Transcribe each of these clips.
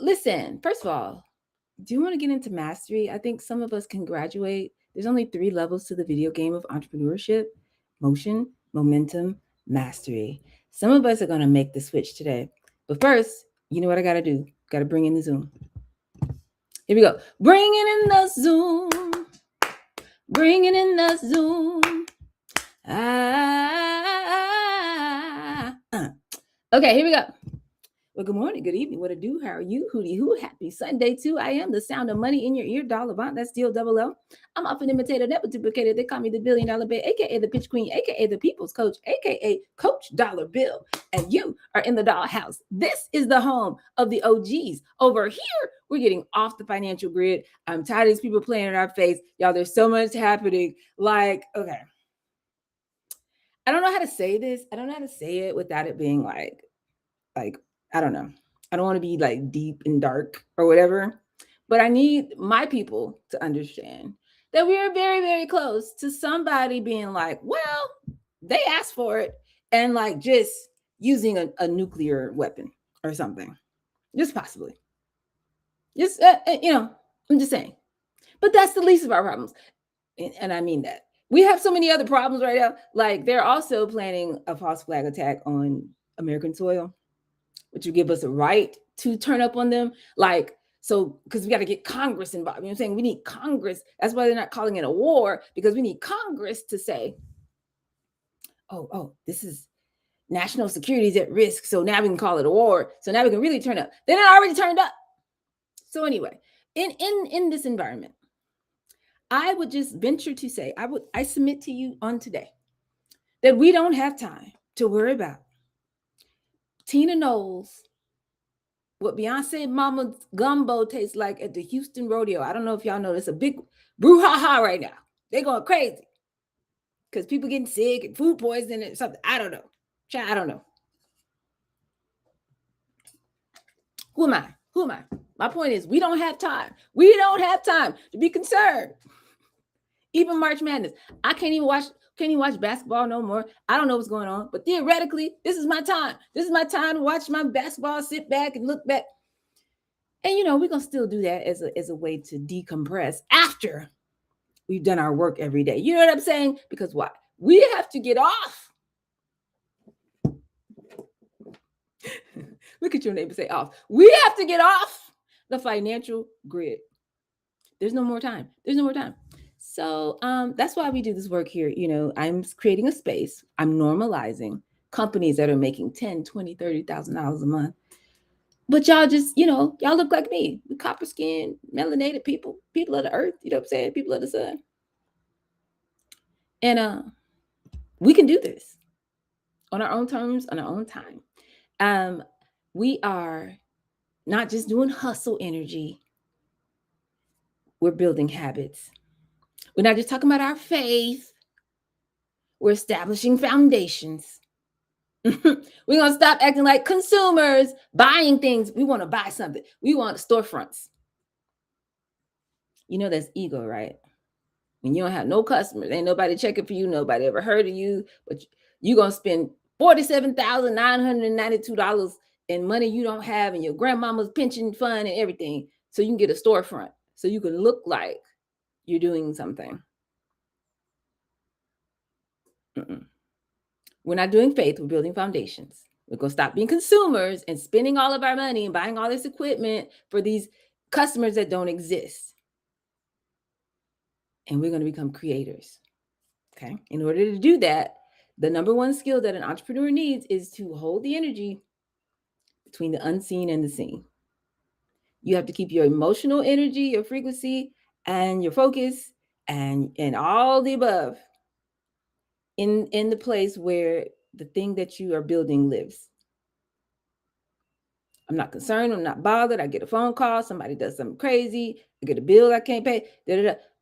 listen, first of all, do you want to get into mastery? I think some of us can graduate. There's only 3 levels to the video game of entrepreneurship: motion, momentum, mastery. Some of us are going to make the switch today. But first, you know what I got to do? Got to bring in the Zoom. Here we go. Bringing in the Zoom. Bringing in the Zoom. Okay, here we go. Well, good morning, good evening. What to do? How are you? Hootie hoo. Happy Sunday too. I am the sound of money in your ear, dollar Avant. That's D-O-double-L. I'm often imitated, never duplicated. They call me the $1 billion babe, aka the pitch queen, aka the people's coach, aka Coach Dollar Bill. And you are in the dollhouse. This is the home of the OGs. Over here, we're getting off the financial grid. I'm tired of these people playing in our face. Y'all, there's so much happening. Like, okay. I don't know how to say this. I don't know how to say it without it being like, I don't know. I don't want to be like deep and dark or whatever, but I need my people to understand that we are very, very close to somebody being like, well, they asked for it, and like just using a nuclear weapon or something, just possibly. Just, I'm just saying. But that's the least of our problems. And I mean that. We have so many other problems right now. Like they're also planning a false flag attack on American soil, which would give us a right to turn up on them. Like, so, because we got to get Congress involved. You know what I'm saying? We need Congress. That's why they're not calling it a war, because we need Congress to say, oh, this is national security is at risk. So now we can call it a war. So now we can really turn up. They're not already turned up. So anyway, in this environment, I would just venture to say, I submit to you on today that we don't have time to worry about Tina Knowles, what Beyonce Mama's gumbo tastes like at the Houston rodeo. I don't know if y'all know, it's a big brouhaha right now. They're going crazy because people getting sick and food poisoning and something. I don't know. I don't know. Who am I? My point is, we don't have time. We don't have time to be concerned. Even March Madness. I can't even watch basketball no more. I don't know what's going on, but theoretically, this is my time. This is my time to watch my basketball, sit back and look back. And we're gonna still do that as a way to decompress after we've done our work every day. You know what I'm saying? Because why? We have to get off. Look at your neighbor, say off. We have to get off the financial grid. There's no more time. So that's why we do this work here. I'm creating a space. I'm normalizing companies that are making $10,000, $20,000, $30,000 a month. But y'all just, y'all look like me. We copper skin, melanated people of the earth, you know what I'm saying? People of the sun. And we can do this on our own terms, on our own time. We are not just doing hustle energy. We're building habits. We're not just talking about our faith. We're establishing foundations. We're going to stop acting like consumers, buying things. We want to buy something. We want storefronts. That's ego, right? When you don't have no customers, ain't nobody checking for you, nobody ever heard of you, but you're going to spend $47,992 in money you don't have and your grandmama's pension fund and everything so you can get a storefront, so you can look like you're doing something. We're not doing faith. We're building foundations. We're going to stop being consumers and spending all of our money and buying all this equipment for these customers that don't exist. And we're going to become creators. Okay. In order to do that, the number one skill that an entrepreneur needs is to hold the energy between the unseen and the seen. You have to keep your emotional energy, your frequency, and your focus, and all the above in the place where the thing that you are building lives. I'm not concerned. I'm not bothered. I get a phone call. Somebody does something crazy. I get a bill I can't pay.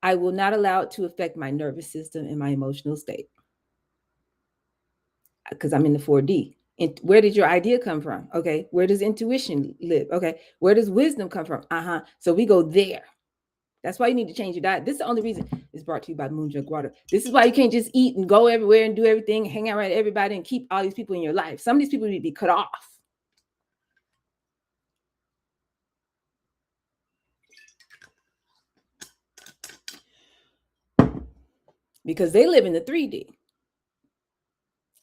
I will not allow it to affect my nervous system and my emotional state, because I'm in the 4D. And where did your idea come from? Okay. Where does intuition live? Okay. Where does wisdom come from? So we go there. That's why you need to change your diet. This is the only reason it's brought to you by Moon Jug Water. This is why you can't just eat and go everywhere and do everything, hang out with everybody and keep all these people in your life. Some of these people need to be cut off. because they live in the 3D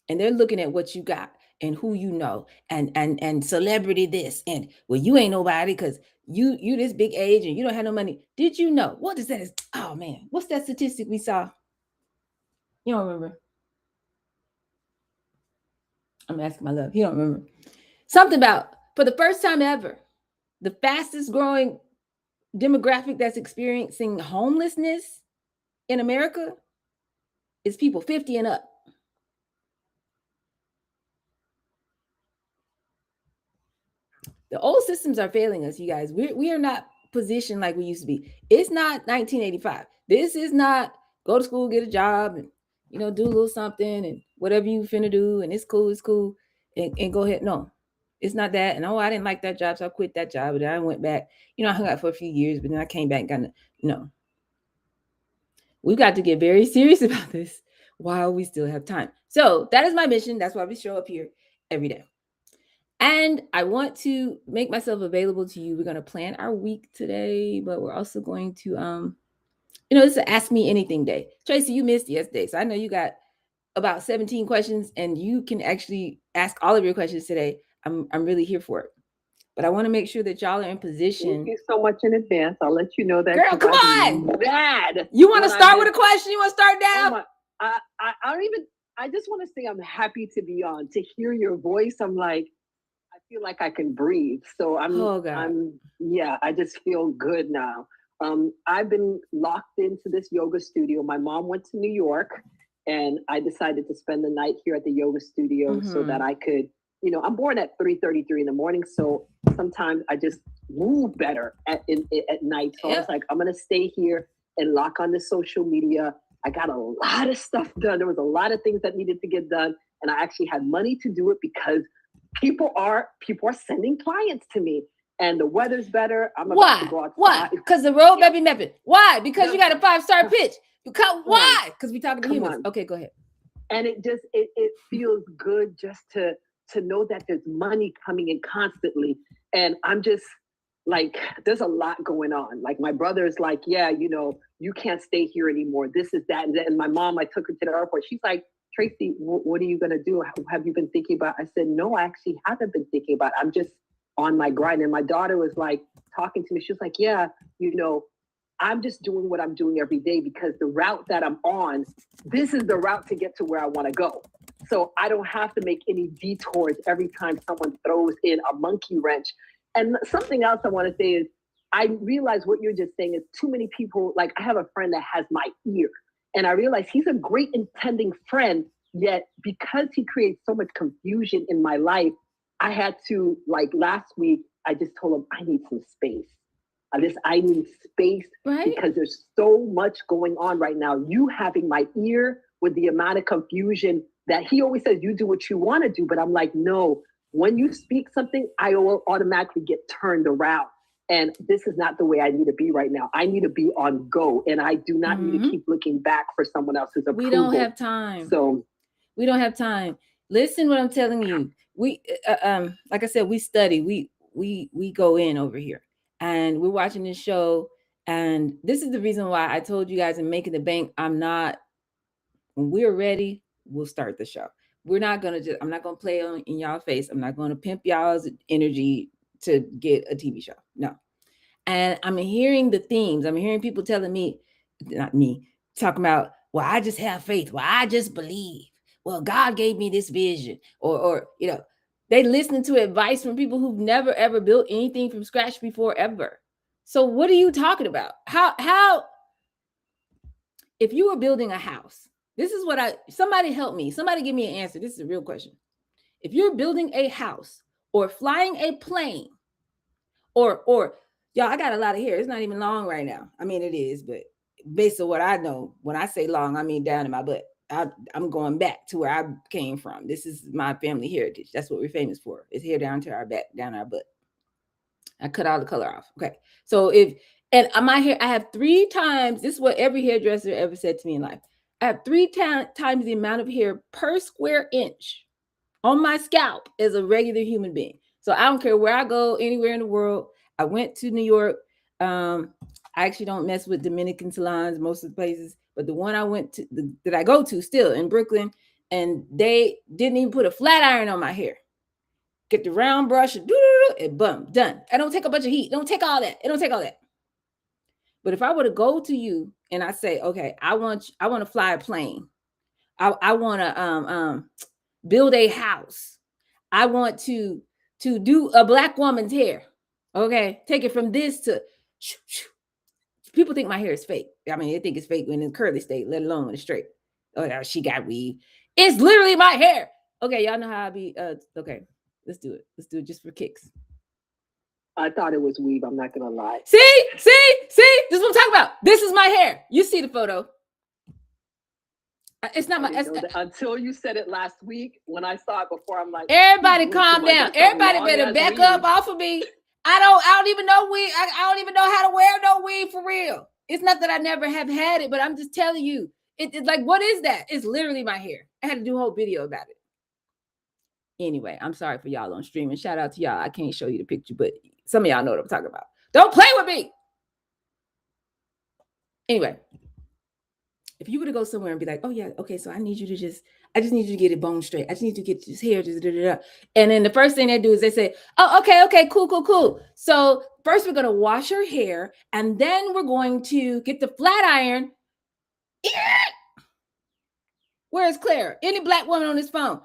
and they're looking at what you got and who you know and celebrity this and well you ain't nobody because you this big age and you don't have no money. Did you know what is that? Is oh man, what's that statistic we saw? You don't remember? I'm asking my love. He don't remember. Something about for the first time ever, the fastest growing demographic that's experiencing homelessness in America is people 50 and up. The old systems are failing us, you guys. We are not positioned like we used to be. It's not 1985. This is not go to school, get a job, and do a little something and whatever you finna do, and it's cool, and go ahead. No, it's not that. And oh, I didn't like that job, so I quit that job, and then I went back. I hung out for a few years, but then I came back and got no. We've got to get very serious about this while we still have time. So that is my mission. That's why we show up here every day. And I want to make myself available to you. We're going to plan our week today, but we're also going to, this is Ask Me Anything Day. Tracy, you missed yesterday. So I know you got about 17 questions and you can actually ask all of your questions today. I'm really here for it. But I want to make sure that y'all are in position. Thank you so much in advance. I'll let you know that. Girl, come on. Mad. You want to start with a question? You want to start down? I just want to say I'm happy to be on, to hear your voice. I'm like, I feel like I can breathe. So I just feel good now. I've been locked into this yoga studio. My mom went to New York and I decided to spend the night here at the yoga studio so that I could, I'm born at 3:33 in the morning. So sometimes I just move better at night. So I was like, I'm going to stay here and lock on the social media. I got a lot of stuff done. There was a lot of things that needed to get done. And I actually had money to do it because people are sending clients to me and the weather's better. I'm about to go outside. Why? Because the road may be mapping. Why? Because you got a 5-star pitch. Why? Because we talking to humans. Okay, go ahead. And it just, it feels good just to know that there's money coming in constantly. And I'm just like, there's a lot going on. Like my brother's like, yeah, you can't stay here anymore. This is that. And my mom, I took her to the airport. She's like, Tracy, what are you going to do? Have you been thinking about? I said, no, I actually haven't been thinking about it. I'm just on my grind. And my daughter was like talking to me. She was like, yeah, I'm just doing what I'm doing every day because the route that I'm on, this is the route to get to where I want to go. So I don't have to make any detours every time someone throws in a monkey wrench. And something else I want to say is, I realize what you're just saying is too many people, like I have a friend that has my ear. And I realized he's a great intending friend, yet because he creates so much confusion in my life, I had to, like last week, I just told him I need some space. I need space because there's so much going on right now. You having my ear with the amount of confusion that he always says, you do what you want to do. But I'm like, no, when you speak something, I will automatically get turned around. And this is not the way I need to be right now. I need to be on go. And I do not need to keep looking back for someone else's approval. We don't have time. So we don't have time. Listen what I'm telling you. We, like I said, we study. We go in over here. And we're watching this show. And this is the reason why I told you guys in Making the Bank, when we're ready, we'll start the show. I'm not going to play in y'all face. I'm not going to pimp y'all's energy to get a TV show. No. And I'm hearing the themes. I'm hearing people telling me, not me, talking about, well, I just have faith. Well, I just believe. Well, God gave me this vision. Or they listening to advice from people who've never, ever built anything from scratch before, ever. So what are you talking about? How, if you were building a house, this is what somebody help me. Somebody give me an answer. This is a real question. If you're building a house or flying a plane or y'all, I got a lot of hair. It's not even long right now. I mean, it is, but based on what I know, when I say long, I mean down in my butt. I'm going back to where I came from. This is my family heritage. That's what we're famous for. It's hair down to our back, down our butt. I cut all the color off. Okay. So my hair, I have 3 times, this is what every hairdresser ever said to me in life. I have 3 times the amount of hair per square inch on my scalp as a regular human being. So I don't care where I go, anywhere in the world. I went to New York. I I actually don't mess with Dominican salons most of the places, but the one I went to, that I go to still in Brooklyn, and they didn't even put a flat iron on my hair. Get the round brush and boom, done. I don't take a bunch of heat. Don't take all that. It don't take all that. But if I were to go to you and I say, okay, I want to fly a plane. I want to build a house. I want to do a black woman's hair. Okay, take it from this to. People think my hair is fake. I mean, they think it's fake when it's curly state, let alone when it's straight. Oh, she got weave. It's literally my hair. Okay, y'all know how I be. Okay, let's do it. Let's do it just for kicks. I thought it was weave. I'm not gonna lie. See. This is what I'm talking about. This is my hair. You see the photo. It's not my. Until you said it last week, when I saw it before, I'm like, everybody calm down. Everybody better back up off of me. I don't even know weave. I don't even know how to wear no weave for real. It's not that I never have had it, but I'm just telling you. It's like, what is that? It's literally my hair. I had to do a whole video about it. Anyway, I'm sorry for y'all on streaming. Shout out to y'all. I can't show you the picture, but some of y'all know what I'm talking about. Don't play with me. Anyway, if you were to go somewhere and be like, oh yeah, okay, so I just need you to get it bone straight. I just need to get this hair, and then the first thing they do is they say, oh, okay, cool. So first we're gonna wash her hair, and then we're going to get the flat iron. Where's Claire? Any black woman on this phone?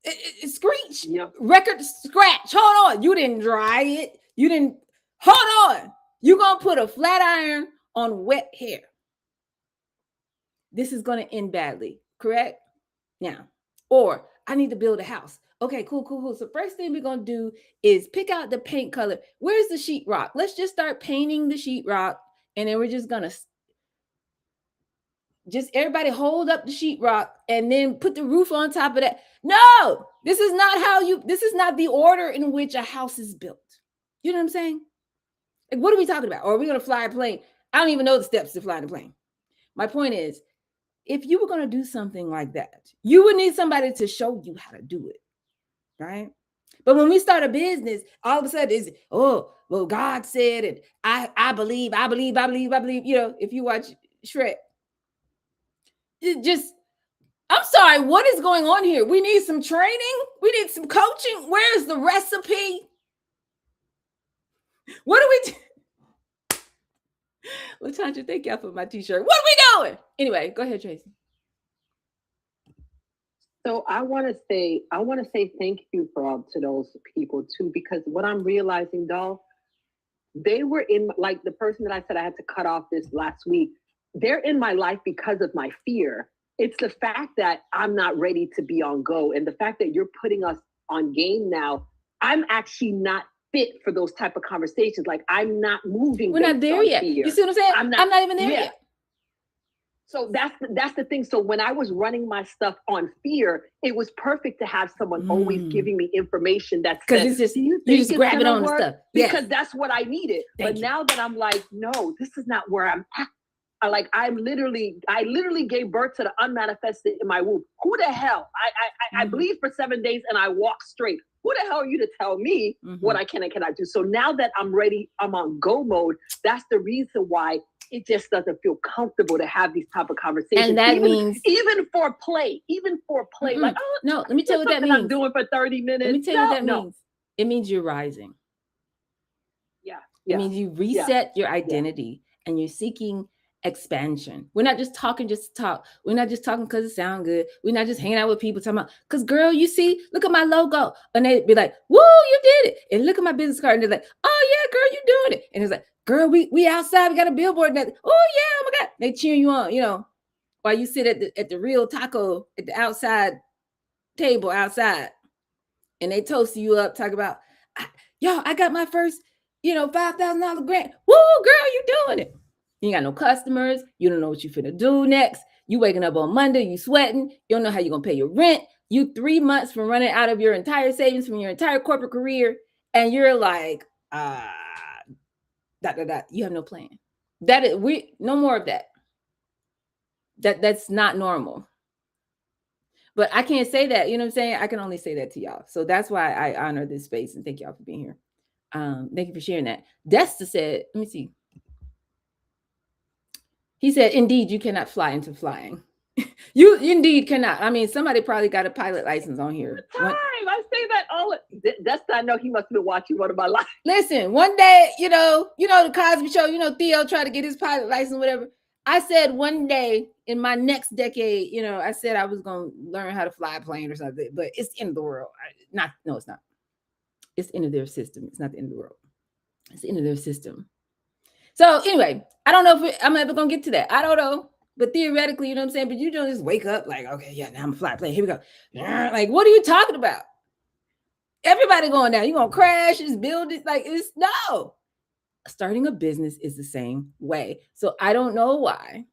It screech. Yep. Record scratch. Hold on. You didn't dry it. You didn't. Hold on. You're gonna put a flat iron on wet hair. This is gonna end badly, correct? Now, or I need to build a house. Okay, cool. So first thing we're gonna do is pick out the paint color. Where's the sheetrock? Let's just start painting the sheetrock, and then we're just gonna everybody hold up the sheetrock and then put the roof on top of that. No, this is not the order in which a house is built. You know what I'm saying? Like, what are we talking about? Or are we gonna fly a plane? I don't even know the steps to fly the plane. My point is, if you were going to do something like that, you would need somebody to show you how to do it, right? But when we start a business, all of a sudden it's, oh, well, God said it. I believe. You know, if you watch Shrek, it just, I'm sorry, what is going on here? We need some training. We need some coaching. Where's the recipe? What are we LaTanja, thank y'all for my t-shirt. What are we doing? Anyway, go ahead, Tracy. So I want to say thank you to those people too, because what I'm realizing, doll, they were in, like the person that I said I had to cut off this last week, they're in my life because of my fear. It's the fact that I'm not ready to be on go, and the fact that you're putting us on game now. I'm actually not fit for those type of conversations. Like, I'm not moving. We're not there yet. Fear. You see what I'm saying? I'm not even there yet. So that's the thing. So when I was running my stuff on fear, it was perfect to have someone always giving me information that's because it's just you just grab it on the stuff. Because that's what I needed. But now that I'm like, no, this is not where I'm at. I literally gave birth to the unmanifested in my womb. Who the hell? I bleed for 7 days and I walk straight. Who the hell are you to tell me what I can and cannot do? So now that I'm ready, I'm on go mode. That's the reason why it just doesn't feel comfortable to have these type of conversations. And that means even for play. Like, oh, no, let me tell you what that means. I'm doing for 30 minutes. Let me tell you what that means. It means you're rising. Yeah. It means you reset your identity and you're seeking expansion. We're not just talking just to talk. We're not just talking because it sounds good. We're not just hanging out with people talking about, because girl, you see, look at my logo. And they'd be like, woo, you did it. And look at my business card. And they're like, oh yeah, girl, you doing it. And it's like, girl, we outside, we got a billboard. And oh yeah, oh my God. They cheer you on, you know, while you sit at the real taco at the outside table outside. And they toast you up, talk about, yo, I got my first, $5,000 grant. Woo, girl, you doing it. You ain't got no customers. You don't know what you finna do next. You waking up on Monday, you sweating. You don't know how you're going to pay your rent. You 3 months from running out of your entire savings from your entire corporate career. And you're like, you have no plan. That is, no more of that. That's not normal. But I can't say that, you know what I'm saying? I can only say that to y'all. So that's why I honor this space and thank y'all for being here. Thank you for sharing that. Desta said, let me see. He said, indeed, you cannot fly into flying. You indeed cannot. I mean, somebody probably got a pilot license on here. I say that all. That's I know he must have been watching one of my lives. Listen, one day, the Cosby Show. Theo tried to get his pilot license, whatever. I said one day in my next decade, I said I was gonna learn how to fly a plane or something. But it's the end of the world. No, it's not. It's the end of their system. It's not the end of the world. It's the end of their system. So anyway, I don't know if I'm ever gonna get to that. I don't know. But theoretically, you know what I'm saying? But you don't just wake up like, okay, yeah, now I'm a fly plane. Here we go. Like, what are you talking about? Everybody going down. You're going to crash, just build it. Like, it's no. Starting a business is the same way. So I don't know why.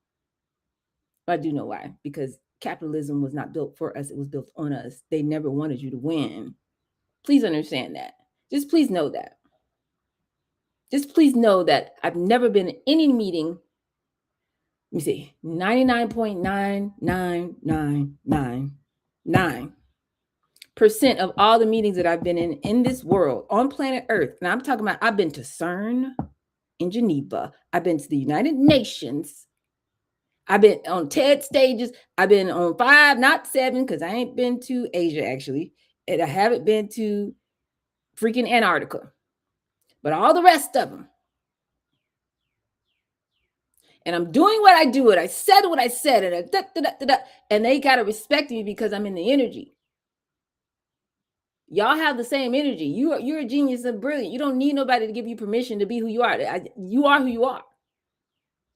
I do know why. Because capitalism was not built for us. It was built on us. They never wanted you to win. Please understand that. Just please know that. Just please know that I've never been in any meeting. Let me see, 99.99999% of all the meetings that I've been in this world on planet Earth, and I'm talking about I've been to CERN in Geneva, I've been to the United Nations, I've been on TED stages, I've been on 5, not 7, because I ain't been to Asia actually, and I haven't been to freaking Antarctica, but all the rest of them. And I'm doing what I do, and I said what I said, and they got to respect me because I'm in the energy. Y'all have the same energy. You're a genius and brilliant. You don't need nobody to give you permission to be who you are. You are who you are.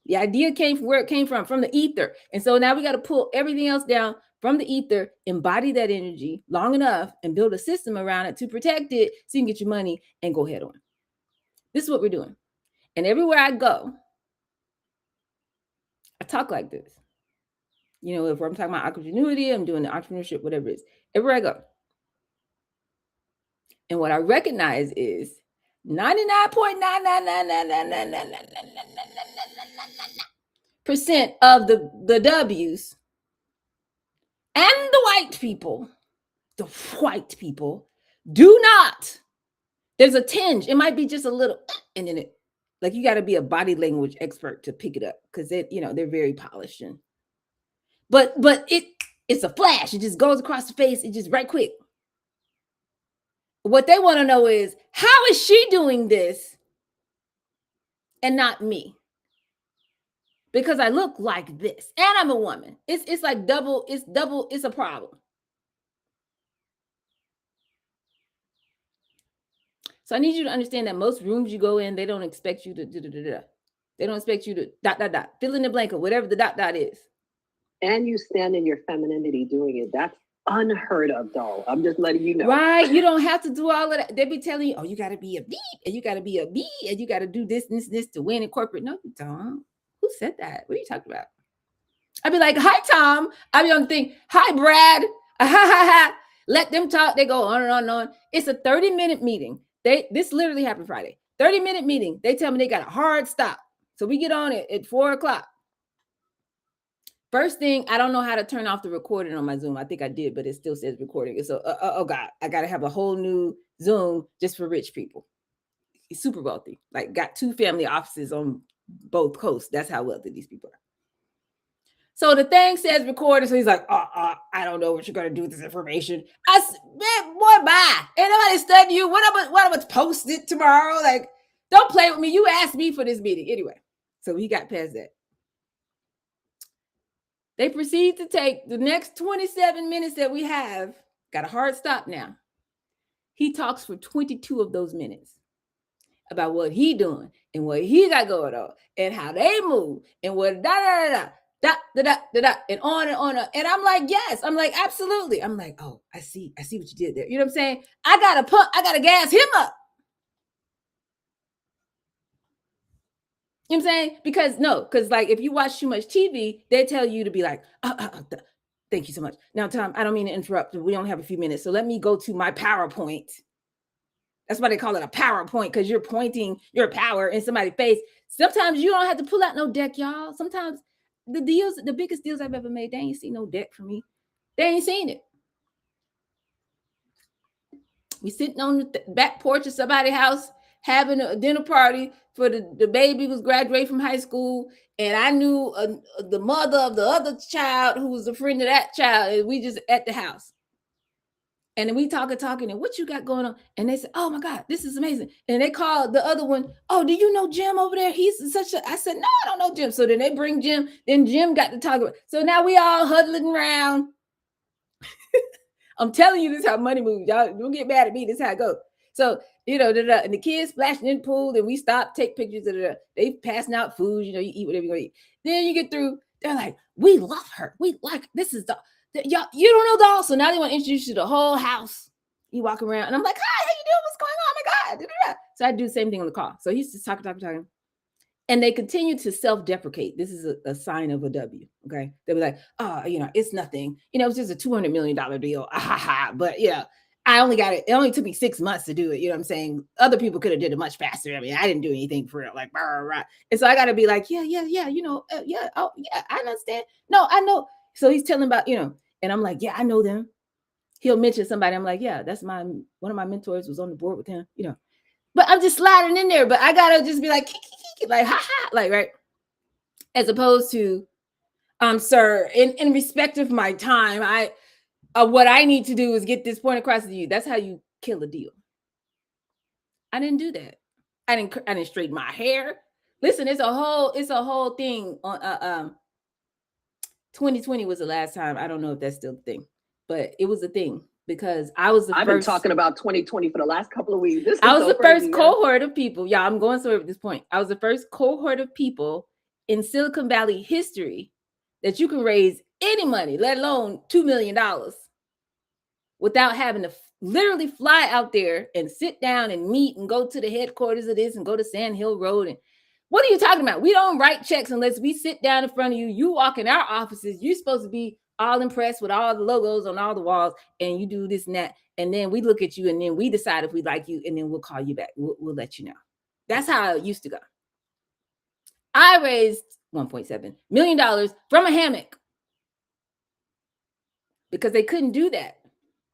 The idea came from where it came from the ether. And so now we got to pull everything else down from the ether, embody that energy long enough, and build a system around it to protect it so you can get your money and go head on. This is what we're doing. And everywhere I go, I talk like this. If I'm talking about entrepreneurship, I'm doing the entrepreneurship, whatever it is, everywhere I go. And what I recognize is 99.9999999% of the W's and the white people do not. There's a tinge. It might be just a little, and then it, like, you got to be a body language expert to pick it up because they're very polished. But it's a flash. It just goes across the face. It just right quick. What they want to know is, how is she doing this and not me? Because I look like this and I'm a woman. It's like double, it's a problem. So I need you to understand that most rooms you go in, they don't expect you to They don't expect you to ... fill in the blank or whatever the ... is. And you stand in your femininity doing it. That's unheard of, doll. I'm just letting you know. Right? You don't have to do all of that. They be telling you, oh, you got to be a B, and you got to be a B, and you got to do this to win in corporate. No, you don't. Who said that? What are you talking about? I'd be like, hi, Tom. I'd be on the thing, hi, Brad. Let them talk. They go on and on and on. It's a 30-minute meeting. This literally happened Friday. 30-minute meeting. They tell me they got a hard stop. So we get on it at 4:00. First thing, I don't know how to turn off the recording on my Zoom. I think I did, but it still says recording. So, oh God, I got to have a whole new Zoom just for rich people. He's super wealthy. Like, got 2 family offices on both coasts. That's how wealthy these people are. So the thing says recording. So he's like, I don't know what you're going to do with this information. I said, man, boy, bye. Ain't nobody studying you. What am I to post it tomorrow? Like, don't play with me. You asked me for this meeting. Anyway, so he got past that. They proceed to take the next 27 minutes that we have. Got a hard stop now. He talks for 22 of those minutes about what he doing and what he got going on and how they move and what and on and on. And I'm like, yes. I'm like, absolutely. I'm like, oh, I see what you did there. You know what I'm saying? I gotta gas him up. You know what I'm saying? Because like, if you watch too much TV, they tell you to be like, thank you so much. Now, Tom, I don't mean to interrupt, but we only have a few minutes. So let me go to my PowerPoint. That's why they call it a PowerPoint, because you're pointing your power in somebody's face. Sometimes you don't have to pull out no deck, y'all. Sometimes the biggest deals I've ever made, they ain't seen no deck from me. They ain't seen it. We sitting on the back porch of somebody's house. having a dinner party for the baby was graduating from high school, and I knew the mother of the other child who was a friend of that child, and we just at the house. And then we talking, and what you got going on? And they said, oh my God, this is amazing. And they called the other one, oh, do you know Jim over there? He's such a, I said, no, I don't know Jim. So then they bring Jim, then Jim got to talk about, so now we all huddling around. I'm telling you, this is how money moves. Y'all don't get mad at me. This is how it goes. So, and the kids splashing in the pool, and we stop, take pictures of they passing out food, you eat whatever you want to eat. Then you get through, they're like, we love her. We like, this is y'all, you don't know doll. So now they want to introduce you to the whole house. You walk around, and I'm like, hi, how you doing? What's going on? Oh my God. So I do the same thing on the call. So he's just talking. And they continue to self-deprecate. This is a sign of a W, okay? They'll be like, oh, it's nothing. It's just a $200 million deal. But I only got it. It only took me 6 months to do it. You know what I'm saying? Other people could have did it much faster. I mean, I didn't do anything for it. Like, rah, rah. And so I got to be like, yeah. Oh, yeah, I understand. No, I know. So he's telling about, and I'm like, yeah, I know them. He'll mention somebody. I'm like, yeah, that's one of my mentors was on the board with him, But I'm just sliding in there. But I got to just be like, like, like, right? As opposed to, sir, in respect of my time, what I need to do is get this point across to you. That's how you kill a deal. I didn't do that. I didn't straighten my hair. Listen, it's a whole thing on 2020 was the last time. I don't know if that's still the thing, but it was a thing because I was I've been talking about 2020 for the last couple of weeks. I was the first cohort of people. Yeah, I'm going somewhere at this point. I was the first cohort of people in Silicon Valley history that you can raise any money, let alone $2 million, without having to literally fly out there and sit down and meet and go to the headquarters of this and go to Sand Hill Road. And what are you talking about? We don't write checks unless we sit down in front of you. You walk in our offices. You're supposed to be all impressed with all the logos on all the walls, and you do this and that. And then we look at you, and then we decide if we like you, and then we'll call you back. We'll let you know. That's how it used to go. I raised $1.7 million from a hammock because they couldn't do that,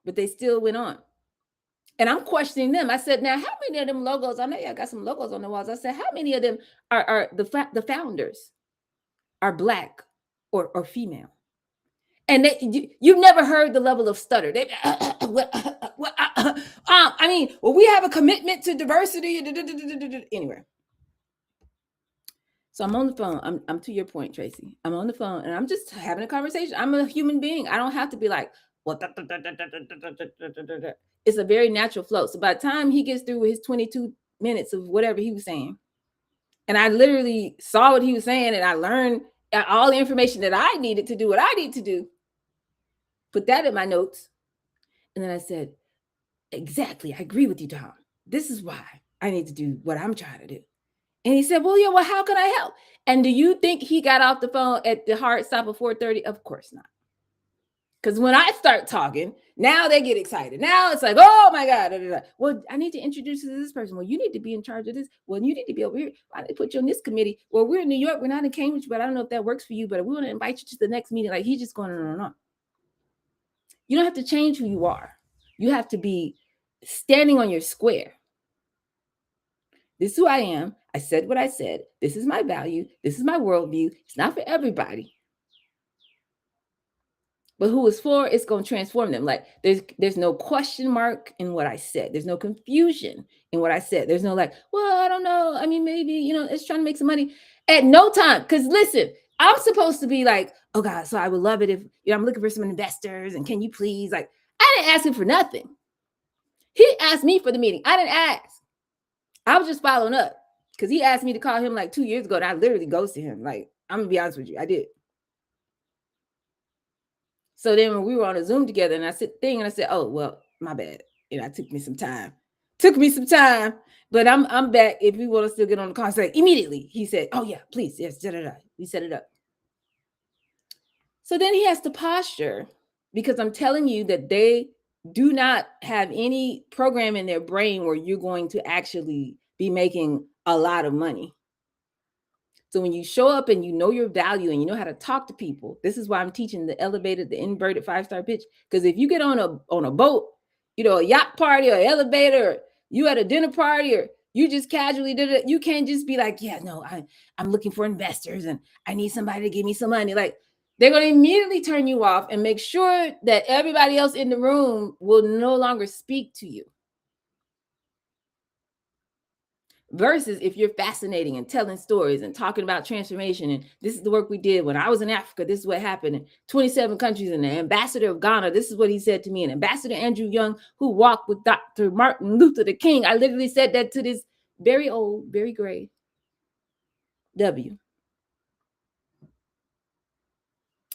but they still went on. And I'm questioning them. I said, now, how many of them logos? I know y'all got some logos on the walls. I said, how many of them are the founders are Black or female? And you've never heard the level of stutter. They, I mean, well, we have a commitment to diversity. Anyway. So I'm on the phone. I'm to your point, Tracy. I'm on the phone and I'm just having a conversation. I'm a human being. I don't have to be like, well, it's a very natural flow. So by the time he gets through with his 22 minutes of whatever he was saying, and I literally saw what he was saying, and I learned all the information that I needed to do what I need to do, put that in my notes. And then I said, exactly, I agree with you, Tom. This is why I need to do what I'm trying to do. And he said, well, yeah, well, how can I help? And do you think he got off the phone at the hard stop of 4:30? Of course not. Because when I start talking, now they get excited. Now it's like, oh my God. Well, I need to introduce you to this person. Well, you need to be in charge of this. Well, you need to be over here. Why did they put you on this committee? Well, we're in New York. We're not in Cambridge, but I don't know if that works for you. But we want to invite you to the next meeting. Like, he's just going on. You don't have to change who you are. You have to be standing on your square. This is who I am. I said what I said. This is my value. This is my worldview. It's not for everybody. But who is for, it's going to transform them. Like there's no question mark in what I said. There's no confusion in what I said. There's no like, well, I don't know. I mean, maybe, it's trying to make some money. At no time. Because listen, I'm supposed to be like, oh God, so I would love it if, I'm looking for some investors and can you please, like, I didn't ask him for nothing. He asked me for the meeting. I didn't ask. I was just following up because he asked me to call him like 2 years ago and I literally ghosted him. Like, I'm going to be honest with you. I did. So then when we were on a Zoom together and I said, oh, well, my bad. It took me some time. But I'm back. If you want to still get on the call, like immediately he said, oh yeah, please. Yes. We set it up. So then he has to posture because I'm telling you that they do not have any program in their brain where you're going to actually be making a lot of money. So when you show up and you know your value and you know how to talk to people, this is why I'm teaching the elevated, the inverted 5-star pitch. Because if you get on a boat, a yacht party or elevator, or you at a dinner party, or You just casually did it. You can't just be like, yeah, no, I'm looking for investors and I need somebody to give me some money. Like, they're going to immediately turn you off and make sure that everybody else in the room will no longer speak to you. Versus if you're fascinating and telling stories and talking about transformation, and this is the work we did when I was in Africa, this is what happened in 27 countries, and the ambassador of Ghana, this is what he said to me, and Ambassador Andrew Young, who walked with Dr. Martin Luther the King. I literally said that to this very old, very gray W.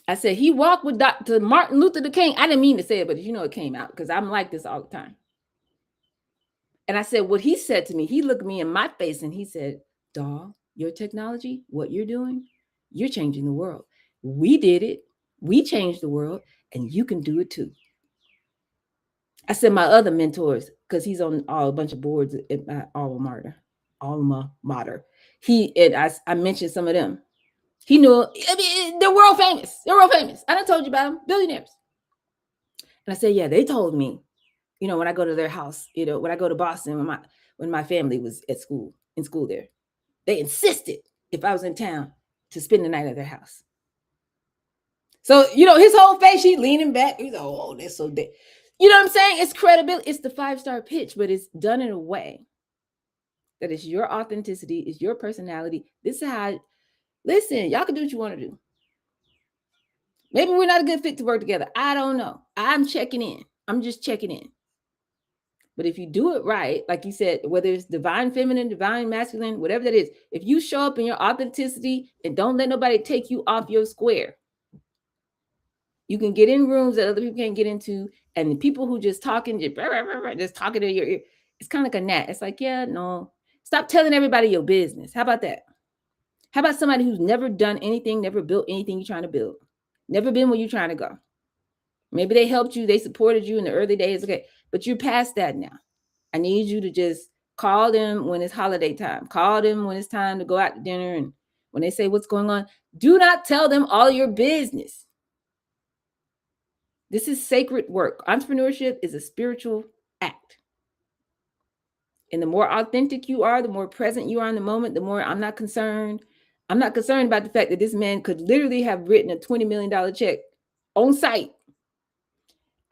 I said, he walked with Dr. Martin Luther the King. I didn't mean to say it, but you know, it came out because I'm like this all the time. And I said, what he said to me, he looked me in my face and he said, Daw, your technology, what you're doing, you're changing the world. We did it. We changed the world, and you can do it too. I said, my other mentors, because he's on a bunch of boards at my alma mater. I mentioned some of them. He knew, I mean, they're world famous. They're world famous. I done told you about them, billionaires. And I said, yeah, they told me, you know, when I go to their house, you know, when I go to Boston, when my family was in school there, they insisted if I was in town to spend the night at their house. So, you know, his whole face, he's leaning back. He's like, oh, that's so dead. You know what I'm saying? It's credibility. It's the 5-star pitch, but it's done in a way that it's your authenticity, it's your personality. This is how, listen, y'all can do what you want to do. Maybe we're not a good fit to work together. I don't know. I'm checking in. I'm just checking in. But if you do it right, like you said, whether it's divine feminine, divine masculine, whatever that is, if you show up in your authenticity and don't let nobody take you off your square, you can get in rooms that other people can't get into. And the people who just talking to your ear, it's kind of like a gnat. It's like, yeah, no, stop telling everybody your business. How about that? How about somebody who's never done anything, never built anything you're trying to build, never been where you're trying to go? Maybe they helped you, they supported you in the early days. Okay, but you're past that now. I need you to just call them when it's holiday time. Call them when it's time to go out to dinner. And when they say what's going on, do not tell them all your business. This is sacred work. Entrepreneurship is a spiritual act. And the more authentic you are, the more present you are in the moment, the more I'm not concerned. I'm not concerned about the fact that this man could literally have written a $20 million check on site.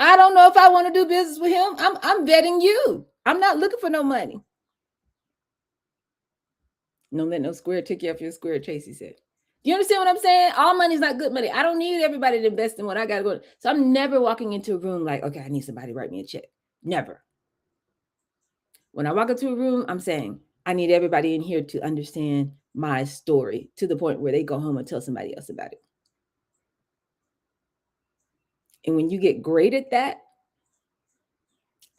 I don't know if I want to do business with him. I'm vetting you. I'm not looking for no money. Don't let no square take you off your square, Tracy said. Do you understand what I'm saying? All money's not good money. I don't need everybody to invest in what I got to go. So I'm never walking into a room like, okay, I need somebody to write me a check. Never. When I walk into a room, I'm saying, I need everybody in here to understand my story to the point where they go home and tell somebody else about it. And when you get great at that,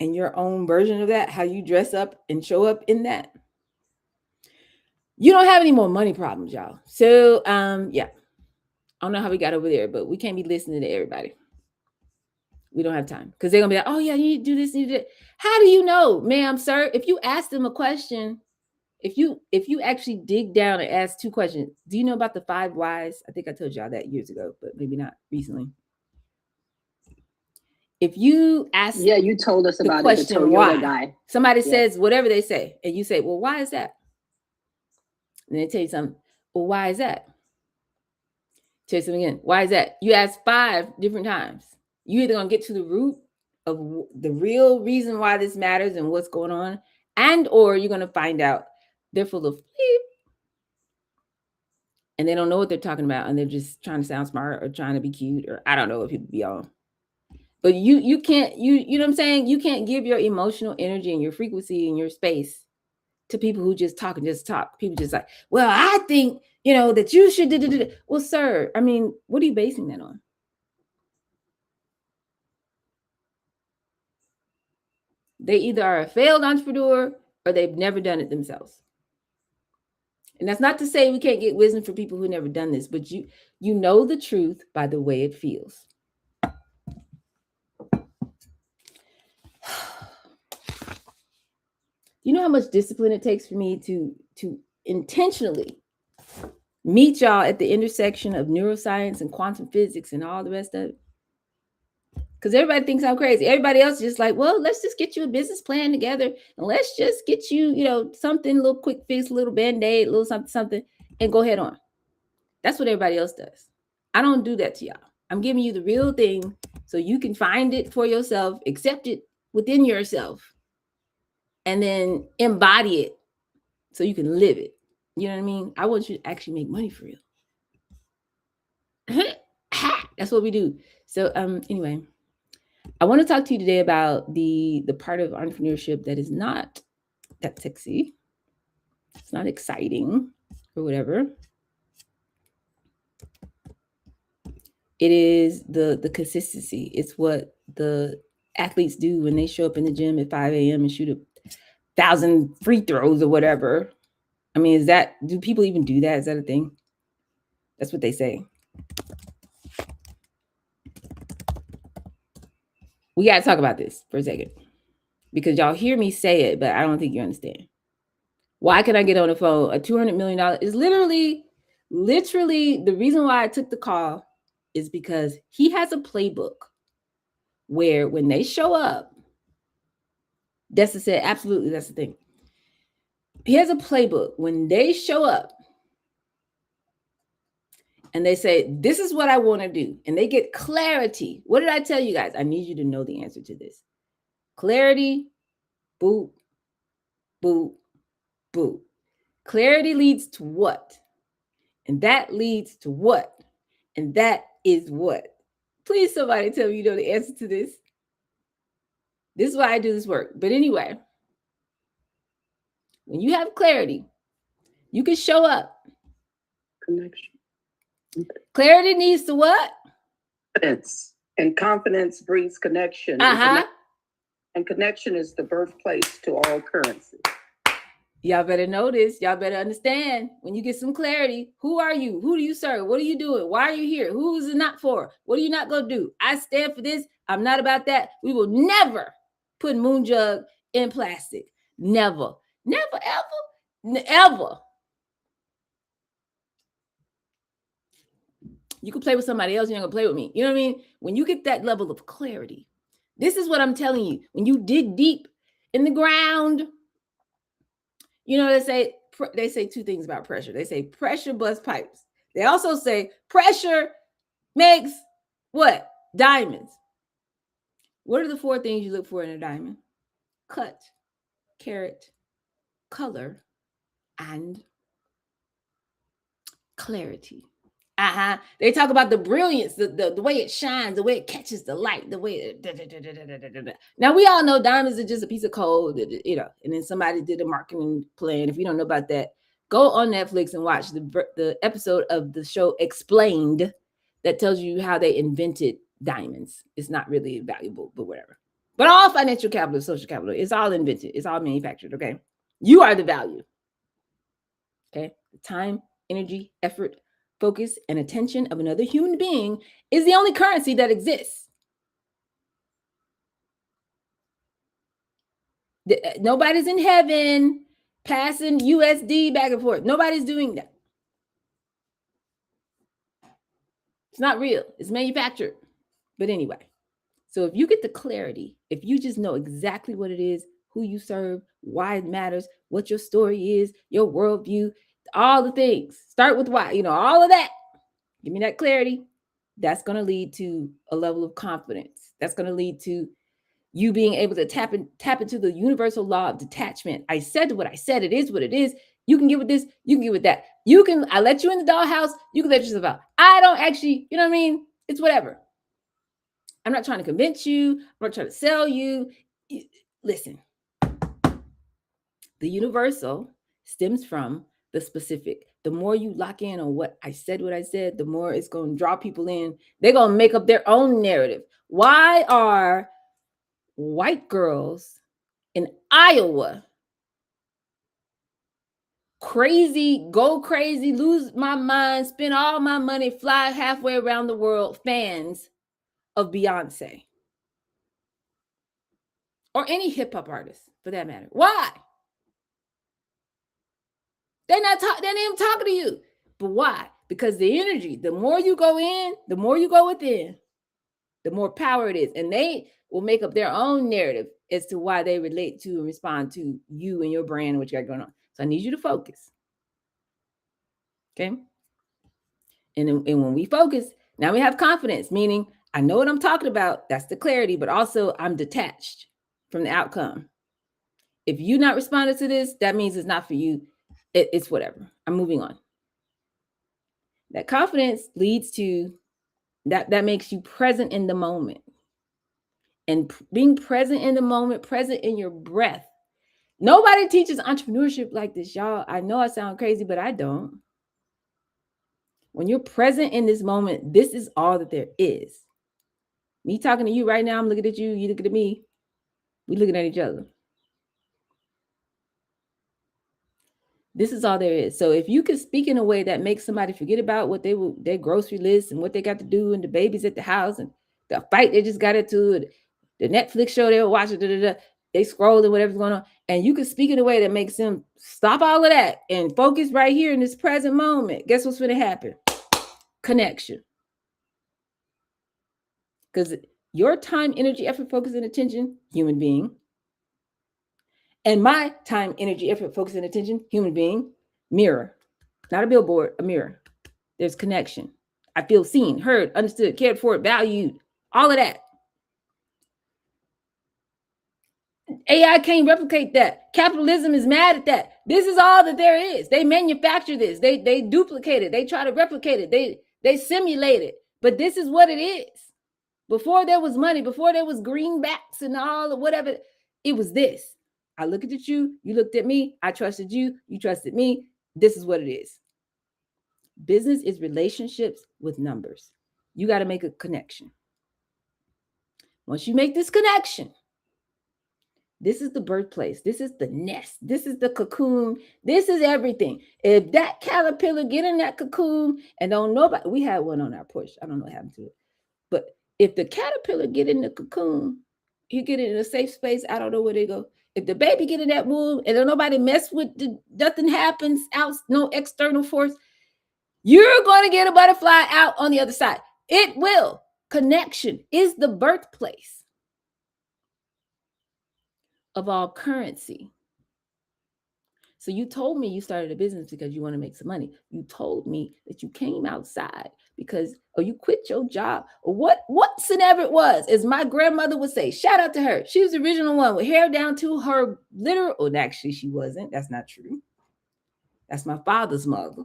and your own version of that, how you dress up and show up in that, you don't have any more money problems, y'all. So, yeah, I don't know how we got over there, but we can't be listening to everybody. We don't have time because they're gonna be like, oh yeah, you need to do this, you need to do that. How do you know, ma'am, sir? If you ask them a question, if you actually dig down and ask 2 questions, do you know about the 5 whys? I think I told y'all that years ago, but maybe not recently. If you ask, yeah, you told us about question, it, the Toyota why? guy. Somebody says whatever they say, and you say, well, why is that? And they tell you something. Well, why is that? Tell you something again. Why is that? You ask 5 different times. You either gonna get to the root of the real reason why this matters and what's going on, and or you're gonna find out they're full of bleep, and they don't know what they're talking about, and they're just trying to sound smart or trying to be cute, or I don't know what people be on. But you can't, you know what I'm saying? You can't give your emotional energy and your frequency and your space to people who just talk and just talk. People just like, well, I think, you know, that you should do. Well, sir, I mean, what are you basing that on? They either are a failed entrepreneur or they've never done it themselves. And that's not to say we can't get wisdom for people who never done this, but you know the truth by the way it feels. You know how much discipline it takes for me to intentionally meet y'all at the intersection of neuroscience and quantum physics and all the rest of it? Because everybody thinks I'm crazy. Everybody else is just like, well, let's just get you a business plan together and let's just get you, something, a little quick fix, a little band-aid, a little something, something, and go head on. That's what everybody else does. I don't do that to y'all. I'm giving you the real thing so you can find it for yourself, accept it within yourself, and then embody it so you can live it. You know what I mean? I want you to actually make money for real. That's what we do. So anyway, I want to talk to you today about the part of entrepreneurship that is not that sexy. It's not exciting or whatever. It is the consistency. It's what the athletes do when they show up in the gym at 5 a.m. and shoot 1,000 free throws or whatever. I mean, do people even do that? Is that a thing? That's what they say. We got to talk about this for a second because y'all hear me say it, but I don't think you understand. Why can I get on the phone? A $200 million is literally the reason why I took the call is because he has a playbook where when they show up, Dessa said, absolutely, that's the thing. He has a playbook. When they show up and they say, this is what I want to do, and they get clarity. What did I tell you guys? I need you to know the answer to this. Clarity, boop, boop, boop. Clarity leads to what? And that leads to what? And that is what? Please, somebody tell me you know the answer to this. This is why I do this work. But anyway, when you have clarity, you can show up. Connection. Clarity needs to what? Confidence. And confidence breeds connection. And connection is the birthplace to all currency. Y'all better know this. Y'all better understand. When you get some clarity, who are you? Who do you serve? What are you doing? Why are you here? Who is it not for? What are you not going to do? I stand for this. I'm not about that. We will never put moon jug in plastic. Never. Never, ever. Ever. You can play with somebody else. You're not going to play with me. You know what I mean? When you get that level of clarity, this is what I'm telling you. When you dig deep in the ground, they say two things about pressure. They say pressure busts pipes. They also say pressure makes what? Diamonds. What are the 4 things you look for in a diamond? Cut, carat, color, and clarity. They talk about the brilliance, the way it shines, the way it catches the light, the way Now we all know diamonds are just a piece of coal, and then somebody did a marketing plan. If you don't know about that, go on Netflix and watch the episode of the show Explained that tells you how they invented diamonds. It's not really valuable, but whatever. But all financial capital, social capital, it's all invented. It's all manufactured, okay? You are the value. Okay? The time, energy, effort, focus, and attention of another human being is the only currency that exists. Nobody's in heaven passing USD back and forth. Nobody's doing that. It's not real. It's manufactured. But anyway, so if you get the clarity, if you just know exactly what it is, who you serve, why it matters, what your story is, your worldview, all the things, start with why, all of that. Give me that clarity. That's going to lead to a level of confidence. That's going to lead to you being able to tap into the universal law of detachment. I said what I said. It is what it is. You can get with this. You can get with that. I let you in the dollhouse. You can let yourself out. I don't actually, you know what I mean? It's whatever. I'm not trying to convince you. I'm not trying to sell you. Listen, the universal stems from the specific. The more you lock in on what I said, the more it's going to draw people in. They're going to make up their own narrative. Why are white girls in Iowa go crazy, lose my mind, spend all my money, fly halfway around the world, fans of Beyonce? Or any hip hop artist for that matter. Why? They ain't even talking to you. But why? Because the energy, the more you go in, the more you go within, the more power it is. And they will make up their own narrative as to why they relate to and respond to you and your brand and what you got going on. So I need you to focus. Okay. And when we focus, now we have confidence, meaning I know what I'm talking about. That's the clarity, but also I'm detached from the outcome. If you not responding to this, that means it's not for you. It's whatever. I'm moving on. That confidence leads to that makes you present in the moment. And being present in the moment, present in your breath. Nobody teaches entrepreneurship like this, y'all. I know I sound crazy, but I don't. When you're present in this moment, this is all that there is. Me talking to you right now, I'm looking at you, you looking at me. We looking at each other. This is all there is. So if you can speak in a way that makes somebody forget about what their grocery list and what they got to do and the babies at the house and the fight they just got into, the Netflix show they were watching, they scroll and whatever's going on, and you can speak in a way that makes them stop all of that and focus right here in this present moment. Guess what's going to happen? Connection. Because your time, energy, effort, focus, and attention, human being, and my time, energy, effort, focus, and attention, human being, mirror. Not a billboard, a mirror. There's connection. I feel seen, heard, understood, cared for, valued, all of that. AI can't replicate that. Capitalism is mad at that. This is all that there is. They manufacture this. They duplicate it. They try to replicate it. They simulate it. But this is what it is. Before there was money, before there was greenbacks and all of whatever, it was this. I looked at you, you looked at me, I trusted you, you trusted me. This is what it is. Business is relationships with numbers. You got to make a connection. Once you make this connection, this is the birthplace. This is the nest. This is the cocoon. This is everything. If that caterpillar get in that cocoon and don't nobody, we had one on our porch. I don't know what happened to it. But if the caterpillar get in the cocoon, he get it in a safe space. I don't know where they go. If the baby get in that womb and don't nobody mess with nothing happens out, no external force, you're going to get a butterfly out on the other side. It will. Connection is the birthplace of all currency. So you told me you started a business because you want to make some money. You told me that you came outside because, or you quit your job, or whatsoever it was, as my grandmother would say. Shout out to her. She was the original one with hair down to her literal. Oh, actually, she wasn't. That's not true. That's my father's mother.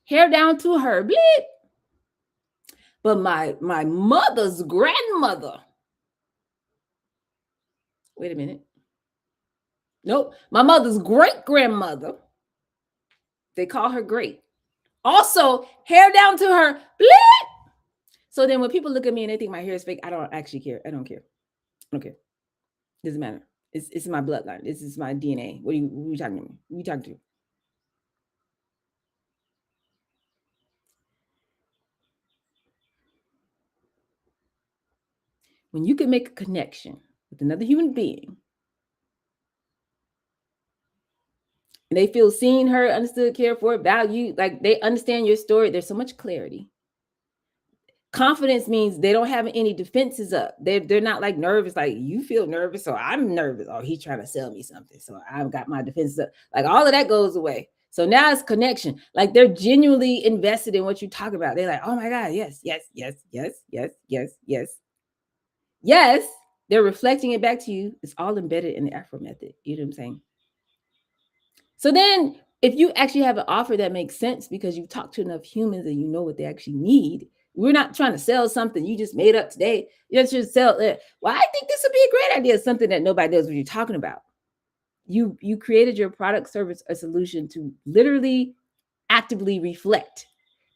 Hair down to her, bleep. But my mother's grandmother. Wait a minute. Nope. My mother's great grandmother. They call her great. Also, hair down to her. Bleep. So then when people look at me and they think my hair is fake, I don't actually care. I don't care. I don't care. Doesn't matter. It's my bloodline. This is my DNA. What are you talking to me? Who are you talking to? When you can make a connection with another human being and they feel seen, heard, understood, cared for, valued, like they understand your story, there's so much clarity. Confidence means they don't have any defenses up. They're not like nervous, like you feel nervous, so I'm nervous. Oh, he's trying to sell me something, so I've got my defenses up. Like all of that goes away. So now it's connection. Like they're genuinely invested in what you talk about. They're like, oh my God, yes, yes, yes, yes, yes, yes, yes. Yes, they're reflecting it back to you. It's all embedded in the Afro method. You know what I'm saying? So then if you actually have an offer that makes sense because you talk to enough humans and you know what they actually need, we're not trying to sell something you just made up today. You just sell it. Well, I think this would be a great idea. Something that nobody knows what you're talking about. You created your product, service, or solution to literally actively reflect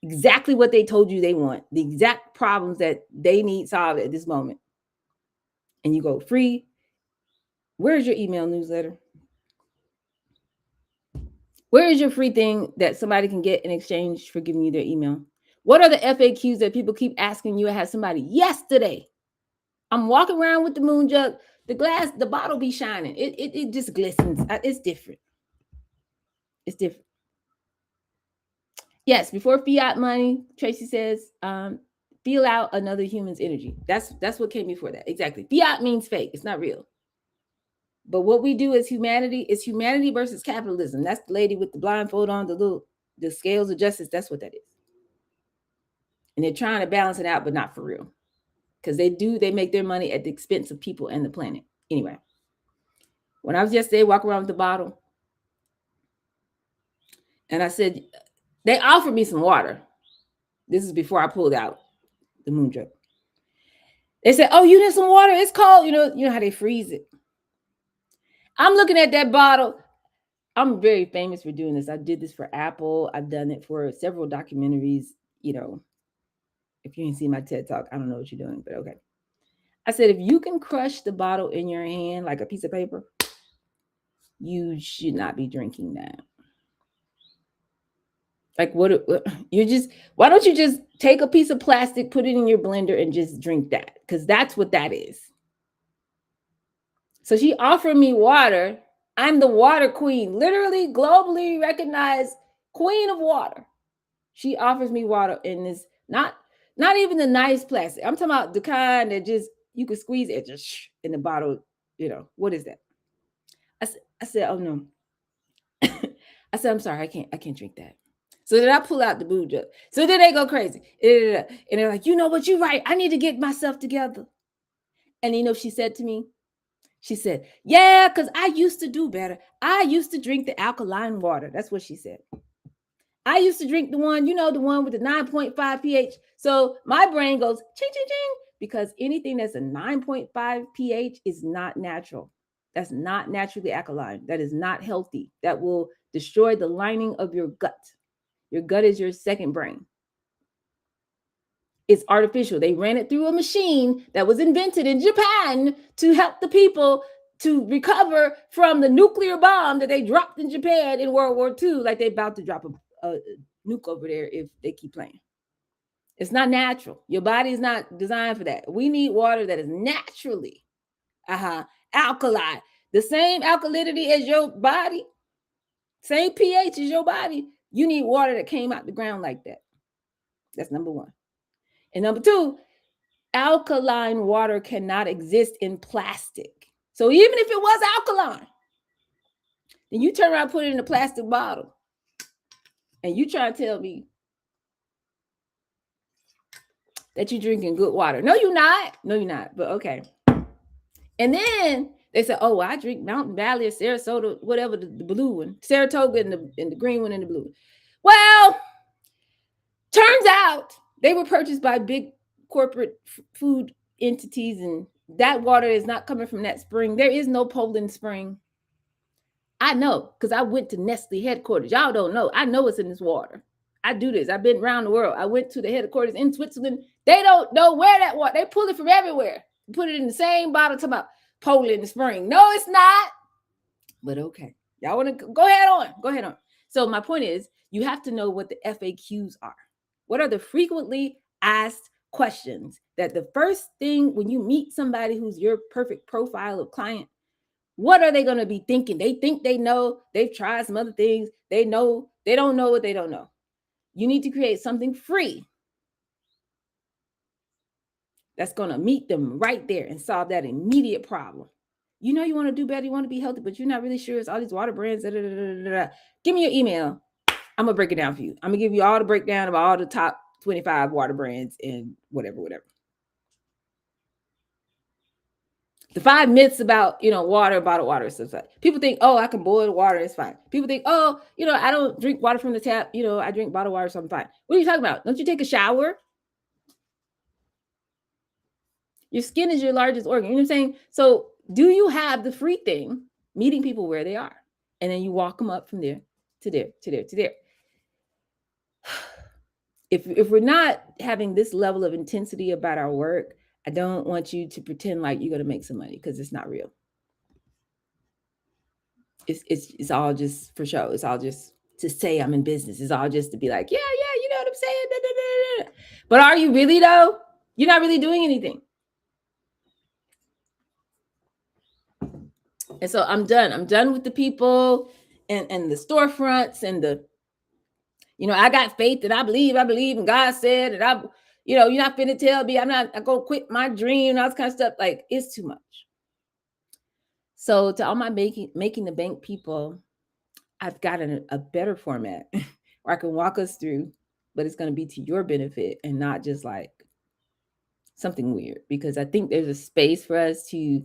exactly what they told you they want, the exact problems that they need solved at this moment. And you go free. Where's your email newsletter? Where is your free thing that somebody can get in exchange for giving you their email? What are the FAQs that people keep asking you? I had somebody yesterday. I'm walking around with the moon jug. The glass, the bottle be shining. It just glistens. It's different. It's different. Yes, before fiat money, Tracy says, feel out another human's energy. That's what came before that. Exactly. Fiat means fake. It's not real. But what we do as humanity is humanity versus capitalism. That's the lady with the blindfold on, the scales of justice. That's what that is. And they're trying to balance it out, but not for real. Because they make their money at the expense of people and the planet. Anyway, when I was yesterday walking around with the bottle, and I said, they offered me some water. This is before I pulled out the moon drip. They said, "Oh, you need some water? It's cold." You know how they freeze it. I'm looking at that bottle. I'm very famous for doing this. I did this for Apple. I've done it for several documentaries. If you didn't see my TED Talk, I don't know what you're doing, but okay. I said, if you can crush the bottle in your hand like a piece of paper, you should not be drinking that. Like why don't you just take a piece of plastic, put it in your blender and just drink that? Because that's what that is. So she offered me water. I'm the water queen, literally globally recognized queen of water. She offers me water in this, not even the nice plastic. I'm talking about the kind that just, you could squeeze it just in the bottle. What is that? I said, oh no. I said, I'm sorry, I can't drink that. So then I pull out the booze jug. So then they go crazy. And they're like, you know what, you're right. I need to get myself together. And she said to me, she said, yeah, because I used to do better. I used to drink the alkaline water. That's what she said. I used to drink the one with the 9.5 pH. So my brain goes, ching, ching, ching, because anything that's a 9.5 pH is not natural. That's not naturally alkaline. That is not healthy. That will destroy the lining of your gut. Your gut is your second brain. It's artificial. They ran it through a machine that was invented in Japan to help the people to recover from the nuclear bomb that they dropped in Japan in World War II, like they're about to drop a nuke over there if they keep playing. It's not natural. Your body is not designed for that. We need water that is naturally alkaline. The same alkalinity as your body, same pH as your body. You need water that came out the ground like that. That's number one. And number two, alkaline water cannot exist in plastic. So even if it was alkaline, then you turn around and put it in a plastic bottle, and you try to tell me that you're drinking good water. No, you're not. No, you're not. But okay. And then they said, oh, I drink Mountain Valley or Sarasota, whatever, the blue one, Saratoga and the green one and the blue one. Well, turns out they were purchased by big corporate food entities, and that water is not coming from that spring. There is no Poland spring. I know, because I went to Nestle headquarters. Y'all don't know. I know it's in this water. I do this. I've been around the world. I went to the headquarters in Switzerland. They don't know where that water. They pull it from everywhere. Put it in the same bottle. Talking about Poland spring. No, it's not. But okay. Y'all want to go ahead on. Go ahead on. So my point is, you have to know what the FAQs are. What are the frequently asked questions that the first thing when you meet somebody who's your perfect profile of client, what are they going to be thinking? They think they know. They've tried some other things. They know. They don't know what they don't know. You need to create something free that's going to meet them right there and solve that immediate problem. You know you want to do better. You want to be healthy, but you're not really sure. It's all these water brands. Give me your email. I'm going to break it down for you. I'm going to give you all the breakdown of all the top 25 water brands and whatever. The 5 myths about, water, bottled water, stuff like that. People think, oh, I can boil water, it's fine. People think, oh, I don't drink water from the tap, I drink bottled water, so I'm fine. What are you talking about? Don't you take a shower? Your skin is your largest organ. You know what I'm saying? So do you have the free thing, meeting people where they are? And then you walk them up from there to there, to there, to there. If we're not having this level of intensity about our work, I don't want you to pretend like you're going to make some money, because it's not real. It's all just for show. It's all just to say I'm in business. It's all just to be like, yeah, you know what I'm saying? Da, da, da, da. But are you really though? You're not really doing anything. And so I'm done. I'm done with the people and the storefronts and the, I got faith and I believe and God said, and you're not finna tell me I'm gonna quit my dream and all this kind of stuff. Like, it's too much. So to all my making the bank people, I've got a better format where I can walk us through, but it's going to be to your benefit and not just like something weird. Because I think there's a space for us to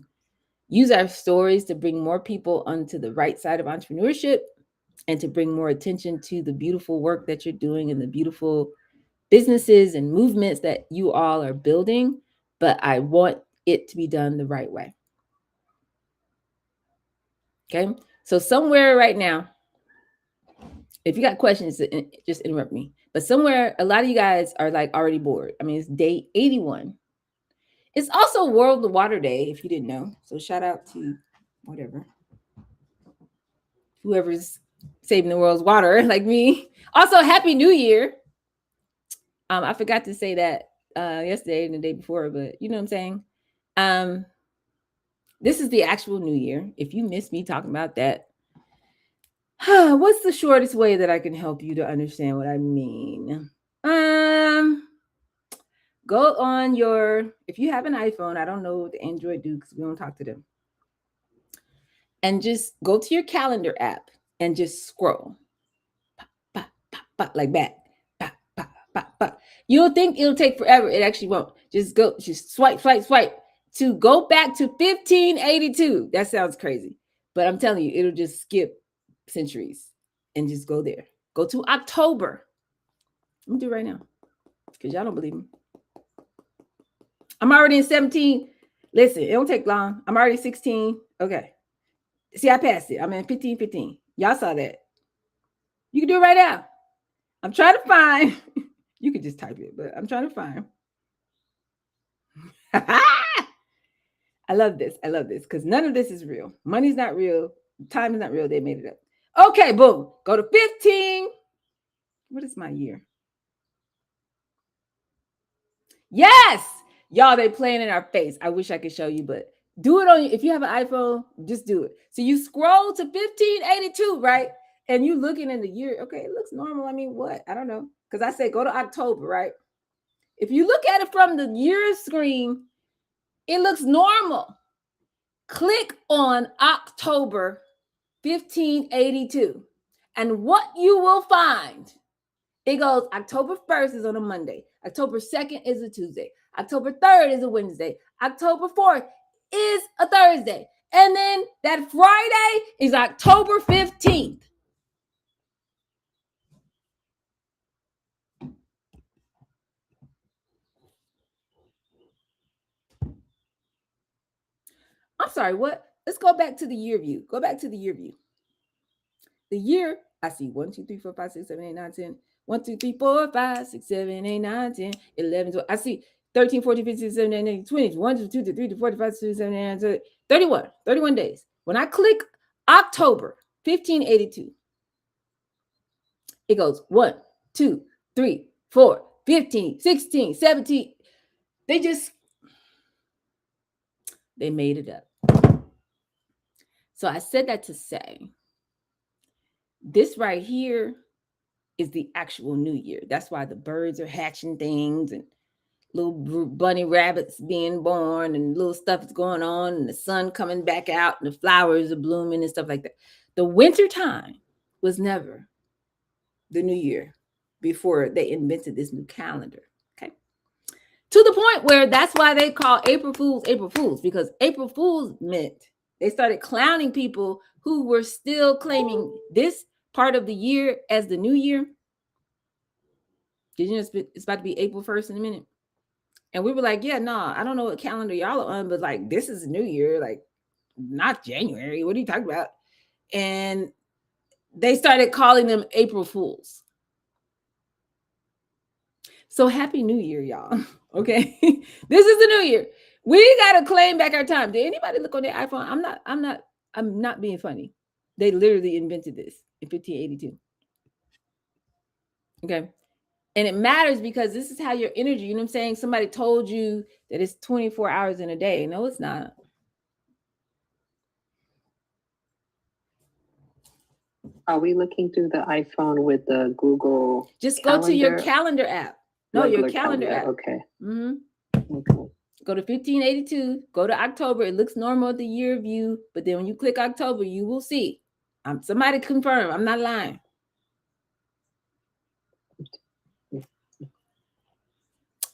use our stories to bring more people onto the right side of entrepreneurship and to bring more attention to the beautiful work that you're doing and the beautiful businesses and movements that you all are building. But I want it to be done the right way. Okay. So somewhere right now, if you got questions, just interrupt me. But somewhere, a lot of you guys are like already bored. I mean, it's day 81. It's also World Water Day, if you didn't know. So shout out to whatever, whoever's saving the world's water, like me. Also, Happy New Year. I forgot to say that yesterday and the day before, but you know what I'm saying. This is the actual New Year. If you missed me talking about that, what's the shortest way that I can help you to understand what I mean? Go on if you have an iPhone, I don't know what the Android do because we don't talk to them. And just go to your calendar app and just scroll. Like that. You'll think it'll take forever. It actually won't. Just swipe to go back to 1582. That sounds crazy. But I'm telling you, it'll just skip centuries and just go there. Go to October. Let me do it right now because y'all don't believe me. I'm already in 17. Listen, it don't take long. I'm already 16. Okay. See, I passed it. I'm in 15. Y'all saw that. You can do it right now. I'm trying to find. You could just type it, but I'm trying to find. I love this because none of this is real. Money's not real. Time is not real. They made it up. Okay, boom. Go to 15. What is my year? Yes. Y'all, they playing in our face. I wish I could show you, but do it on you. If you have an iPhone, just do it. So you scroll to 1582, right? And you looking in the year. Okay, it looks normal. I mean, what? I don't know. Because I say go to October, right? If you look at it from the year screen, it looks normal. Click on October 1582. And what you will find, it goes October 1st is on a Monday. October 2nd is a Tuesday. October 3rd is a Wednesday. October 4th is a Thursday. And then that Friday is October 15th. I'm sorry, what? Let's go back to the year view. Go back to the year view. The year, I see 1, 2, 3, 4, 5, 6, 7, 8, 9, 10. 1, 2, 3, 4, 5, 6, 7, 8, 9, 10, 11, 12. I see 13, 14, 15, 16, 17, 18, 20, 1, 2, 3, 4, 5, 6, 7, 8, 9, 10, 31 days. When I click October 1582, it goes 1, 2, 3, 4, 15, 16, 17. They made it up. So I said that to say, this right here is the actual New Year. That's why the birds are hatching things and little bunny rabbits being born and little stuff is going on and the sun coming back out and the flowers are blooming and stuff like that. The winter time was never the New Year before they invented this new calendar. Okay. To the point where that's why they call April Fools, because April Fools meant they started clowning people who were still claiming this part of the year as the new year. Did you know it's about to be April 1st in a minute? And we were like, yeah, no, I don't know what calendar y'all are on, but like, this is New Year, like, not January. What are you talking about? And they started calling them April Fools. So happy New Year, y'all. Okay. This is the New Year. We got to claim back our time. Did anybody look on their iPhone? I'm not being funny. They literally invented this in 1582. Okay. And it matters because this is how your energy, you know what I'm saying? Somebody told you that it's 24 hours in a day. No, it's not. Are we looking through the iPhone with the Google Just calendar? go to your calendar app. No, your Regular calendar app. Okay. Mm-hmm. Okay. Go to 1582, go to October. It looks normal at the year view, but then when you click October, you will see. Somebody confirm. I'm not lying.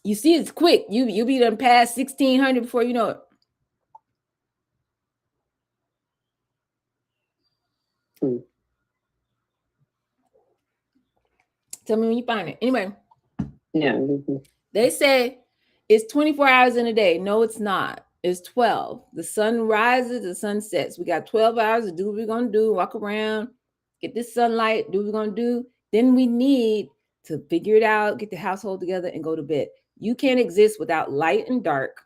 You see, it's quick. You'll be done past 1600 before you know it. Tell me when you find it. Anyway. Yeah. They say it's 24 hours in a day. No, it's not. It's 12. The sun rises, the sun sets. We got 12 hours to do what we're going to do, walk around, get this sunlight, do what we're going to do. Then we need to figure it out, get the household together, and go to bed. You can't exist without light and dark,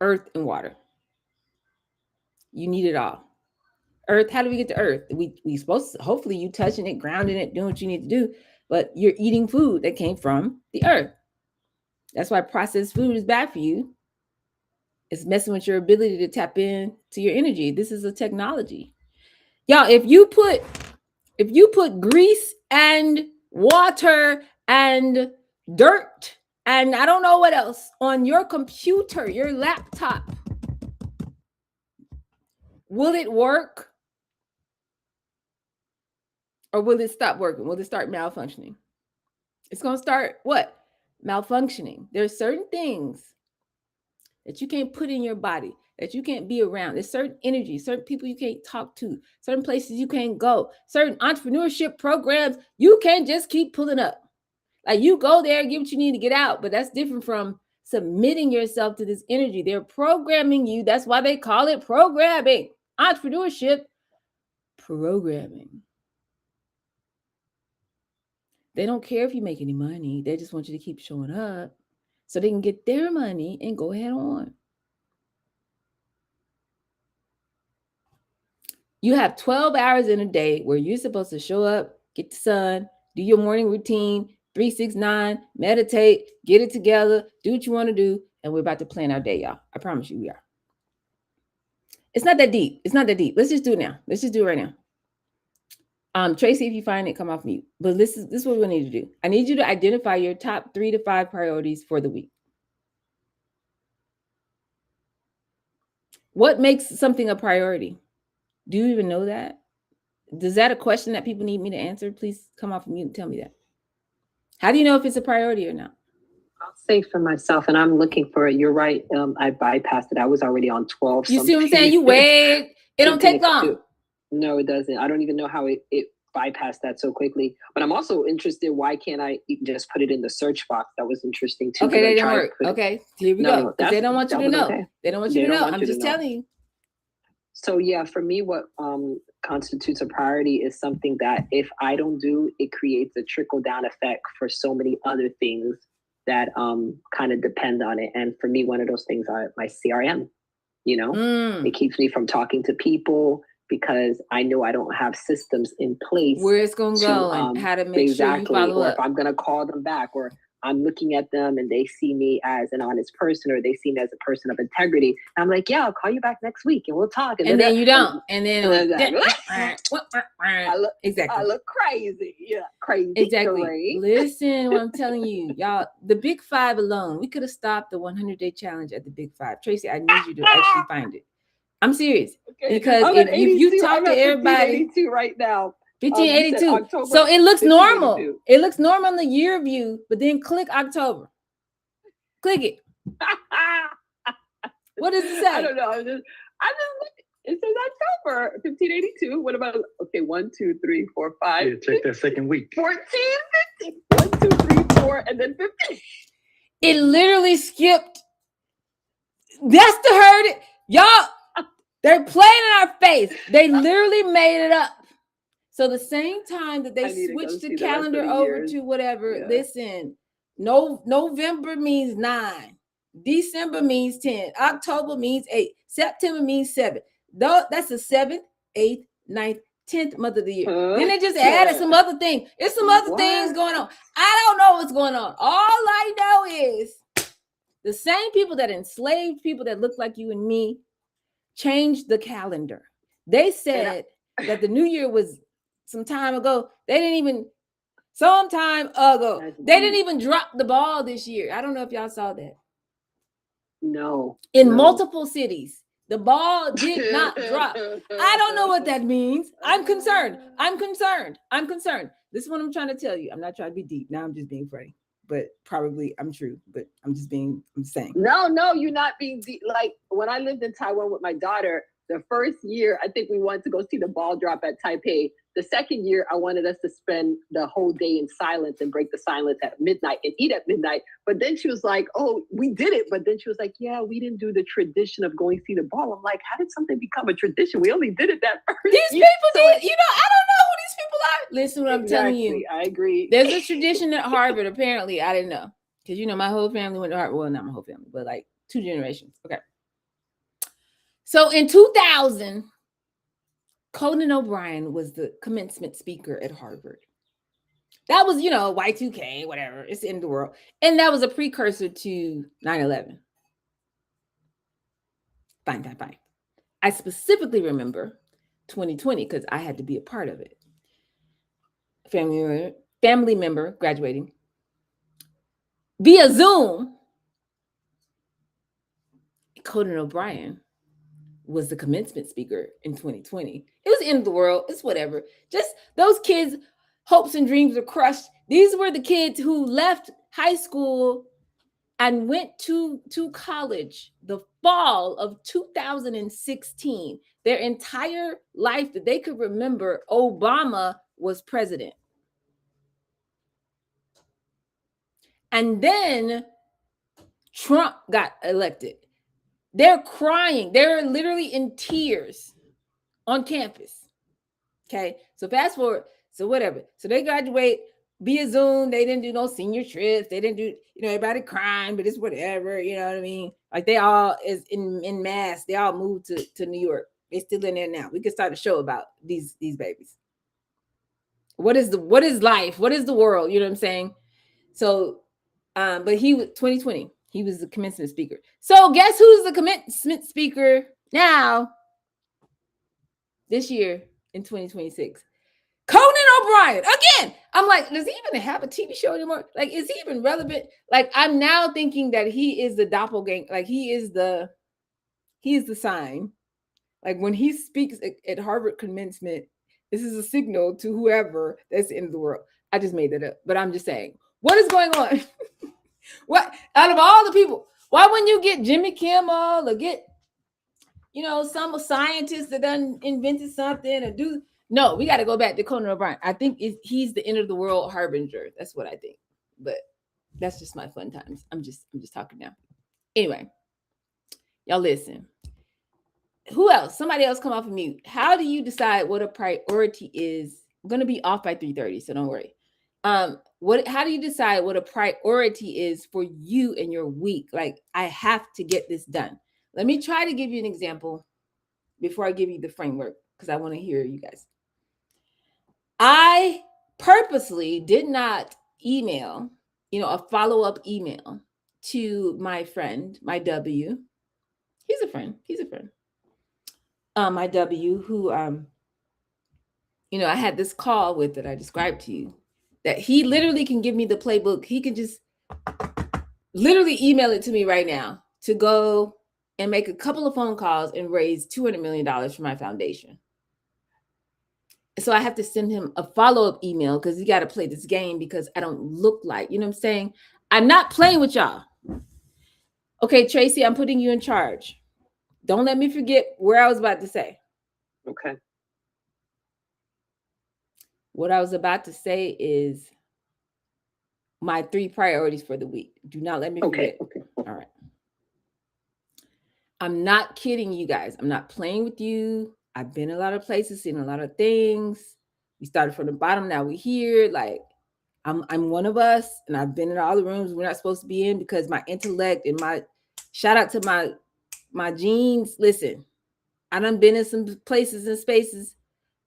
earth and water. You need it all. Earth, how do we get to earth? We supposed to, hopefully you touching it, grounding it, doing what you need to do, but you're eating food that came from the earth. That's why processed food is bad for you. It's messing with your ability to tap in to your energy. This is a technology. Y'all, if you put grease and water and dirt and I don't know what else on your computer, your laptop, will it work? Or will it stop working? Will it start malfunctioning? It's going to start what? Malfunctioning. There's certain things that you can't put in your body, that you can't be around. There's certain energy, certain people you can't talk to, certain places you can't go, certain entrepreneurship programs you can't just keep pulling up. Like you go there, get what you need to get out, but that's different from submitting yourself to this energy. They're programming you. That's why they call it programming. Entrepreneurship, programming. They don't care if you make any money. They just want you to keep showing up so they can get their money and go ahead on. You have 12 hours in a day where you're supposed to show up, get the sun, do your morning routine, 3-6-9, meditate, get it together, do what you want to do, and we're about to plan our day, y'all. I promise you we are. It's not that deep. It's not that deep. Let's just do it now. Let's just do it right now. Tracy, if you find it, come off mute. But this is what we need to do. I need you to identify your top 3 to 5 priorities for the week. What makes something a priority? Do you even know that? Is that a question that people need me to answer? Please come off mute and tell me that. How do you know if it's a priority or not? I'll say for myself, and I'm looking for it. You're right. I bypassed it. I was already on 12. You see what I'm saying? You wait. It don't take long. No, it doesn't. I don't even know how it bypassed that so quickly. But I'm also interested. Why can't I just put it in the search box? That was interesting too. Okay, that didn't work. Okay, here we go. They don't want you to know. Okay. They don't want you to know. I'm just telling you. So yeah, for me, what constitutes a priority is something that if I don't do, it creates a trickle down effect for so many other things that kind of depend on it. And for me, one of those things are my CRM. You know, it keeps me from talking to people because I know I don't have systems in place where it's going to go and how to make sure you follow up. Or if I'm going to call them back, or I'm looking at them and they see me as an honest person, or they see me as a person of integrity. I'm like, yeah, I'll call you back next week and we'll talk. And then you don't. And then exactly. I look crazy. Yeah, crazy. Exactly. Crazy. Listen, what I'm telling you, y'all, the Big 5 alone, we could have stopped the 100-day challenge at the Big 5. Tracy, I need you to actually find it. I'm serious. Okay. Because if you talk to everybody 1582 right now. 1582. So it looks normal. It looks normal in the year view, but then click October. Click it. What does it say? I don't know. I just it says October 1582. What about 1, 2, 3, 4, 5? Yeah, check that second week. 14, 15. 1, 2, 3, 4, and then 15. It literally skipped. That's the herd. Y'all, they're playing in our face. They literally made it up. So the same time that they switched the calendar over to whatever, listen, November means 9. December means 10. October means 8. September means 7. That's the 7th, 8th, 9th, 10th month of the year. Then they just added some other things. There's some other things going on. I don't know what's going on. All I know is the same people that enslaved people that look like you and me changed the calendar. They said that the new year was some time ago. They didn't even Sometime ago. They didn't even drop the ball this year. I don't know if y'all saw that. No. In multiple cities, the ball did not drop. I don't know what that means. I'm concerned. This is what I'm trying to tell you. I'm not trying to be deep. Now I'm just being funny. But probably I'm true. But I'm saying. No, you're not being deep. Like when I lived in Taiwan with my daughter, the first year, I think we wanted to go see the ball drop at Taipei. The second year, I wanted us to spend the whole day in silence and break the silence at midnight and eat at midnight. But then she was like, oh, we did it. But then she was like, yeah, we didn't do the tradition of going see the ball. I'm like, how did something become a tradition? We only did it that first year. These people did. I don't know who these people are. Listen what I'm telling you. I agree. There's a tradition at Harvard, apparently. I didn't know. Because, my whole family went to Harvard. Well, not my whole family, but like 2 generations. Okay. So in 2000, Conan O'Brien was the commencement speaker at Harvard. That was, Y2K, whatever. It's the end of the world. And that was a precursor to 9/11. Fine. I specifically remember 2020 because I had to be a part of it. Family member graduating via Zoom. Conan O'Brien was the commencement speaker in 2020. It was the end of the world. It's whatever. Just those kids' hopes and dreams were crushed. These were the kids who left high school and went to college the fall of 2016. Their entire life that they could remember, Obama was president. And then Trump got elected. They're crying. They're literally in tears on campus. Okay. So fast forward. So whatever. So they graduate via Zoom. They didn't do no senior trips. They didn't do, everybody crying, but it's whatever. You know what I mean? Like they all is in mass. They all moved to New York. They're still in there now. We could start a show about these babies. What is life? What is the world? You know what I'm saying? So, but he was 2020. He was the commencement speaker. So guess who's the commencement speaker now this year in 2026? Conan O'Brien. Again, I'm like, does he even have a TV show anymore? Like, is he even relevant? Like, I'm now thinking that he is the doppelganger. Like, he is the sign. Like, when he speaks at Harvard commencement, this is a signal to whoever that's the end of the world. I just made that up, but I'm just saying, what is going on? What out of all the people, why wouldn't you get Jimmy Kimmel or get, some scientist that done invented something or do? No, we got to go back to Conan O'Brien. I think he's the end of the world harbinger. That's what I think. But that's just my fun times. I'm just talking now. Anyway, y'all listen. Who else? Somebody else come off of mute. How do you decide what a priority is? I'm going to be off by 3:30, so don't worry. How do you decide what a priority is for you in your week? Like, I have to get this done. Let me try to give you an example before I give you the framework, because I want to hear you guys. I purposely did not email, a follow-up email to my friend, my W. He's a friend. My W, who, I had this call with that I described to you, that he literally can give me the playbook. He can just literally email it to me right now to go and make a couple of phone calls and raise $200 million for my foundation. So I have to send him a follow-up email because he got to play this game because I don't look like, you know what I'm saying? I'm not playing with y'all. Okay, Tracy, I'm putting you in charge. Don't let me forget where I was about to say. Okay. What I was about to say is my 3 priorities for the week. Do not let me forget. Okay. All right. I'm not kidding you guys. I'm not playing with you. I've been a lot of places, seen a lot of things. We started from the bottom. Now we're here. Like, I'm one of us, and I've been in all the rooms we're not supposed to be in because my intellect and my shout out to my genes. Listen, I done been in some places and spaces.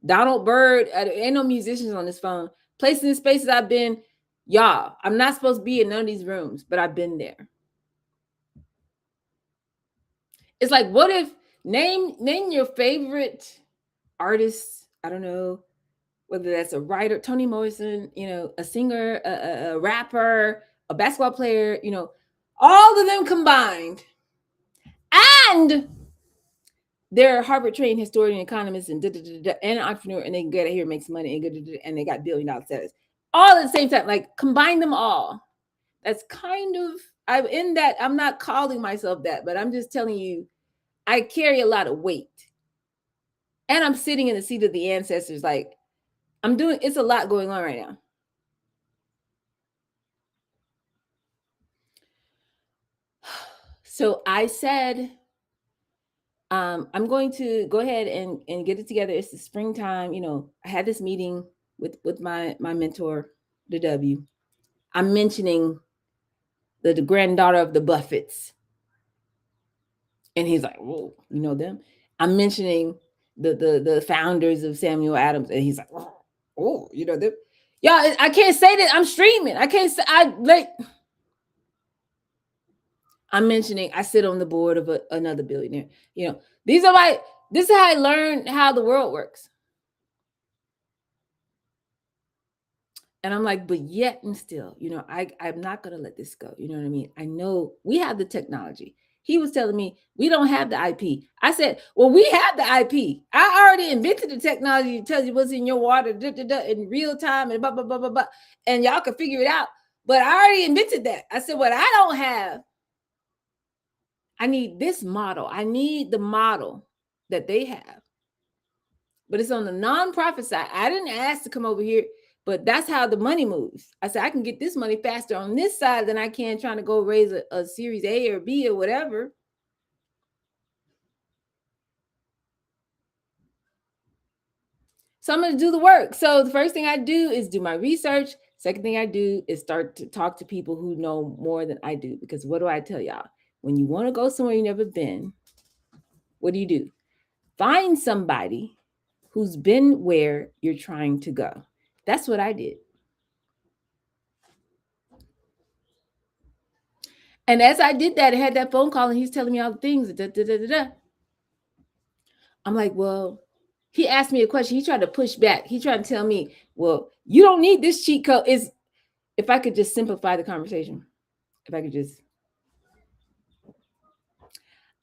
Donald Byrd, ain't no musicians on this phone. Places and spaces I've been, y'all. I'm not supposed to be in none of these rooms, but I've been there. It's like, what if name your favorite artist? I don't know, whether that's a writer, Toni Morrison, a singer, a rapper, a basketball player, all of them combined. And they're Harvard trained historian, economist, and and entrepreneur, and they can get it here, make some money, and they got $1 billion status. All at the same time, like combine them all. That's kind of, I'm in that. I'm not calling myself that, but I'm just telling you, I carry a lot of weight. And I'm sitting in the seat of the ancestors. Like it's a lot going on right now. So I said, I'm going to go ahead and get it together. It's the springtime. I had this meeting with my mentor, the W. I'm mentioning the granddaughter of the Buffetts. And he's like, whoa, you know them? I'm mentioning the founders of Samuel Adams. And he's like, oh, you know them? Yeah, I can't say that. I'm streaming. I can't say, I'm mentioning I sit on the board of another billionaire. This is how I learned how the world works. And I'm like, but yet and still, I'm not going to let this go. You know what I mean? I know we have the technology. He was telling me we don't have the IP. I said, well, we have the IP. I already invented the technology to tell you what's in your water in real time and blah, blah, blah, blah, blah. And y'all can figure it out. But I already invented that. I said, what I don't have, I need this model. I need the model that they have. But it's on the nonprofit side. I didn't ask to come over here, but that's how the money moves. I said, I can get this money faster on this side than I can trying to go raise a series A or B or whatever. So I'm going to do the work. So the first thing I do is do my research. Second thing I do is start to talk to people who know more than I do. Because what do I tell y'all? When you want to go somewhere you've never been, what do? Find somebody who's been where you're trying to go. That's what I did. And as I did that, I had that phone call and he's telling me all the things. I'm like, well, he asked me a question. He tried to push back. He tried to tell me, well, you don't need this cheat code. If I could just simplify the conversation,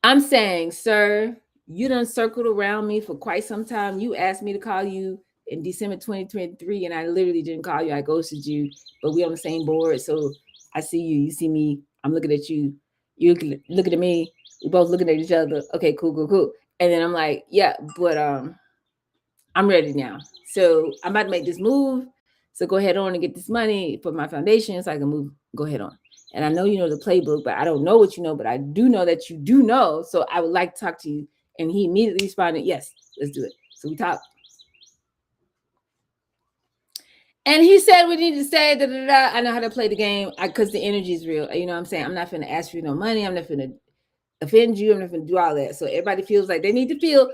I'm saying, sir, you done circled around me for quite some time. You asked me to call you in December 2023, and I literally didn't call you. I ghosted you, but we on the same board. So I see you. You see me. I'm looking at you. You looking at me. We both looking at each other. Okay, cool. And then I'm like, yeah, but I'm ready now. So I'm about to make this move. So go ahead on and get this money for my foundation so I can go ahead on. And I know you know the playbook, but I don't know what you know, but I do know that you do know. So I would like to talk to you. And he immediately responded, yes, let's do it. So we talked. And he said, we need to say, I know how to play the game because the energy is real. You know what I'm saying? I'm not going to ask for no money. I'm not going to offend you. I'm not going to do all that. So everybody feels like they need to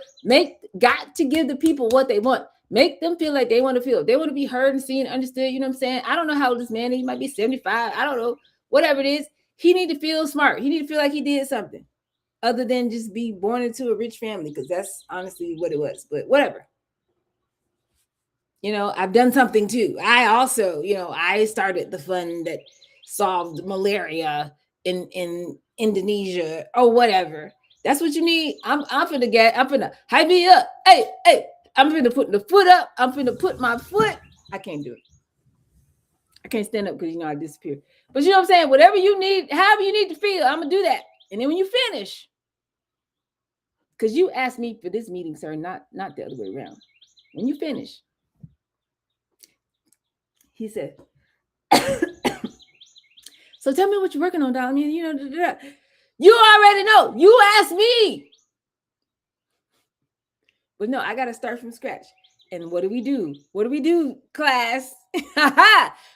got to give the people what they want. Make them feel like they want to feel. They want to be heard and seen, understood. You know what I'm saying? I don't know how old this man is. He might be 75. I don't know. Whatever it is. He need to feel smart. He need to feel like he did something other than just be born into a rich family, because that's honestly what it was. But whatever. I've done something too. I also, I started the fund that solved malaria in Indonesia or whatever. That's what you need. I'm finna hype me up. Hey, I'm finna put the foot up. I'm finna put my foot. I can't do it. I can't stand up because I disappear. But you know what I'm saying? Whatever you need, however you need to feel, I'm gonna do that. And then when you finish, because you asked me for this meeting, sir, not the other way around. When you finish, he said, so tell me what you're working on, darling. You already know. You asked me. But no, I got to start from scratch. And what do we do? What do we do, class?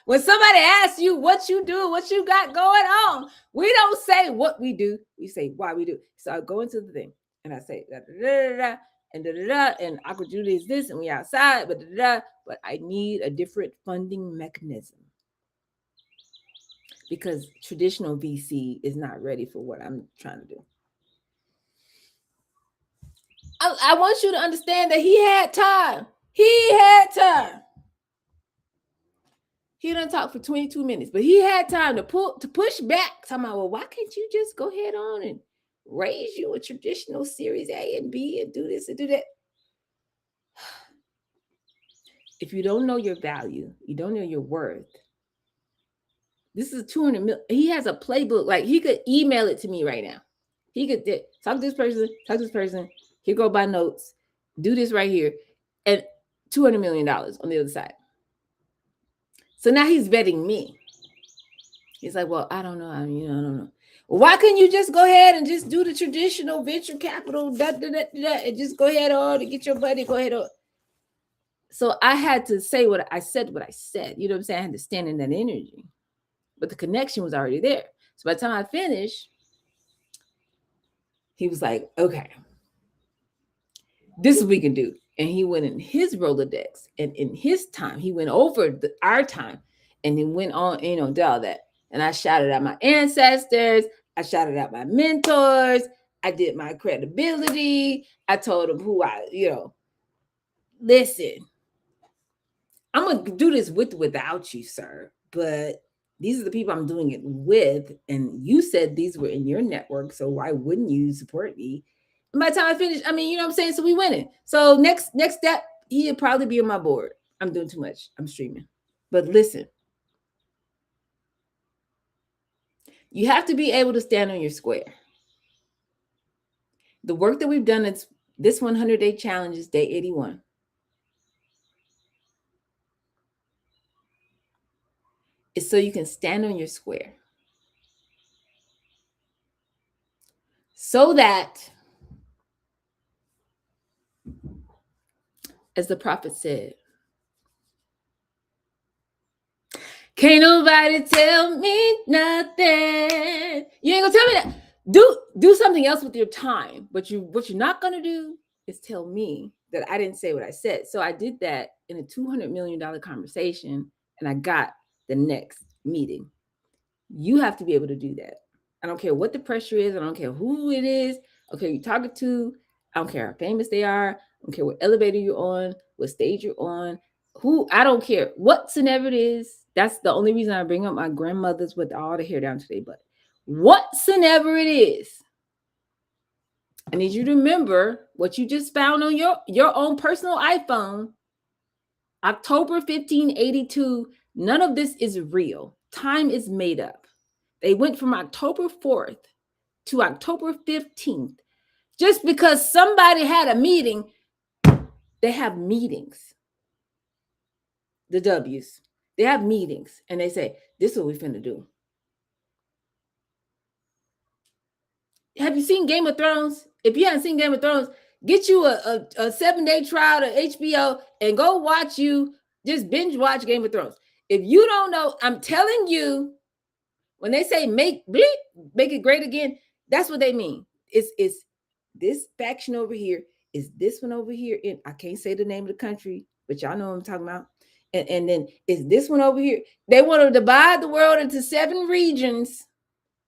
When somebody asks you what you do, what you got going on, we don't say what we do. We say why we do. So I go into the thing and I say, and Aqua Judy is this, and we outside, but I need a different funding mechanism. Because traditional VC is not ready for what I'm trying to do. I want you to understand that he had time. He had time. He done talked for 22 minutes, but he had time to push back. Talking about, well, why can't you just go ahead on and raise you a traditional series A and B and do this and do that? If you don't know your value, you don't know your worth. This is 200 million. He has a playbook. Like, he could email it to me right now. He could talk to this person, Here go by notes, do this right here, and $200 million on the other side. So now he's vetting me. He's like, well, I don't know. I don't know. Well, why couldn't you just go ahead and just do the traditional venture capital, and just go ahead on to get your money, go ahead on. So I had to say what I said. You know what I'm saying? I had to stand in that energy. But the connection was already there. So by the time I finished, he was like, okay, this is what we can do. And he went in his Rolodex, and in his time, he went over our time, and he went on, did all that. And I shouted out my ancestors. I shouted out my mentors. I did my credibility. I told him who listen, I'm going to do this without you, sir. But these are the people I'm doing it with. And you said these were in your network. So why wouldn't you support me? And by the time I finished, you know what I'm saying? So we winning. So next step, he'd probably be on my board. I'm doing too much. I'm streaming. But listen, you have to be able to stand on your square. The work that we've done, it's this 100-day challenge is day 81. It's so you can stand on your square. So that, as the prophet said, can't nobody tell me nothing. You ain't gonna tell me that. Do something else with your time. But what you're not gonna do is tell me that I didn't say what I said. So I did that in a $200 million conversation, and I got the next meeting. You have to be able to do that. I don't care what the pressure is. I don't care who it is. Okay, you're talking to. I don't care how famous they are. I don't care what elevator you're on, what stage you're on. I don't care whatsoever it is. That's the only reason I bring up my grandmothers with all the hair down to their butt. Whatsoever it is, I need you to remember what you just found on your own personal iPhone. October 1582. None of this is real. Time is made up. They went from October 4th to October 15th. Just because somebody had a meeting, they have meetings. The W's. They have meetings, and they say, this is what we're finna do. Have you seen Game of Thrones? If you haven't seen Game of Thrones, get you a 7-day trial to HBO and go watch just binge watch Game of Thrones. If you don't know, I'm telling you, when they say make it great again, that's what they mean. It's this faction over here, is this one over here. And I can't say the name of the country, but y'all know what I'm talking about. And then is this one over here. They want to divide the world into 7 regions,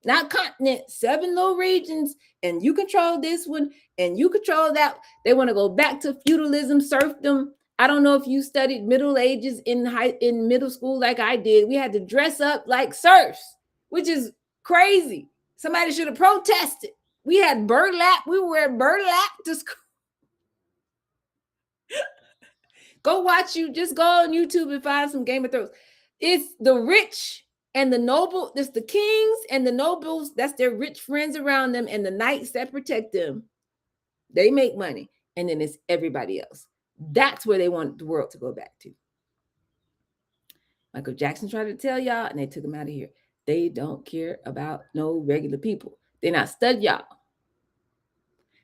not continents, 7 little regions, and you control this one and you control that. They want to go back to feudalism, serfdom. I don't know if you studied Middle Ages in middle school like I did. We had to dress up like serfs, which is crazy. Somebody should have protested. We had burlap. We were wearing burlap to school. Just go on YouTube and find some Game of Thrones. It's the rich and the noble. It's the kings and the nobles. That's their rich friends around them, and the knights that protect them. They make money. And then it's everybody else. That's where they want the world to go back to. Michael Jackson tried to tell y'all, and they took him out of here. They don't care about no regular people. They're not stud y'all.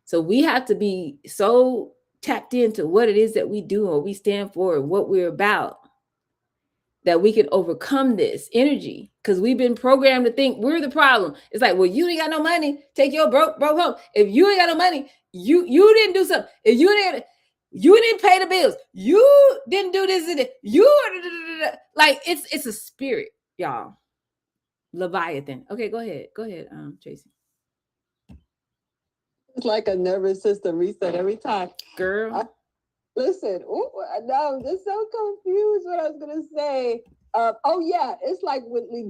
So we have to be so tapped into what it is that we do and what we stand for and what we're about, that we can overcome this energy, because we've been programmed to think we're the problem. It's like, well, you ain't got no money, take your broke home. If you ain't got no money, you didn't do something. If you didn't pay the bills, you didn't do this and that. Like it's a spirit, y'all. Leviathan. Okay, go ahead, Tracy. It's like a nervous system reset every time. Girl. Listen, now I'm just so confused what I was going to say. Oh yeah, it's like Whitley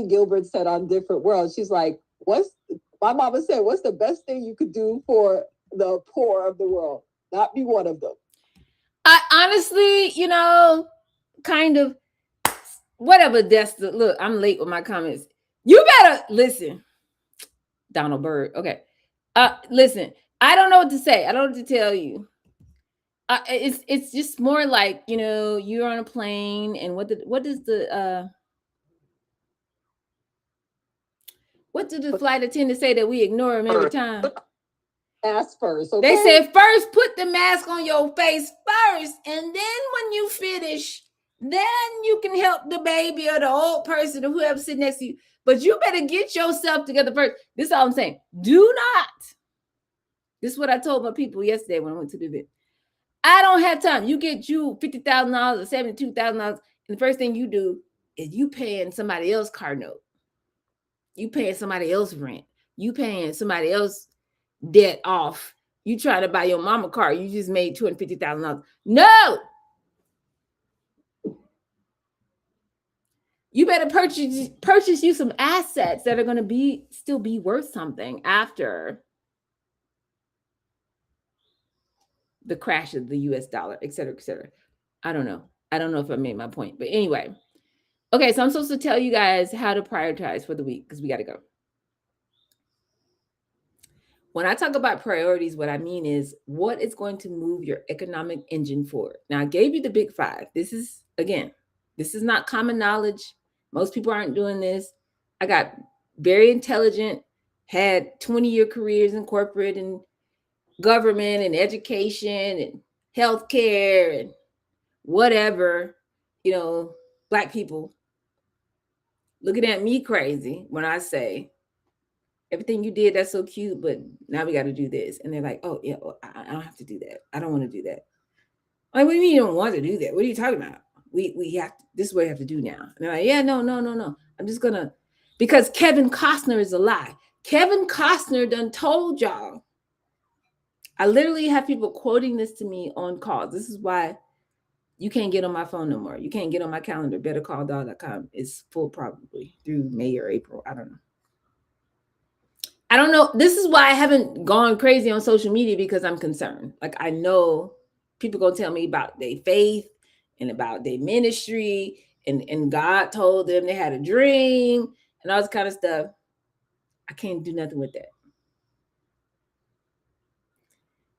Gilbert said on Different Worlds. She's like, my mama said, what's the best thing you could do for the poor of the world? Not be one of them. I honestly, kind of whatever. Look, I'm late with my comments. You better listen, Donald Byrd. Okay, listen. I don't know what to say. I don't know what to tell you. It's just more like you're on a plane, and what did the flight attendant say that we ignore him every time? Ask first. Okay? They said first put the mask on your face first, and then when you finish, then you can help the baby or the old person or whoever sitting next to you. But you better get yourself together first. This is all I'm saying. Do not. This is what I told my people yesterday when I went to the event. I don't have time. You get you $50,000 or $72,000, and the first thing you do is you paying somebody else's car note. You paying somebody else's rent. You paying somebody else debt off. You trying to buy your mama car. You just made $250,000. No. You better purchase you some assets that are going to still be worth something after the crash of the US dollar, et cetera, et cetera. I don't know. I don't know if I made my point, but anyway. Okay, so I'm supposed to tell you guys how to prioritize for the week because we got to go. When I talk about priorities, what I mean is what is going to move your economic engine forward. Now, I gave you the big five. This is not common knowledge. Most people aren't doing this. I got very intelligent, had 20-year careers in corporate and government and education and healthcare and whatever, Black people looking at me crazy when I say, everything you did, that's so cute, but now we got to do this. And they're like, oh, yeah, well, I don't have to do that. I don't want to do that. Like, what do you mean you don't want to do that? What are you talking about? We have to, this is what we have to do now. And they're like, yeah, no. I'm just going to, because Kevin Costner is a lie. Kevin Costner done told y'all. I literally have people quoting this to me on calls. This is why you can't get on my phone no more. You can't get on my calendar. BetterCallDog.com is full probably through May or April. I don't know. This is why I haven't gone crazy on social media, because I'm concerned. Like, I know people gonna tell me about their faith and about their ministry and God told them they had a dream and all this kind of stuff. I can't do nothing with that.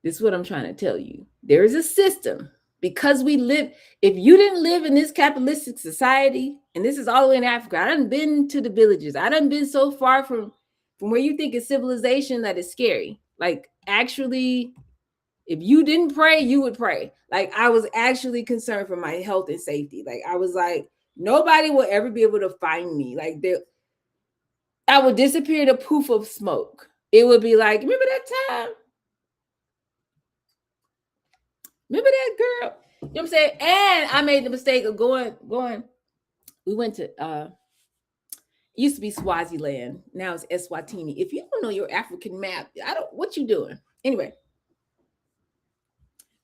This is what I'm trying to tell you. There is a system, because if you didn't live in this capitalistic society, and this is all the way in Africa, I done been to the villages. I done been so far from where you think is civilization that is scary. Like, actually, if you didn't pray, you would pray. Like, I was actually concerned for my health and safety. Like, I was like, nobody will ever be able to find me. Like, I would disappear in a poof of smoke. It would be like, remember that time? Remember that girl? You know what I'm saying? And I made the mistake of going. We went to it used to be Swaziland. Now it's Eswatini. If you don't know your African map, what you doing? Anyway,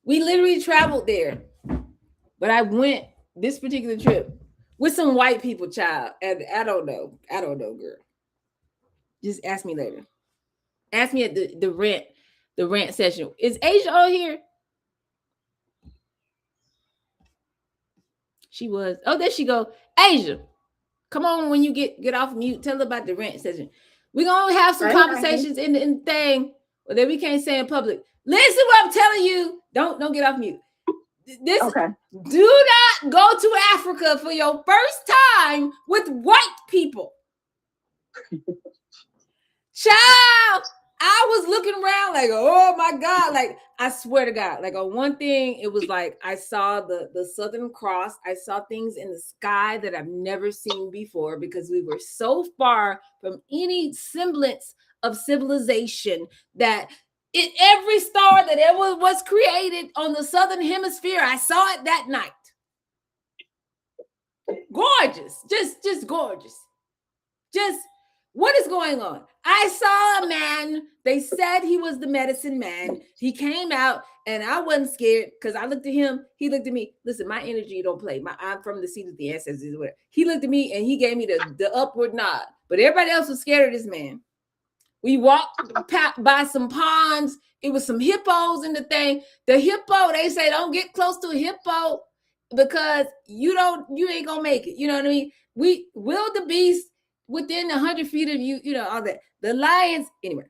we literally traveled there. But I went this particular trip with some white people, child. And I don't know, girl. Just ask me later. Ask me at the rant session. Is Asia on here? She was. Oh, there she go. Asia, come on when you get off mute. Tell her about the rant session. We're going to have some conversations in the thing that we can't say in public. Listen what I'm telling you. Don't get off mute. Okay. Do not go to Africa for your first time with white people. Child, I was looking around like, oh my God. Like, I swear to God, like on one thing, it was like, I saw the Southern Cross. I saw things in the sky that I've never seen before, because we were so far from any semblance of civilization that every star that ever was created on the Southern Hemisphere, I saw it that night. Gorgeous, just gorgeous. Just, what is going on? I saw a man. They said he was the medicine man. He came out And I wasn't scared because I looked at him. He looked at me. Listen, my energy don't play. I'm from the seat of the ancestors. He looked at me and he gave me the upward nod. But everybody else was scared of this man. We walked by some ponds. It was some hippos in the thing. The hippo, they say, don't get close to a hippo because you ain't gonna make it. You know what I mean? We wildebeest within 100 feet of you, all that. The lions, anyway.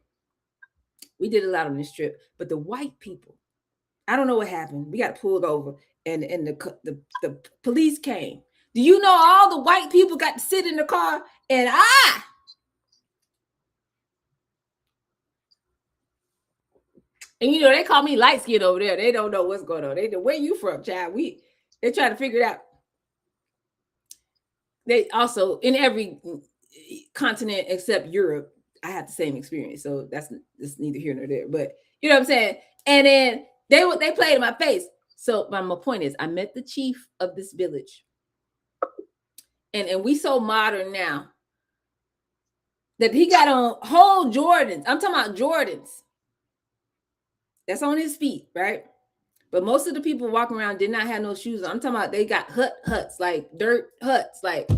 We did a lot on this trip, but the white people, I don't know what happened. We got pulled over, and the police came. Do you know all the white people got to sit in the car, and they call me light skin over there. They don't know what's going on. They know where you from, child. They're trying to figure it out. They also in every continent except Europe, I had the same experience. So that's neither here nor there. But you know what I'm saying? And then they played in my face. So my point is, I met the chief of this village. And we so modern now that he got on whole Jordans. I'm talking about Jordans. That's on his feet, right? But most of the people walking around did not have no shoes on. I'm talking about they got huts, like dirt huts, like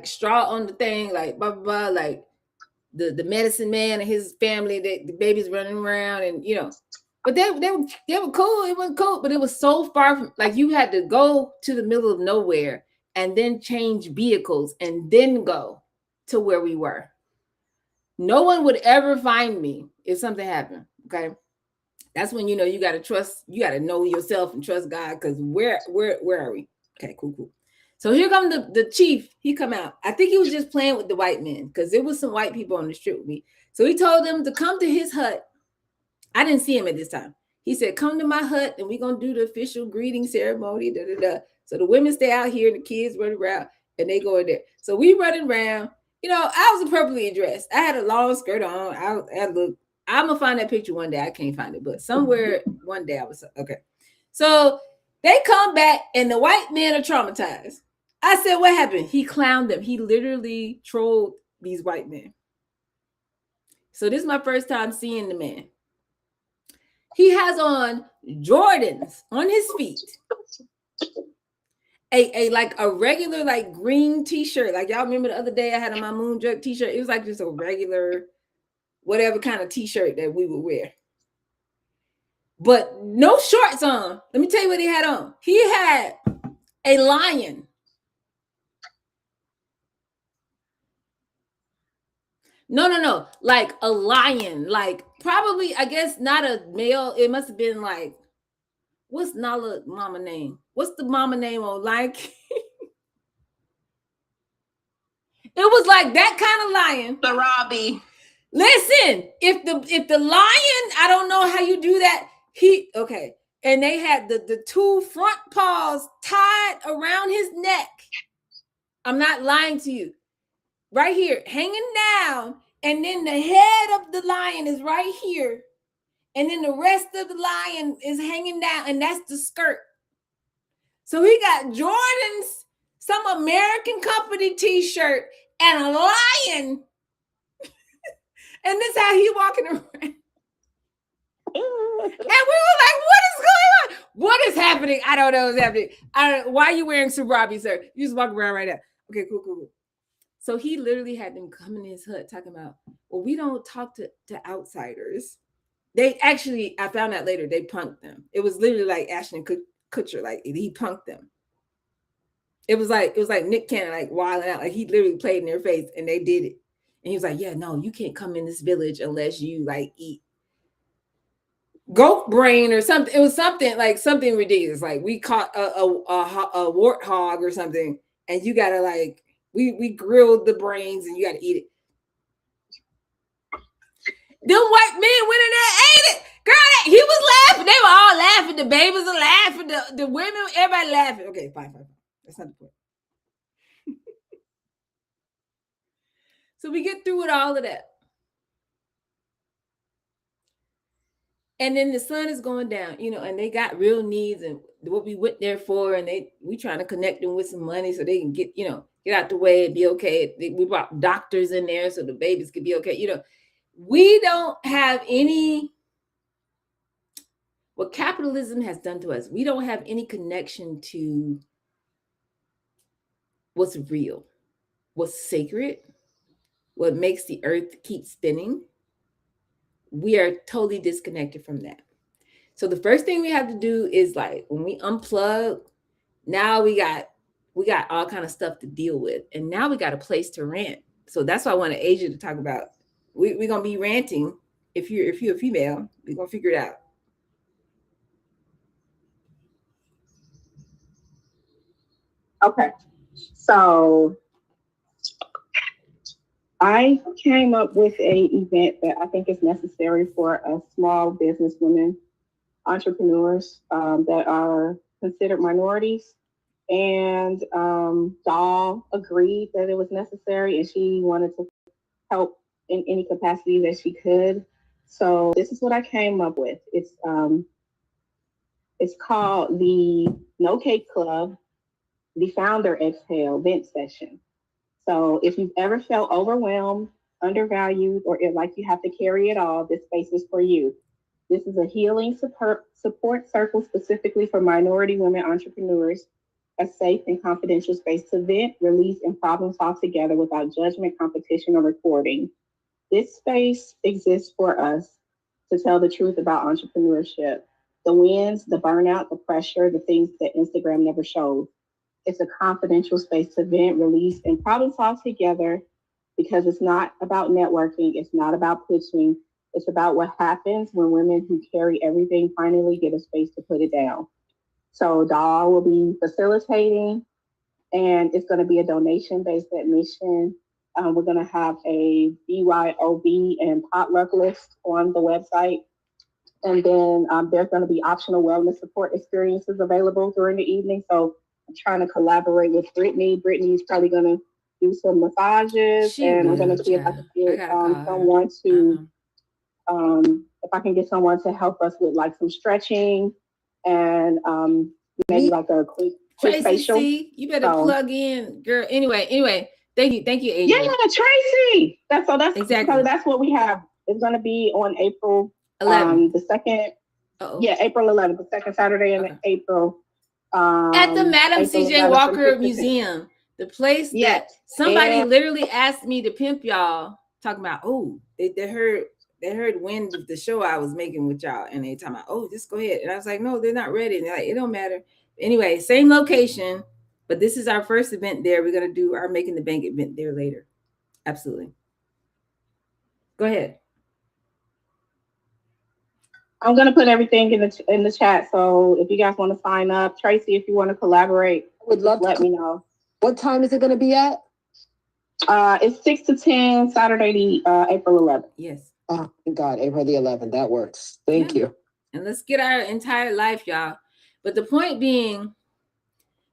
straw on the thing, like blah, blah, blah, like the medicine man and his family, the babies running around and, but they were cool. It wasn't cool, but it was so far from, like, you had to go to the middle of nowhere and then change vehicles and then go to where we were. No one would ever find me if something happened. Okay. That's when, you got to trust, you got to know yourself and trust God. Cause where are we? Okay, cool. So here comes the chief. He come out. I think he was just playing with the white men because there was some white people on the street with me. So he told them to come to his hut. I didn't see him at this time. He said, come to my hut and we're going to do the official greeting ceremony. So the women stay out here and the kids run around and they go in there. So we running around. I was appropriately dressed. I had a long skirt on. I'm going to find that picture one day. I can't find it, but somewhere one day I was, okay. So they come back and the white men are traumatized. I said, what happened? He clowned them. He literally trolled these white men. So this is my first time seeing the man. He has on Jordans on his feet. A regular like green t-shirt. Like y'all remember the other day I had on my moon jug t-shirt. It was like just a regular whatever kind of t-shirt that we would wear. But no shorts on. Let me tell you what he had on. He had a lion. No. Like a lion. Like probably, I guess not a male. It must have been like, what's Nala mama name? What's the mama name on like? It was like that kind of lion. The Robbie. Listen, if the lion, I don't know how you do that. Okay. And they had the two front paws tied around his neck. I'm not lying to you. Right here, hanging down. And then the head of the lion is right here. And then the rest of the lion is hanging down. And that's the skirt. So he got Jordans, some American company t-shirt, and a lion. And this is how he walking around. And we were like, what is going on? What is happening? I don't know what's happening. Why are you wearing Surabi, sir? You just walk around right now. Okay, cool. So he literally had them come in his hut talking about, well, we don't talk to outsiders. They actually, I found out later, they punked them. It was literally like Ashton Kutcher, like he punked them. It was like Nick Cannon, like wilding out. Like he literally played in their face and they did it. And he was like, yeah, no, you can't come in this village unless you like eat goat brain or something. It was something ridiculous. Like we caught a warthog or something. And you got to like, we grilled the brains and you got to eat it. Them white men went in there and ate it. Girl, he was laughing. They were all laughing. The babies are laughing. The women, everybody laughing. Okay, fine. That's not the point. So we get through with all of that. And then the sun is going down, and they got real needs and what we went there for. And we trying to connect them with some money so they can get out the way and be okay. We brought doctors in there so the babies could be okay. We don't have any what capitalism has done to us. We don't have any connection to what's real, what's sacred, what makes the earth keep spinning. We are totally disconnected from that. So the first thing we have to do is, like, when we unplug, now we got all kind of stuff to deal with, and now we got a place to rent. So that's why I wanted Asia to talk about. We're gonna be ranting. If you're a female, we're gonna figure it out. Okay. So I came up with a event that I think is necessary for a small business women, entrepreneurs that are considered minorities. And Dahl agreed that it was necessary, and she wanted to help in any capacity that she could. So this is what I came up with. It's called the No Cake Club, the Founder Exhale Vent Session. So if you've ever felt overwhelmed, undervalued, or like you have to carry it all, this space is for you. This is a healing support circle specifically for minority women entrepreneurs, a safe and confidential space to vent, release, and problem solve together without judgment, competition, or recording. This space exists for us to tell the truth about entrepreneurship, the wins, the burnout, the pressure, the things that Instagram never shows. It's a confidential space to vent, release, and problem solve together, because it's not about networking. It's not about pitching. It's about what happens when women who carry everything finally get a space to put it down. So Dahl will be facilitating, and it's going to be a donation-based admission. We're going to have a BYOB and potluck list on the website. And then there's going to be optional wellness support experiences available during the evening. So I'm trying to collaborate with Brittany. Brittany's probably going to do some massages, and I'm going to see if I can get someone to, if I can get someone to help us with like some stretching and maybe like a quick Tracy, facial. see, you better plug in, girl. Anyway, thank you, Adrian. Yeah, Tracy. That's exactly. That's what we have. It's going to be on April 11th. The second. Yeah, April 11th, the second Saturday in April. At the Madam C.J. Walker Museum, the place that somebody literally asked me to pimp y'all, talking about, oh, they heard when the show I was making with y'all, and they talking about, oh, just go ahead. And I was like, no, they're not ready. And they're like, it don't matter. Anyway, same location, but this is our first event there. We're going to do our Making the Bank event there later. Absolutely. Go ahead. I'm going to put everything in the chat. So if you guys want to sign up, Tracy, if you want to collaborate, would love let me know. What time is it going to be at? It's 6 to 10, Saturday, April 11th. Yes. Oh, thank God, April the 11th. That works. Thank you. And let's get our entire life, y'all. But the point being,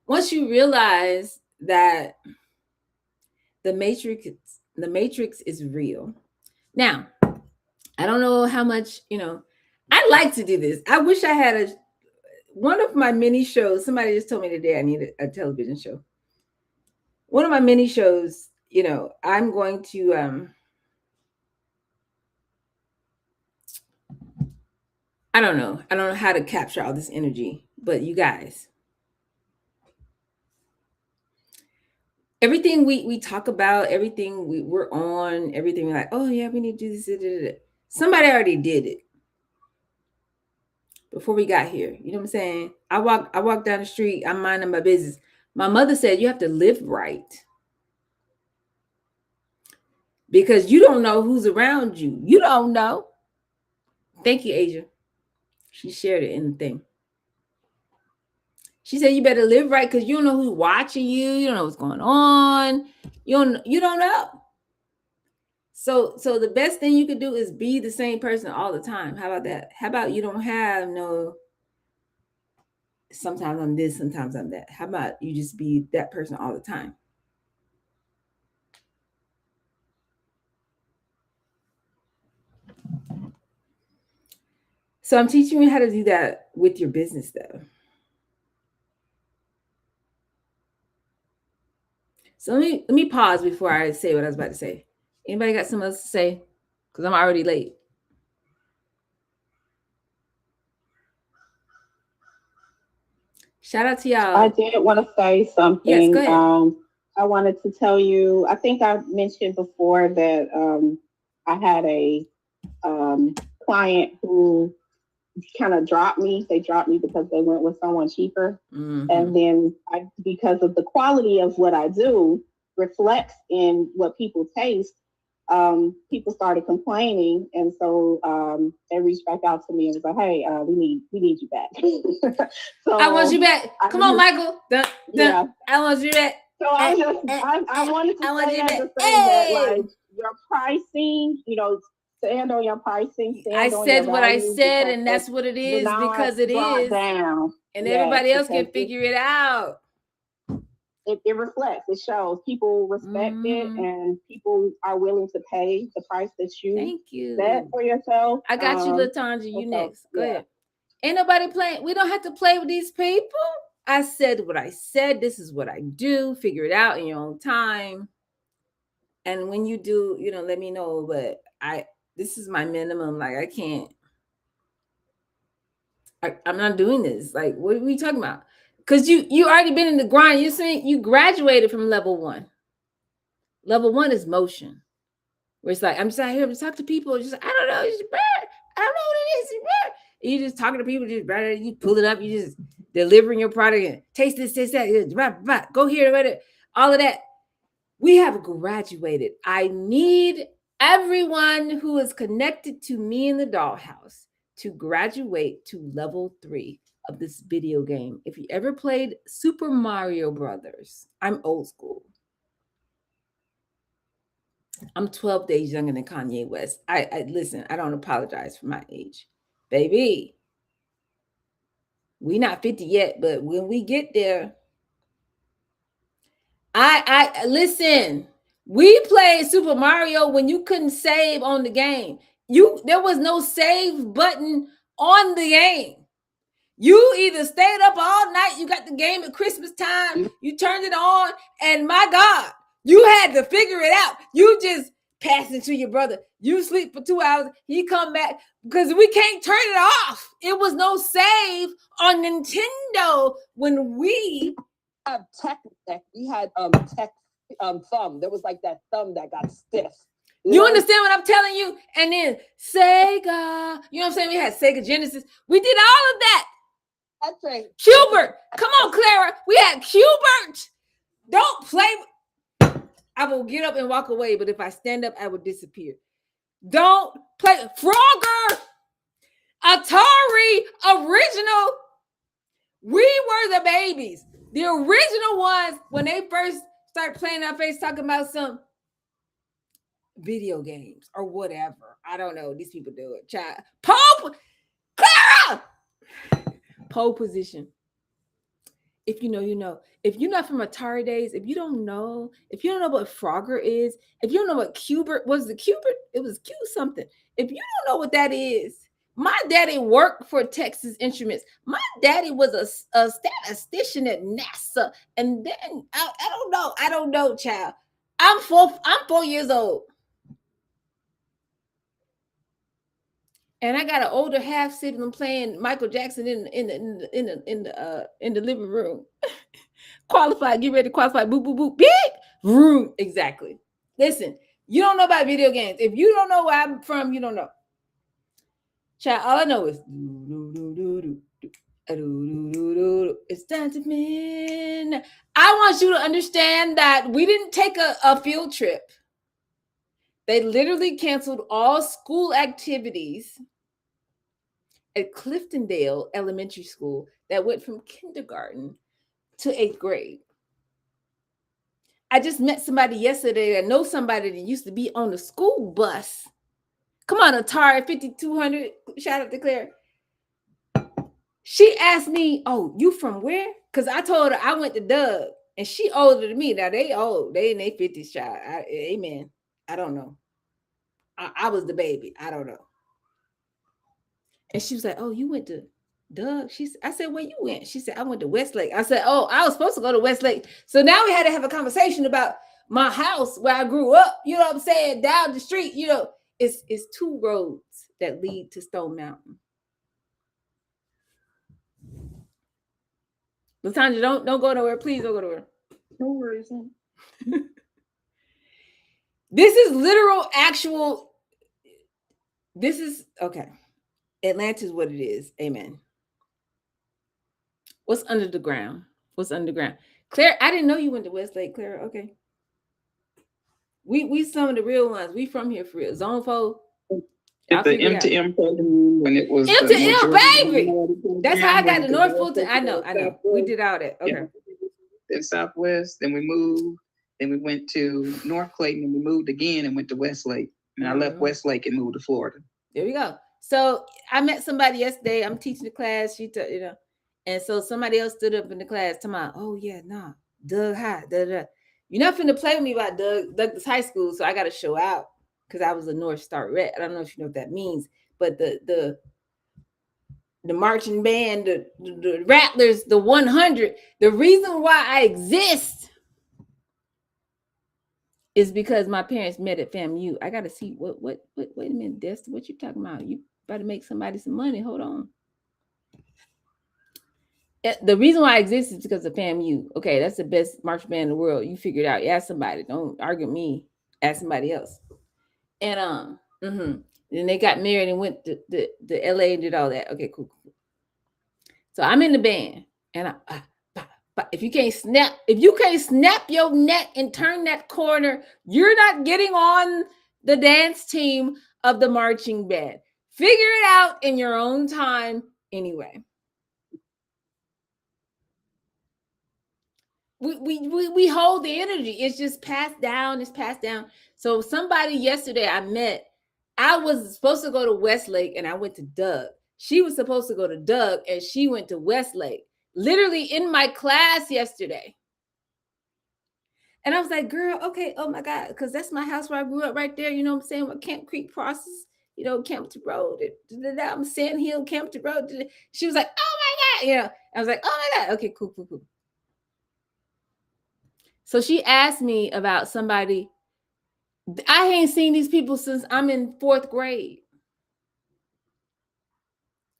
once you realize that the matrix is real. Now, I don't know how much, I like to do this. I wish I had one of my mini shows. Somebody just told me today I need a television show. One of my mini shows, I'm going to, I don't know how to capture all this energy, but you guys, everything we talk about, everything we're on, everything we're like, oh yeah, we need to do this. Somebody already did it before we got here. You know what I'm saying? I walk down the street, I'm minding my business. My mother said you have to live right, because you don't know who's around you. You don't know. Thank you, Asia. She shared it in the thing. She said you better live right, because you don't know who's watching you. You don't know what's going on. You don't know. So the best thing you could do is be the same person all the time. How about that? How about you don't have no, sometimes I'm this, sometimes I'm that. How about you just be that person all the time? So I'm teaching you how to do that with your business, though. So let me pause before I say what I was about to say. Anybody got something else to say? Because I'm already late. Shout out to y'all. I did want to say something. Yes, go ahead. I wanted to tell you, I think I mentioned before that I had a client who kind of dropped me. They dropped me because they went with someone cheaper. Mm-hmm. And then because of the quality of what I do reflects in what people taste, people started complaining. And so they reached back out to me and was like, hey, we need you back. So I want you back. Come on, Michael. Yeah. I want you back. So I wanted to say that to say that, like, your pricing, stand on your pricing. I said what I said, and that's what it is, because it is. Down. And everybody else can figure it out. It reflects, it shows. People respect it, and people are willing to pay the price that you set for yourself. I got you, LaTanja. You next. Go ahead. Ain't nobody playing. We don't have to play with these people. I said what I said. This is what I do. Figure it out in your own time. And when you do, let me know. But this is my minimum. Like, I can't. I'm not doing this. Like, what are we talking about? Because you already been in the grind. You're saying you graduated from level 1. Level 1 is motion. Where it's like, I'm just out here to talk to people. Just, I don't know. It's bad. I don't know what it is. It's bad. You just talking to people, just you pull it up, you just delivering your product and taste this, taste that, go here, all of that. We have graduated. I need everyone who is connected to me in the dollhouse to graduate to level 3 of this video game. If you ever played Super Mario Brothers, I'm old school. I'm 12 days younger than Kanye West. I listen, I don't apologize for my age. Baby, we not 50 yet, but when we get there, I listen. We played Super Mario when you couldn't save on the game. There was no save button on the game. You either stayed up all night, you got the game at Christmas time, you turned it on, and my God, you had to figure it out. You just passed it to your brother. You sleep for 2 hours, he come back, because we can't turn it off. It was no save on Nintendo when we have tech. We had tech thumb. There was like that thumb that got stiff. You understand what I'm telling you? And then Sega, you know what I'm saying? We had Sega Genesis. We did all of that. That's right. Hubert, come on, Clara. We had Hubert. Don't play. I will get up and walk away, but if I stand up, I will disappear. Don't play. Frogger, Atari, original. We were the babies. The original ones, when they first start playing our face, talking about some video games or whatever. I don't know. These people do it. Child. Pope, Clara. Pole position. If you know, you know. If you're not from Atari days, if you don't know what Frogger is, if you don't know what Cubert was, it was Q something. If you don't know what that is, my daddy worked for Texas Instruments. My daddy was a statistician at NASA. And then I don't know, child. I'm 4 years old. And I got an older half sibling playing Michael Jackson in the living room. Qualified, get ready to qualify. Boop, boop, boop. Big room. Exactly. Listen, you don't know about video games. If you don't know where I'm from, you don't know. Child, all I know is it's time to win. I want you to understand that we didn't take a field trip. They literally canceled all school activities at Cliftondale Elementary School that went from kindergarten to 8th grade. I just met somebody yesterday that knows somebody that used to be on the school bus. Come on, Atari 5200. Shout out to Claire. She asked me, "Oh, you from where?" Because I told her I went to Doug, and she older than me. Now they old. They in their 50s, child. Amen. I don't know. I was the baby. I don't know. And she was like, "Oh, you went to Doug?" I said, "Where you went?" She said, "I went to Westlake." I said, "Oh, I was supposed to go to Westlake." So now we had to have a conversation about my house where I grew up. You know what I'm saying? Down the street, it's 2 roads that lead to Stone Mountain. Latanja, don't go nowhere. Please don't go nowhere. No worries. This is literal, actual. This is okay. Atlanta is what it is. Amen. What's under the ground? What's underground? Claire, I didn't know you went to Westlake, Claire. Okay. We some of the real ones. We from here for real. Zone 4. It's the M2M program when it was M2M, baby. That's how I got the North Fulton. I know. We did all that. Okay. Then Southwest, then we moved. Then we went to North Clayton, and we moved again and went to Westlake. And I left Westlake and moved to Florida. There we go. So I met somebody yesterday. I'm teaching the class. And so somebody else stood up in the class talking about, oh yeah, nah, Doug High, You're not finna play with me about Douglas High School, so I got to show out because I was a North Star Red. I don't know if you know what that means, but the marching band, the Rattlers, the 100. The reason why I exist is because my parents met at FAMU. I got to see what. Wait a minute, Desta, what you talking about? You about to make somebody some money? Hold on. The reason why I exist is because of FAMU. Okay, that's the best marching band in the world. You figure it out. You ask somebody. Don't argue with me. Ask somebody else. And then they got married and went to LA and did all that. Okay, cool. So I'm in the band, and if you can't snap your neck and turn that corner, you're not getting on the dance team of the marching band. Figure it out in your own time anyway. We hold the energy. It's just passed down. It's passed down. So somebody yesterday I met, I was supposed to go to Westlake and I went to Doug. She was supposed to go to Doug and she went to Westlake. Literally in my class yesterday. And I was like, girl, okay, oh my God, because that's my house where I grew up right there. You know what I'm saying? With Camp Creek crosses, Campton Road. I'm Sand Hill, Campton Road. She was like, oh my God. I was like, oh my God. Okay, cool. So she asked me about somebody. I ain't seen these people since I'm in 4th grade.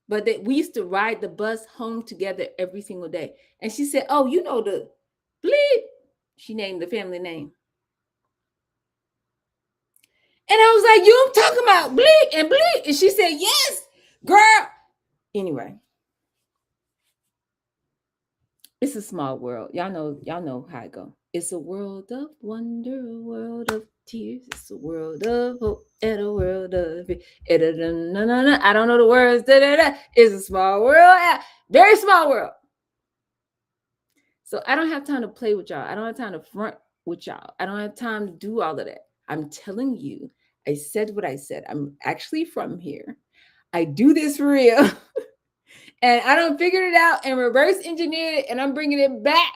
But we used to ride the bus home together every single day. And she said, oh, you know the bleed. She named the family name. And I was like, you talking about bleed and bleed? And she said, yes, girl. Anyway. It's a small world. Y'all know how it go. It's a world of wonder, a world of tears. It's a world of hope and a world of I don't know the words. It's a small world. Very small world. So I don't have time to play with y'all. I don't have time to front with y'all. I don't have time to do all of that. I'm telling you, I said what I said. I'm actually from here. I do this for real. And I done figured it out and reverse engineered it, and I'm bringing it back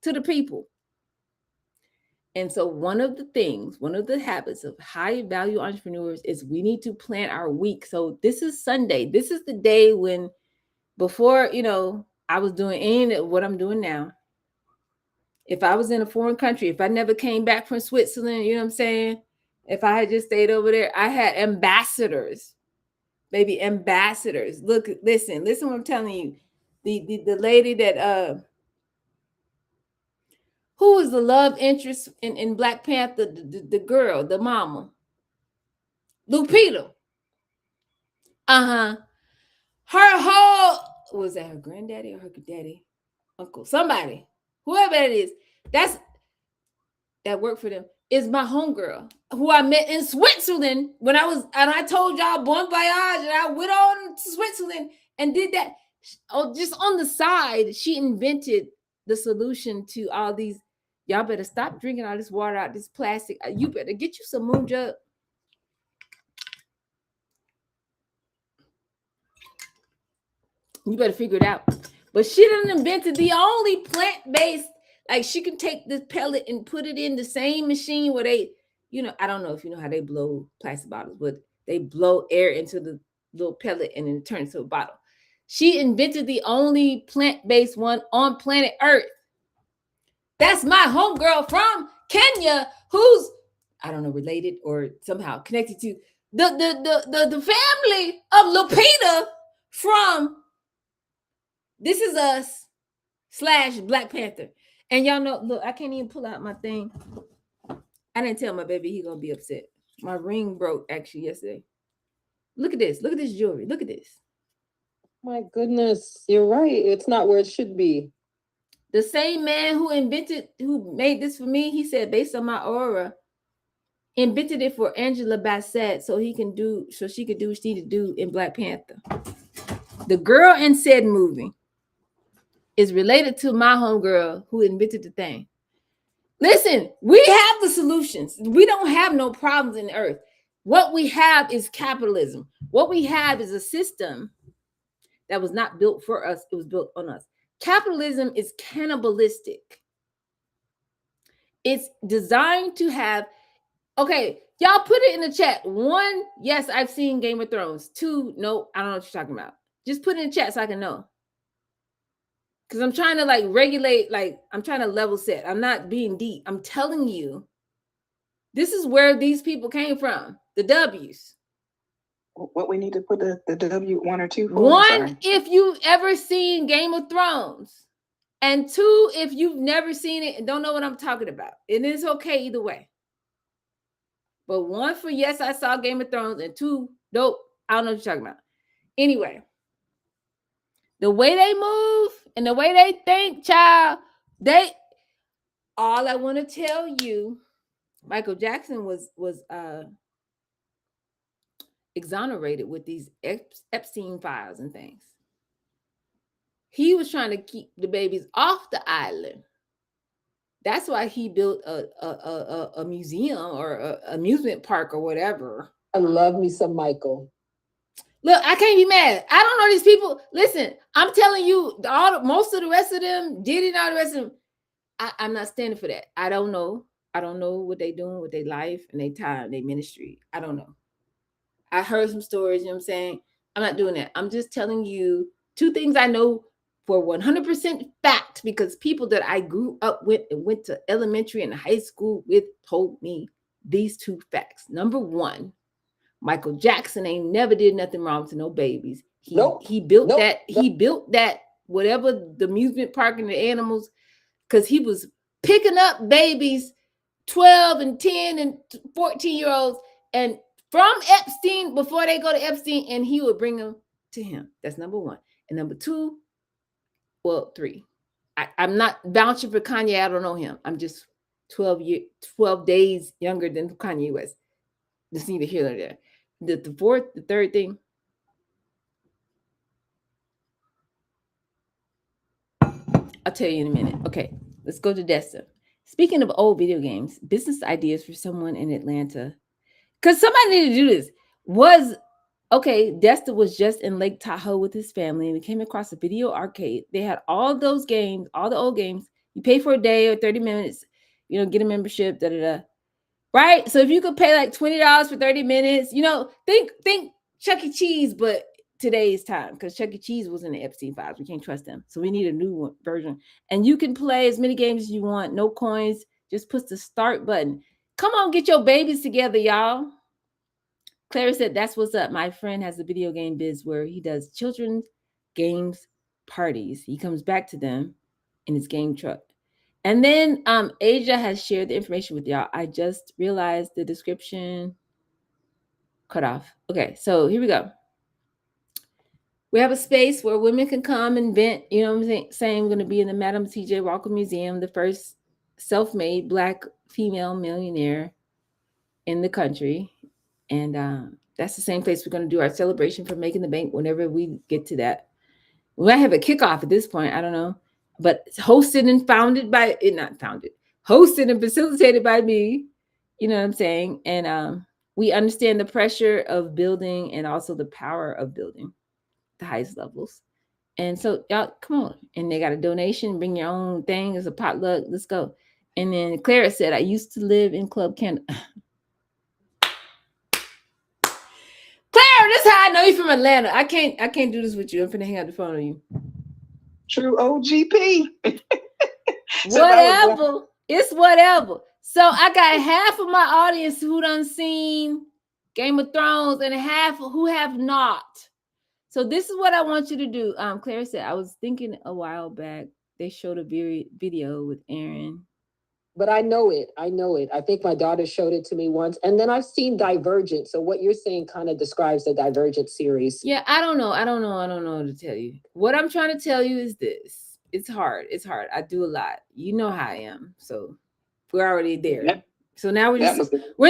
to the people. And so one of the habits of high value entrepreneurs is we need to plan our week. So this is Sunday. This is the day when before, I was doing any of what I'm doing now. If I was in a foreign country, if I never came back from Switzerland, you know what I'm saying? If I had just stayed over there, I had ambassadors. Baby, ambassadors. Look, listen what I'm telling you. The lady that who was the love interest in Black Panther, the girl, the mama, Lupita. Her whole, was that her granddaddy or her daddy, uncle, somebody, whoever it is, that worked for them, is my homegirl who I met in Switzerland and I told y'all bon voyage, and I went on to Switzerland and did that. Oh, just on the side, she invented the solution to all these. Y'all better stop drinking all this water out this plastic. You better get you some moon jug. You better figure it out. But she done invented the only plant-based. Like, she can take this pellet and put it in the same machine where they, I don't know if you know how they blow plastic bottles, but they blow air into the little pellet and then it turns into a bottle. She invented the only plant-based one on planet Earth. That's my homegirl from Kenya, who's, I don't know, related or somehow connected to the family of Lupita from This Is Us, / Black Panther. And y'all know, look, I can't even pull out my thing. I didn't tell my baby he gonna be upset. My ring broke actually yesterday. Look at this. Look at this jewelry. Look at this. My goodness, you're right. It's not where it should be. The same man who made this for me, he said, based on my aura, invented it for Angela Bassett so she could do what she needed to do in Black Panther. The girl in said movie is related to my homegirl who invented the thing. Listen, we have the solutions. We don't have no problems in the earth. What we have is capitalism. What we have is a system that was not built for us. It was built on us. Capitalism is cannibalistic. It's designed to have, okay, y'all put it in the chat. 1, yes, I've seen Game of Thrones. 2, no, I don't know what you're talking about. Just put it in the chat so I can know. Because I'm trying to like regulate, like I'm trying to level set. I'm not being deep. I'm telling you, this is where these people came from. The W's. What we need to put the W 1 or 2 for? 1, if you've ever seen Game of Thrones. And 2, if you've never seen it and don't know what I'm talking about. And it's okay either way. But 1 for yes, I saw Game of Thrones. And 2, nope, I don't know what you're talking about. Anyway, the way they move and the way they think, child, all I want to tell you, Michael Jackson was exonerated with these Epstein files and things. He was trying to keep the babies off the island. That's why he built a museum or an amusement park or whatever. I love me some Michael. Look, I can't be mad. I don't know these people. Listen, I'm telling you, most of the rest of them, Diddy and all the rest of them, I'm not standing for that. I don't know. I don't know what they doing with their life and their time, their ministry. I don't know. I heard some stories, you know what I'm saying? I'm not doing that. I'm just telling you 2 things I know for 100% fact, because people that I grew up with and went to elementary and high school with told me these 2 facts. Number 1, Michael Jackson ain't never did nothing wrong to no babies. He built that. He built that, whatever, the amusement park and the animals, because he was picking up babies, 12 and 10 and 14-year-olds, and from Epstein, before they go to Epstein, and he would bring them to him. That's number 1. And number 2, well, 3. I'm not vouching for Kanye. I don't know him. I'm just 12 days younger than Kanye West. Just need to hear that there. The third thing. I'll tell you in a minute. Okay, let's go to Desta. Speaking of old video games, business ideas for someone in Atlanta. Because somebody needed to do this. Desta was just in Lake Tahoe with his family, and we came across a video arcade. They had all those games, all the old games. You pay for a day or 30 minutes, get a membership, right? So if you could pay like $20 for 30 minutes, think Chuck E. Cheese, but today's time, because Chuck E. Cheese was in the Epstein files. We can't trust them. So we need a new version. And you can play as many games as you want, no coins, just push the start button. Come on, get your babies together, y'all. Claire said, that's what's up. My friend has a video game biz where he does children's games parties. He comes back to them in his game truck. And then Asia has shared the information with y'all. I just realized the description cut off. Okay, so here we go. We have a space where women can come and vent. You know what I'm saying? We're going to be in the Madam T.J. Walker Museum, the first self-made Black female millionaire in the country. And that's the same place we're going to do our celebration for making the bank whenever we get to that. We might have a kickoff at this point. I don't know. But hosted and hosted and facilitated by me. You know what I'm saying? And we understand the pressure of building and also the power of building the highest levels. And so y'all, come on. And they got a donation. Bring your own thing. It's a potluck. Let's go. And then Clara said, I used to live in Club Canada. Claire, this is how I know you from Atlanta. I can't do this with you. I'm finna hang up the phone on you. True OGP. Whatever. It's whatever. So I got half of my audience who done seen Game of Thrones and half who have not. So this is what I want you to do. Claire said, I was thinking a while back they showed a video with Aaron. But I know it. I think my daughter showed it to me once. And then I've seen Divergent. So what you're saying kind of describes the Divergent series. Yeah, I don't know what to tell you. What I'm trying to tell you is this. It's hard. I do a lot. You know how I am. So we're already there. So now we're in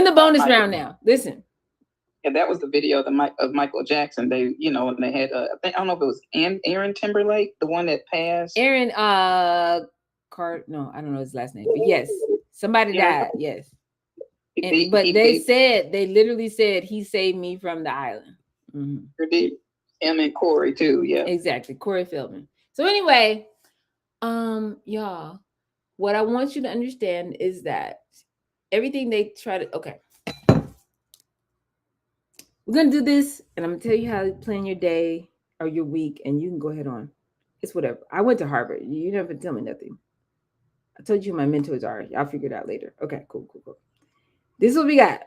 the bonus round now. Listen. Yeah, that was the video of Michael Jackson. They, when they had, I don't know if it was Aaron Timberlake, the one that passed. Aaron, no, I don't know his last name, but yes, somebody died. Yes, but they literally said he saved me from the island. Mm-hmm. Him and Corey too. Yeah, exactly, Corey Feldman. So anyway, y'all, what I want you to understand is that everything they try to we're gonna do this, and I'm gonna tell you how to plan your day or your week, and you can go ahead on. It's whatever. I went to Harvard. You never tell me nothing. I told you who my mentors are. Y'all figure it out later. Okay, cool. This is what we got.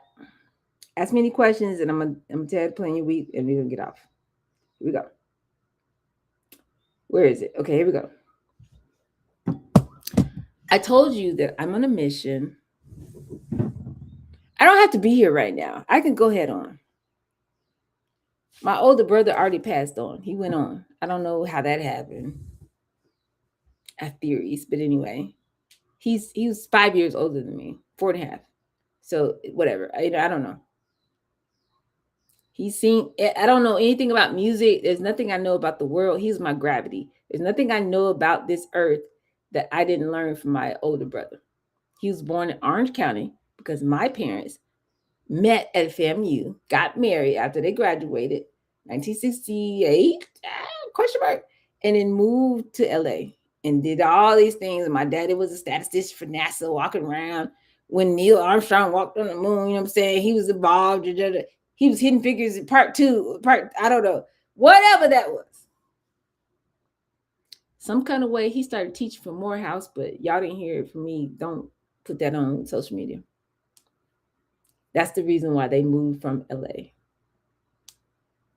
Ask me any questions, and I'm gonna tell you to plan your week, and we're gonna get off. Here we go. Where is it? Okay, here we go. I told you that I'm on a mission. I don't have to be here right now. I can go ahead on. My older brother already passed on. He went on. I don't know how that happened. I have theories, but anyway, he was 5 years older than me, 4.5. So whatever. I don't know. I don't know anything about music. There's nothing I know about the world. He's my gravity. There's nothing I know about this earth that I didn't learn from my older brother. He was born in Orange County because my parents met at FAMU, got married after they graduated, 1968, question mark, and then moved to LA and did all these things. And my daddy was a statistician for NASA, walking around. When Neil Armstrong walked on the moon, you know what I'm saying? He was involved. He was Hidden Figures in part 2, I don't know, whatever that was. Some kind of way he started teaching for Morehouse, but y'all didn't hear it from me. Don't put that on social media. That's the reason why they moved from LA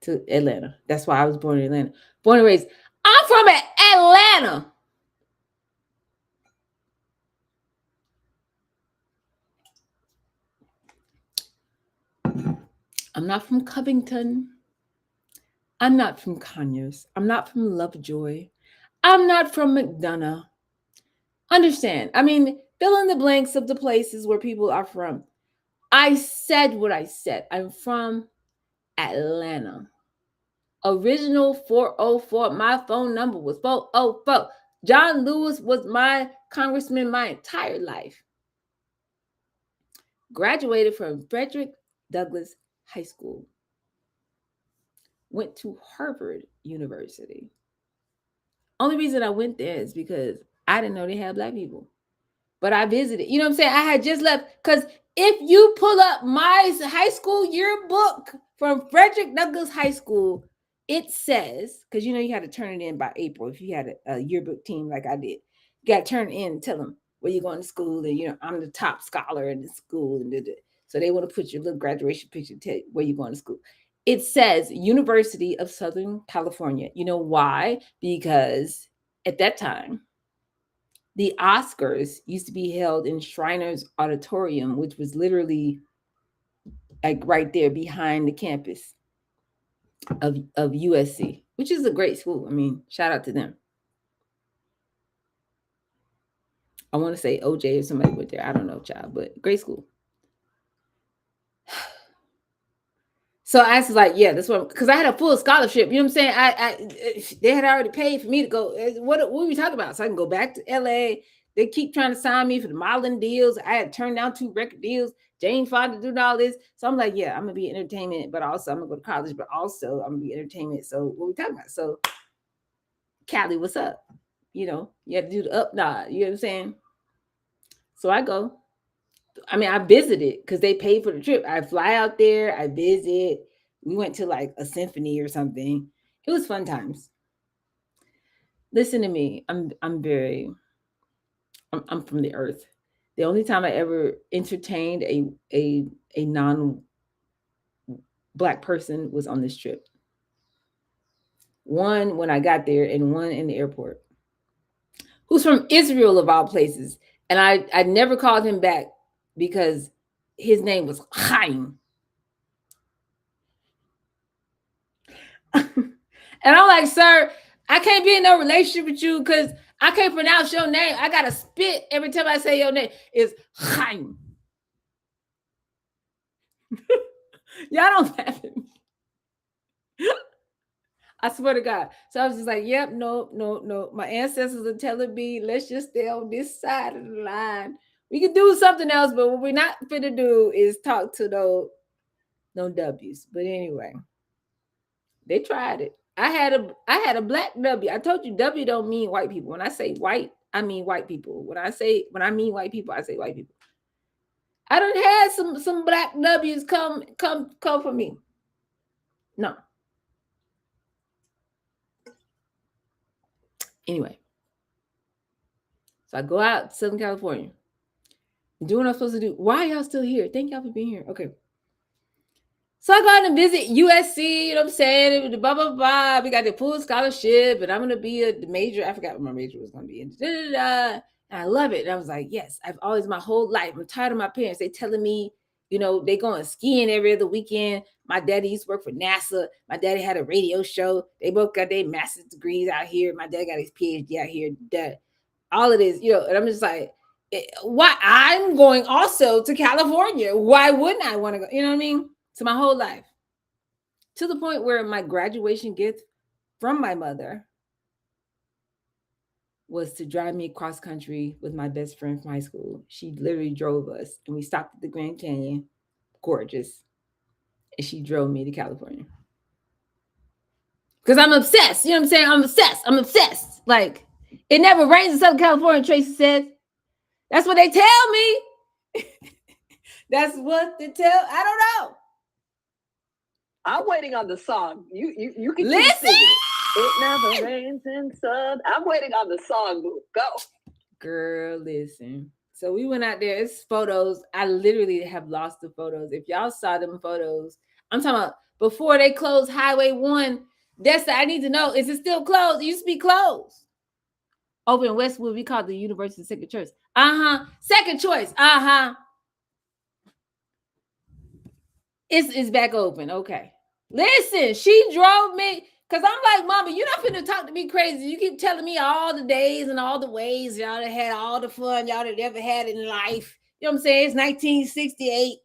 to Atlanta. That's why I was born in Atlanta. Born and raised. I'm from Atlanta. I'm not from Covington. I'm not from Conyers. I'm not from Lovejoy. I'm not from McDonough. Understand? I mean, fill in the blanks of the places where people are from. I said what I said. I'm from Atlanta. Original 404. My phone number was 404. John Lewis was my congressman my entire life. Graduated from Frederick Douglass High School. Went to Harvard University. Only reason I went there is because I didn't know they had Black people. But I visited. You know what I'm saying? I had just left. Because if you pull up my high school yearbook from Frederick Douglass High School, it says, because you had to turn it in by April if you had a yearbook team like I did. You got to turn it in and tell them where you're going to school. And, I'm the top scholar in the school. And so they want to put your little graduation picture, tell you where you're going to school. It says University of Southern California. You know why? Because at that time, the Oscars used to be held in Shriners Auditorium, which was literally like right there behind the campus of USC, which is a great school. I mean, shout out to them. I want to say OJ or somebody went there. I don't know, child, but great school. So I was like, yeah, that's what, because I had a full scholarship. You know what I'm saying? They had already paid for me to go. What are we talking about? So I can go back to LA. They keep trying to sign me for the modeling deals. I had turned down 2 record deals. Jane Fonda doing all this. So I'm like, yeah, I'm going to be entertainment, but also I'm going to go to college, but also I'm going to be entertainment. So what are we talking about? So Callie, what's up? You had to do the up nod. You know what I'm saying? So I go. I mean, I visited because they paid for the trip. I fly out there. I visit. We went to like a symphony or something. It was fun times. Listen to me. I'm from the earth. The only time I ever entertained a non-Black person was on this trip. One when I got there and one in the airport. who's from Israel of all places. And I never called him back because his name was Chaim. And I'm like, sir, I can't be in no relationship with you because I can't pronounce your name. I gotta spit every time I say your name. It's Chaim. Y'all don't laugh at me. I swear to God. So I was just like, yep, no. My ancestors are telling me, let's just stay on this side of the line. We can do something else, but what we're not finna do is talk to no W's. But anyway, they tried it. I had a black W. I told you W don't mean white people. When I say white, I mean white people. When I mean white people, I say white people. I done had some black W's come for me. No. Anyway. So I go out to Southern California. Do what I'm supposed to do. Why are y'all still here? Thank y'all for being here. Okay. So I go out and visit USC, you know what I'm saying? Blah, blah, blah. We got the full scholarship, and I'm going to be a major. I forgot what my major was going to be. And I love it. And I was like, yes, I've always, my whole life, I'm tired of my parents. They telling me, you know, they going skiing every other weekend. My daddy used to work for NASA. My daddy had a radio show. They both got their master's degrees out here. My dad got his PhD out here. All of this, you know, and I'm just like, why? I'm going also to California. Why wouldn't I want to go? You know what I mean? So my whole life, to the point where my graduation gift from my mother was to drive me across country with my best friend from high school. She literally drove us, and we stopped at the Grand Canyon, gorgeous, and she drove me to California. Because I'm obsessed. You know what I'm saying? I'm obsessed. Like, it never rains in Southern California, Tracy says. That's what they tell me. That's what they tell. I don't know. I'm waiting on the song. You can listen. Keep singing. It never rains in sun. I'm waiting on the song. Go, girl. Listen. So we went out there. It's photos. I literally have lost the photos. If y'all saw them photos, I'm talking about before they closed Highway 1. That's I need to know. Is it still closed? It used to be closed. Over in Westwood, we call it the University Second Choice. Second choice. It's back open. Okay. Listen, she drove me because I'm like, Mama, you're not finna talk to me crazy. You keep telling me all the days and all the ways y'all that had all the fun y'all that ever had in life. You know what I'm saying? It's 1968.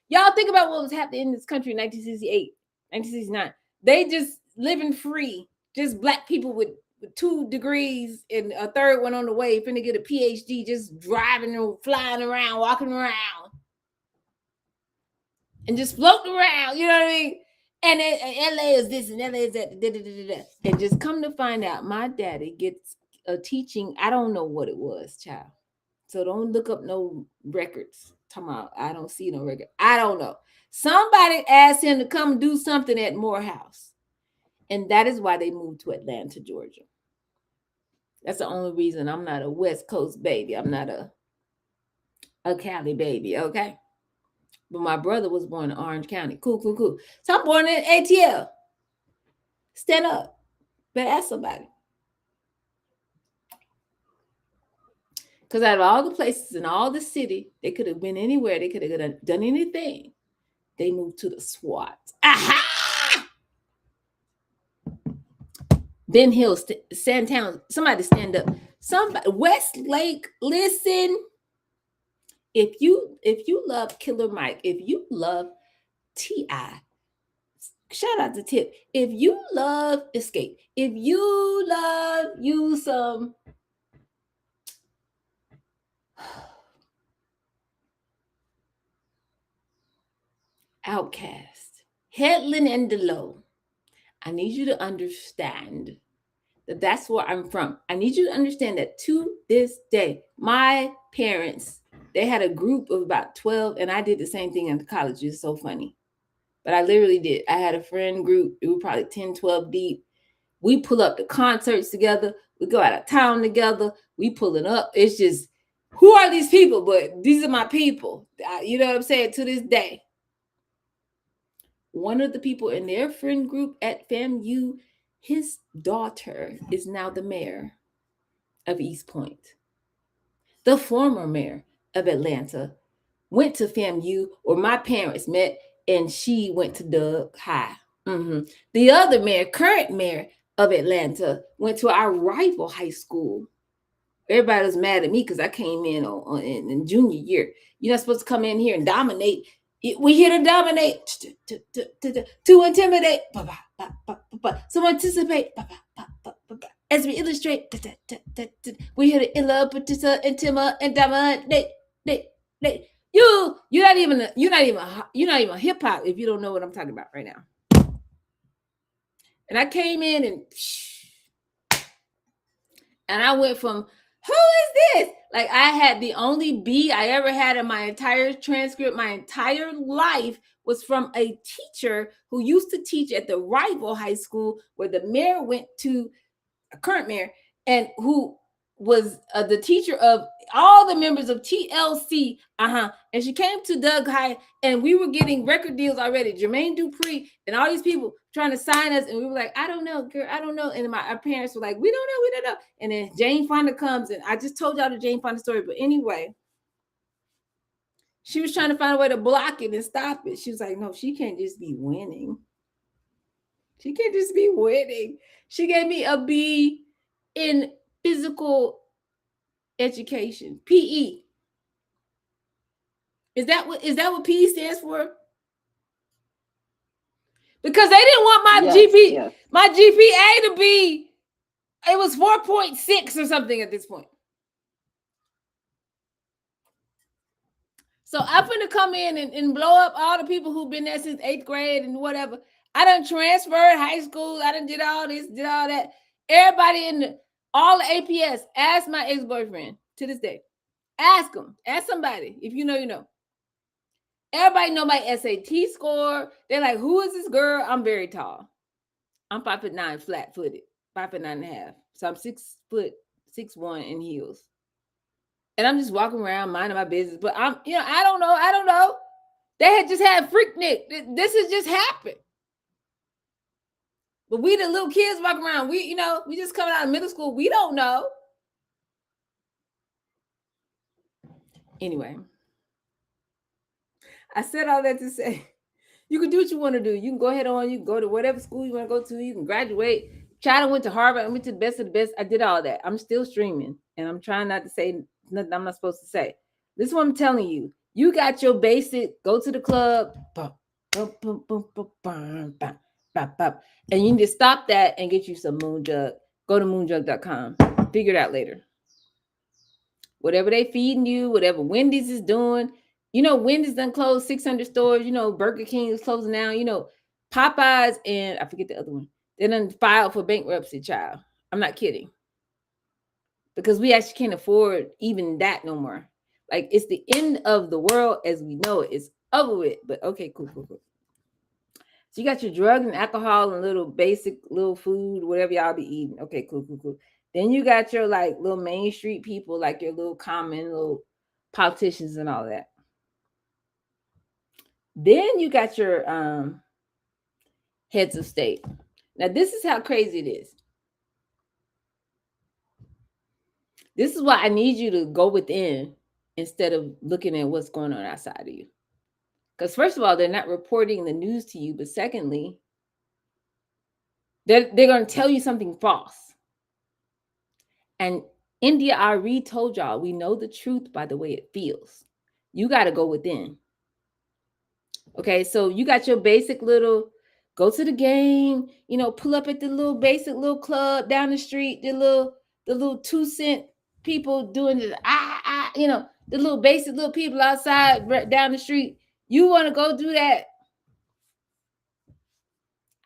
Y'all think about what was happening in this country in 1968, 1969. They just living free. Just black people with 2 degrees and a third one on the way, finna get a PhD, just driving and flying around, walking around. And just floating around, you know what I mean? And LA is this and LA is that. And just come to find out, my daddy gets a teaching. I don't know what it was, child. So don't look up no records. Talking about, I don't see no record. I don't know. Somebody asked him to come do something at Morehouse. And that is why they moved to Atlanta, Georgia. That's the only reason I'm not a West Coast baby. I'm not a Cali baby, okay? But my brother was born in Orange County. Cool. So I'm born in ATL. Stand up. Better ask somebody. Because out of all the places in all the city, they could have been anywhere. They could have done anything. They moved to the SWAT. Aha! Ben Hill, Sandtown. Somebody stand up. Somebody, Westlake, listen. If you love Killer Mike, if you love T.I., shout out to Tip. If you love Escape, if you love you some Outcast, Headland and Delow, I need you to understand that that's where I'm from. I need you to understand that to this day, my parents, they had a group of about 12, and I did the same thing in college. It's so funny. But I literally did. I had a friend group. It was probably 10, 12 deep. We pull up the concerts together. We go out of town together. We pull it up. It's just, who are these people? But these are my people. You know what I'm saying? To this day. One of the people in their friend group at FAMU, his daughter is now the mayor of East Point. The former mayor of Atlanta went to FAMU, where my parents met, and she went to Doug High. The other mayor, current mayor of Atlanta, went to our rival high school. Everybody was mad at me because I came in in junior year. You're not supposed to come in here and dominate. We here to dominate, to intimidate, to anticipate. As we illustrate, we here to intimidate, dominate. You're not even hip hop if you don't know what I'm talking about right now. And I came in and I went from, who is this? Like, I had the only B I ever had in my entire transcript, my entire life, was from a teacher who used to teach at the rival high school where the mayor went to, a current mayor, and who was the teacher of all the members of TLC. And she came to Doug High, and we were getting record deals already. Jermaine Dupree and all these people trying to sign us, and we were like, I don't know, girl, I don't know. And our parents were like, we don't know. And then Jane Fonda comes, and I just told y'all the Jane Fonda story, but anyway, she was trying to find a way to block it and stop it. She was like, no, she can't just be winning. She can't just be winning. She gave me a B in physical education, PE. Is that what PE stands for? Because they didn't want my my GPA to be, it was 4.6 or something at this point. So I'm going to come in and blow up all the people who've been there since 8th grade and whatever. I done transferred high school. I done did all this, did all that. Everybody all the APS, ask my ex-boyfriend to this day. Ask him. Ask somebody. If you know, you know. Everybody know my SAT score. They're like, who is this girl? I'm very tall. I'm 5'9", flat-footed, 5'9.5". So I'm 6'1" in heels. And I'm just walking around minding my business. But I don't know. They had just had Freaknik. This has just happened. But we the little kids walking around. We just coming out of middle school. We don't know. Anyway, I said all that to say, you can do what you want to do. You can go ahead on. You can go to whatever school you want to go to. You can graduate. China went to Harvard. I went to the best of the best. I did all that. I'm still streaming. And I'm trying not to say nothing I'm not supposed to say. This is what I'm telling you. You got your basic, go to the club. And you need to stop that and get you some Moonjug. Go to moonjug.com. Figure it out later. Whatever they feeding you, whatever Wendy's is doing. Wendy's done closed 600 stores. Burger King is closing now. Popeyes and I forget the other one. They done filed for bankruptcy, child. I'm not kidding. Because we actually can't afford even that no more. Like, it's the end of the world as we know it. It's over with. But okay, cool. So you got your drugs and alcohol and little basic little food, whatever y'all be eating. Okay, cool. Then you got your like little Main Street people, like your little common little politicians and all that. Then you got your heads of state. Now, this is how crazy it is. This is why I need you to go within instead of looking at what's going on outside of you. Because first of all, they're not reporting the news to you. But secondly, they're going to tell you something false. And India Ari told y'all, we know the truth by the way it feels. You got to go within. Okay, so you got your basic little, go to the game, pull up at the little basic little club down the street, the little 2-cent people doing the the little basic little people outside down the street. You want to go do that?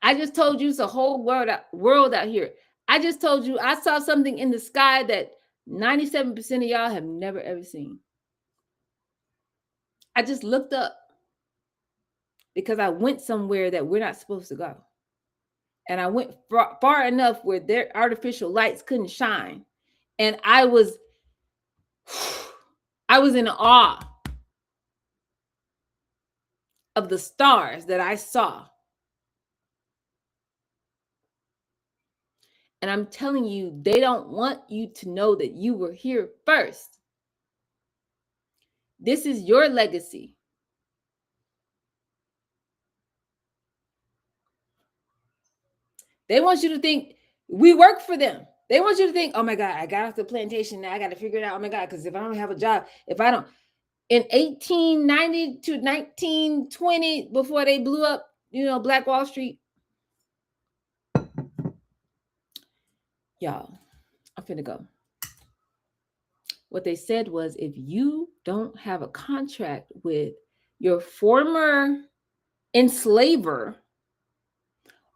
I just told you it's a whole world out here. I just told you I saw something in the sky that 97% of y'all have never ever seen. I just looked up because I went somewhere that we're not supposed to go. And I went far enough where their artificial lights couldn't shine. And I was in awe of the stars that I saw. And I'm telling you, they don't want you to know that you were here first. This is your legacy. They want you to think we work for them. They want you to think, oh my God, I got off the plantation. Now I got to figure it out. Oh my God, because if I don't have a job, if I don't, in 1890 to 1920, before they blew up, Black Wall Street, y'all, I'm finna go. What they said was, if you don't have a contract with your former enslaver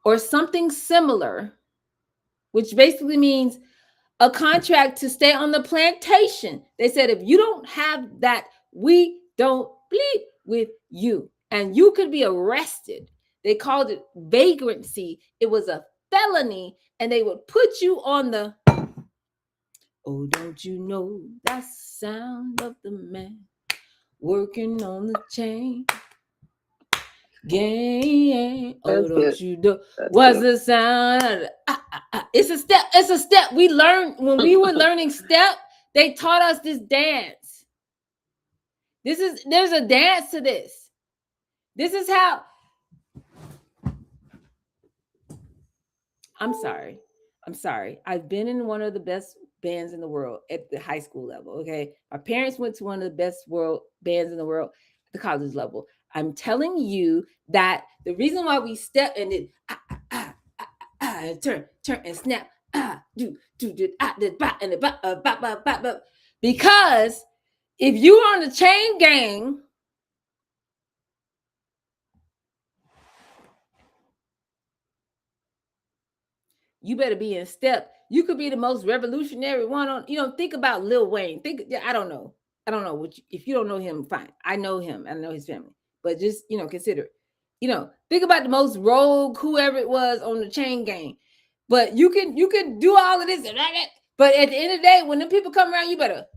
or something similar, which basically means a contract to stay on the plantation. They said, if you don't have that, we don't bleed with you. And you could be arrested. They called it vagrancy. It was a felony. And they would put you on the, oh, don't you know that's the sound of the man working on the chain gang. Oh, don't you know what's the sound? It's a step. It's a step. We learned when we were learning step. They taught us this dance. There's a dance to this. This is how. I'm sorry. I've been in one of the best bands in the world at the high school level. Okay. My parents went to one of the best bands in the world at the college level. I'm telling you that the reason why we step and it turn and snap because if you're on the chain gang, you better be in step. You could be the most revolutionary one on, think about Lil Wayne. I don't know if you don't know him, fine. I know him. I know his family, but just, consider it. Think about the most rogue, whoever it was on the chain gang. But you can do all of this. But at the end of the day, when the people come around, you better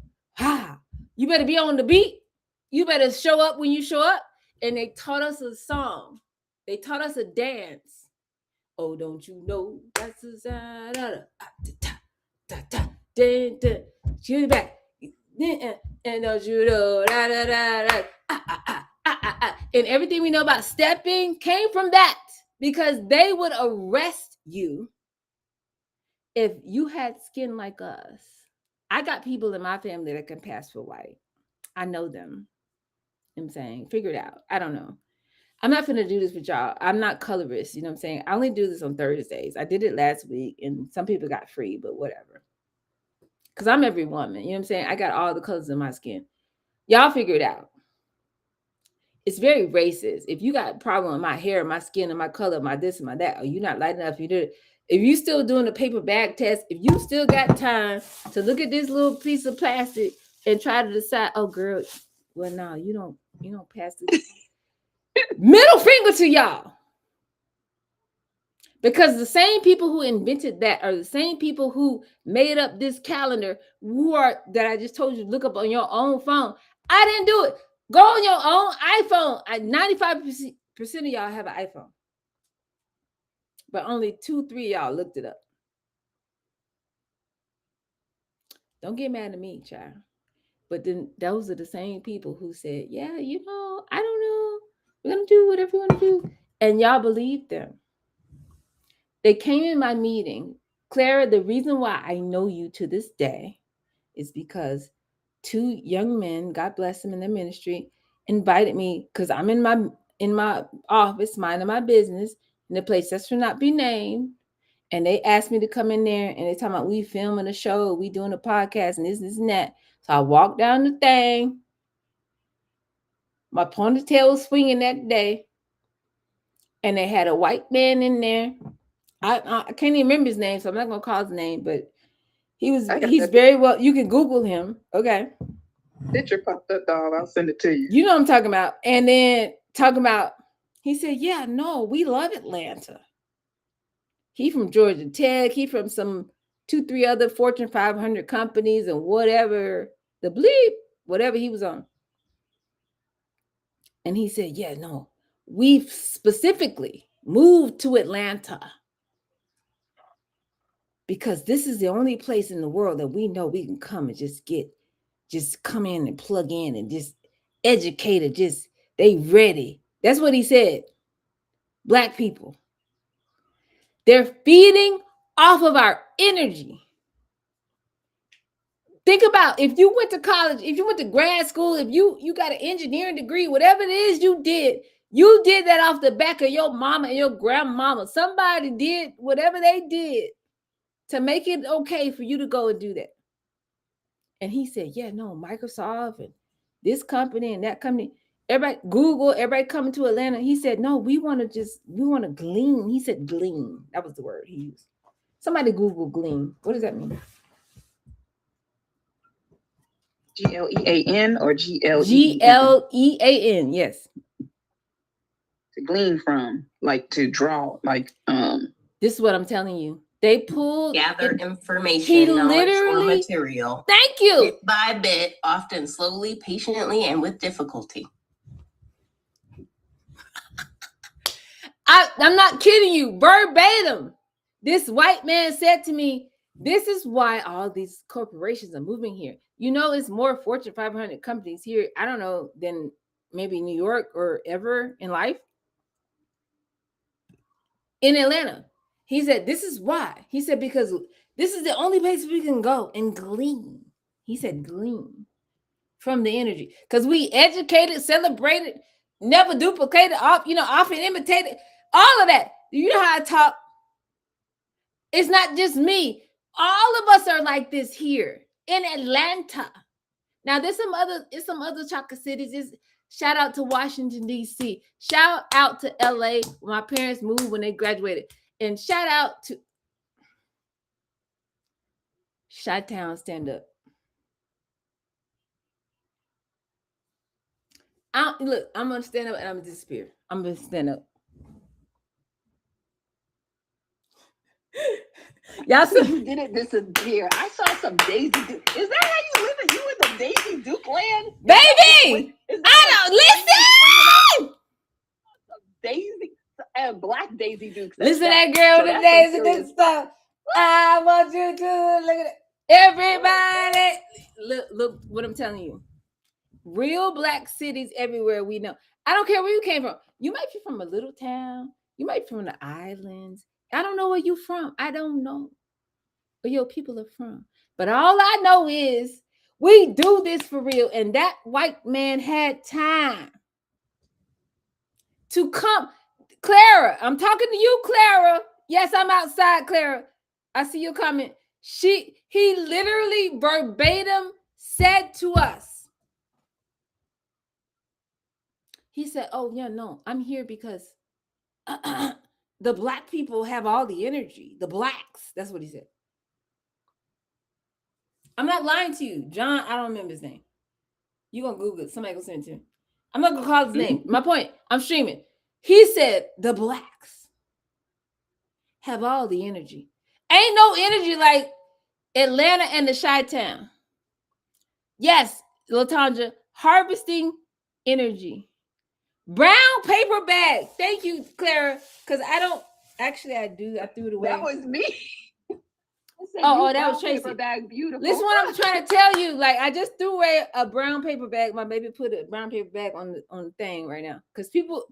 be on the beat. You better show up when you show up. And they taught us a song. They taught us a dance. Oh, don't you know that's the sound of the shoot it back. And don't you know and everything we know about stepping came from that, because they would arrest you if you had skin like us. I got people in my family that can pass for white. I know them. I'm saying, figure it out. I don't know. I'm not going to do this with y'all. I'm not colorist. You know what I'm saying? I only do this on Thursdays. I did it last week and some people got free, but whatever. Because I'm every woman. You know what I'm saying? I got all the colors in my skin. Y'all figure it out. It's very racist. If you got a problem with my hair, my skin, and my color, my this and my that, or you not light enough, you did it. If you still doing the paper bag test, if you still got time to look at this little piece of plastic and try to decide, oh girl, well, no, you don't pass this. Middle finger to y'all. Because the same people who invented that are the same people who made up this calendar, that I just told you to look up on your own phone. I didn't do it. Go on your own iPhone. 95% of y'all have an iPhone. But only 2-3 of y'all looked it up. Don't get mad at me, child. But then those are the same people who said, yeah, I don't know. We're going to do whatever we want to do. And y'all believed them. They came in my meeting. Clara, the reason why I know you to this day is because 2 young men, God bless them in their ministry, invited me, because I'm in my office, minding my business, in a place that should not be named. And they asked me to come in there, and they talking about we filming a show, we doing a podcast, and this and that. So I walked down the thing. My ponytail was swinging that day. And they had a white man in there. I can't even remember his name, so I'm not gonna call his name, but he's very well. You can Google him. Okay. Picture popped up, dog. I'll send it to you. You know what I'm talking about. And then talking about, he said, yeah, no, we love Atlanta. He from Georgia Tech. He from some 2-3 other Fortune 500 companies and whatever he was on. And he said, yeah, no, we've specifically moved to Atlanta. because this is the only place in the world that we know we can come and just come in and plug in and just educated, just they ready. That's what he said. Black people, they're feeding off of our energy. Think about if you went to college, if you went to grad school, if you got an engineering degree, whatever it is you did that off the back of your mama and your grandmama. Somebody did whatever they did to make it okay for you to go and do that. And he said, yeah, no, Microsoft and this company and that company, everybody, Google, everybody coming to Atlanta. He said, no, we want to glean. He said glean. That was the word he used. Somebody Google glean. What does that mean? GLEAN or GLEAN? GLEAN, yes. To glean from, like to draw, like This is what I'm telling you. They pulled gather information, knowledge, or material. Thank you. Bit by bit, often slowly, patiently, and with difficulty. I'm not kidding you. Verbatim. This white man said to me, this is why all these corporations are moving here. You know, it's more Fortune 500 companies here, I don't know, than maybe New York or ever in life. In Atlanta. He said, this is why. He said, because this is the only place we can go and glean. He said, glean from the energy. Because we educated, celebrated, never duplicated, often imitated, all of that. You know how I talk? It's not just me. All of us are like this here in Atlanta. Now, there's some other chocolate cities. Shout out to Washington, D.C. Shout out to L.A. My parents moved when they graduated. And shout out to Chi-Town, stand up. Look, I'm going to stand up and I'm going to disappear. I'm going to stand up. Y'all see? You didn't disappear. I saw some Daisy Duke. Is that how you live? Are you in the Daisy Duke land? Baby! I don't listen! Daisy and Black Daisy Duke. Listen to that girl with the Daisy Duke stuff. I want you to look at it. Everybody. Look what I'm telling you. Real Black cities everywhere we know. I don't care where you came from. You might be from a little town. You might be from the islands. I don't know where you're from. I don't know where your people are from. But all I know is we do this for real. And that white man had time to come. Clara, I'm talking to you, Clara. Yes, I'm outside, Clara. I see you coming. He literally verbatim said to us, he said, oh, yeah, no, I'm here because the Black people have all the energy. The Blacks. That's what he said. I'm not lying to you. John, I don't remember his name. You're going to Google it. Somebody go send it to him. I'm not going to call his name. My point, I'm streaming. He said the Blacks have all the energy. Ain't no energy like Atlanta and the Chi-Town. Yes, Latanja, harvesting energy. Brown paper bag. Thank you, Clara. Because I do. I threw it away. That was me. Oh, that was Tracy. Paper bag, beautiful. Listen, what I'm trying to tell you. Like, I just threw away a brown paper bag. My baby put a brown paper bag on the thing right now. Because people,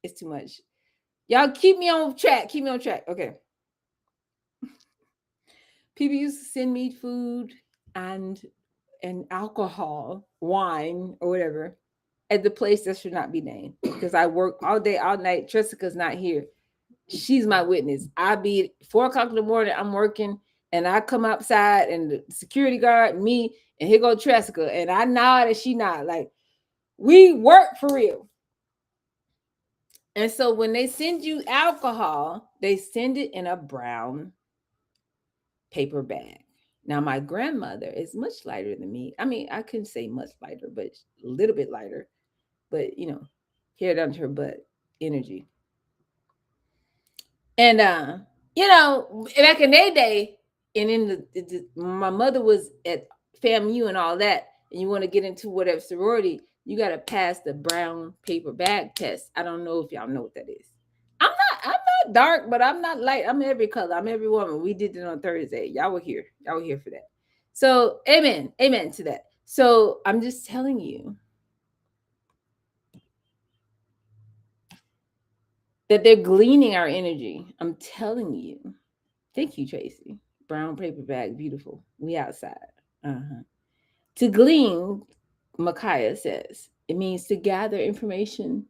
it's too much. Y'all keep me on track. Keep me on track. Okay. People used to send me food and alcohol, wine, or whatever, at the place that should not be named. Because I work all day, all night. Tressica's not here. She's my witness. I be 4:00 in the morning, I'm working, and I come outside, and the security guard, me, and here go Tressica, and I nod and she nod. Like, we work for real. And so when they send you alcohol, they send it in a brown paper bag. Now, my grandmother is much lighter than me. I mean, I couldn't say much lighter, but a little bit lighter. But, hair down to her butt, energy. And, back in their day, and my mother was at FAMU and all that, and you want to get into whatever sorority, you got to pass the brown paper bag test. I don't know if y'all know what that is. I'm not dark, but I'm not light. I'm every color. I'm every woman. We did it on Thursday. Y'all were here. Y'all were here for that. So amen. Amen to that. So I'm just telling you that they're gleaning our energy. I'm telling you. Thank you, Tracy. Brown paper bag, beautiful. We outside. Uh-huh. To glean, Micaiah says, it means to gather information,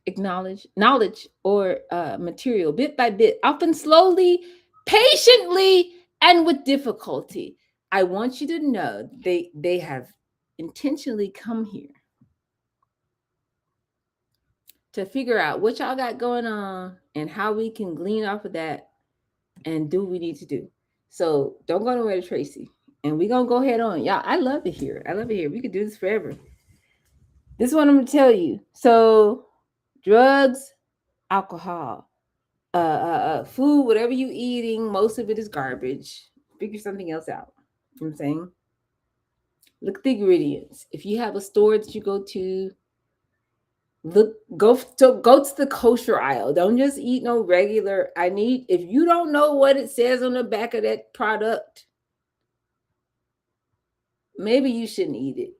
acknowledge knowledge or material bit by bit, often slowly, patiently, and with difficulty. I want you to know they have intentionally come here to figure out what y'all got going on and how we can glean off of that and do what we need to do. So don't go nowhere to Tracy. And we're gonna go head on. Y'all, I love it here. I love it here. We could do this forever. This is what I'm gonna tell you. So drugs, alcohol, food, whatever you eating, most of it is garbage. Figure something else out. You know what I'm saying? Look at the ingredients. If you have a store that you go to, go to the kosher aisle. Don't just eat no regular. If you don't know what it says on the back of that product, maybe you shouldn't eat it.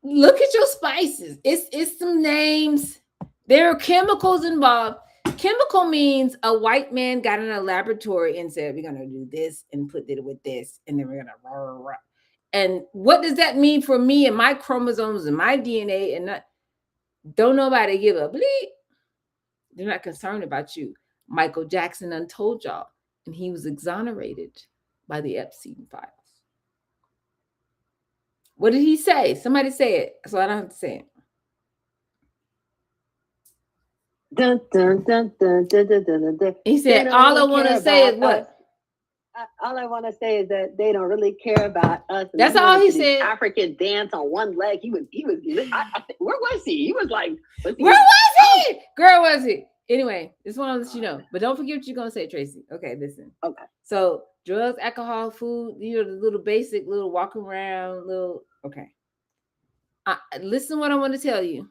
Look at your spices. It's some names. There are chemicals involved. Chemical means a white man got in a laboratory and said, we're going to do this and put it with this. And then we're going to. And what does that mean for me and my chromosomes and my DNA? And don't nobody give a bleep. They're not concerned about you. Michael Jackson untold y'all. And he was exonerated by the Epstein files. What did he say? Somebody say it so I don't have to say it. Dun, dun, dun, dun, dun, dun, dun, dun. He said, all I want to say is what? All I want to say is that they don't really care about us. And that's all he said. African dance on one leg. He was. Where was he? He was like, where was he? Girl, was he? Anyway, just want to let you know. But don't forget what you're gonna say, Tracy. Okay, listen. Okay. So drugs, alcohol, food. The little basic, little walk around, little. Okay. Listen, what I want to tell you.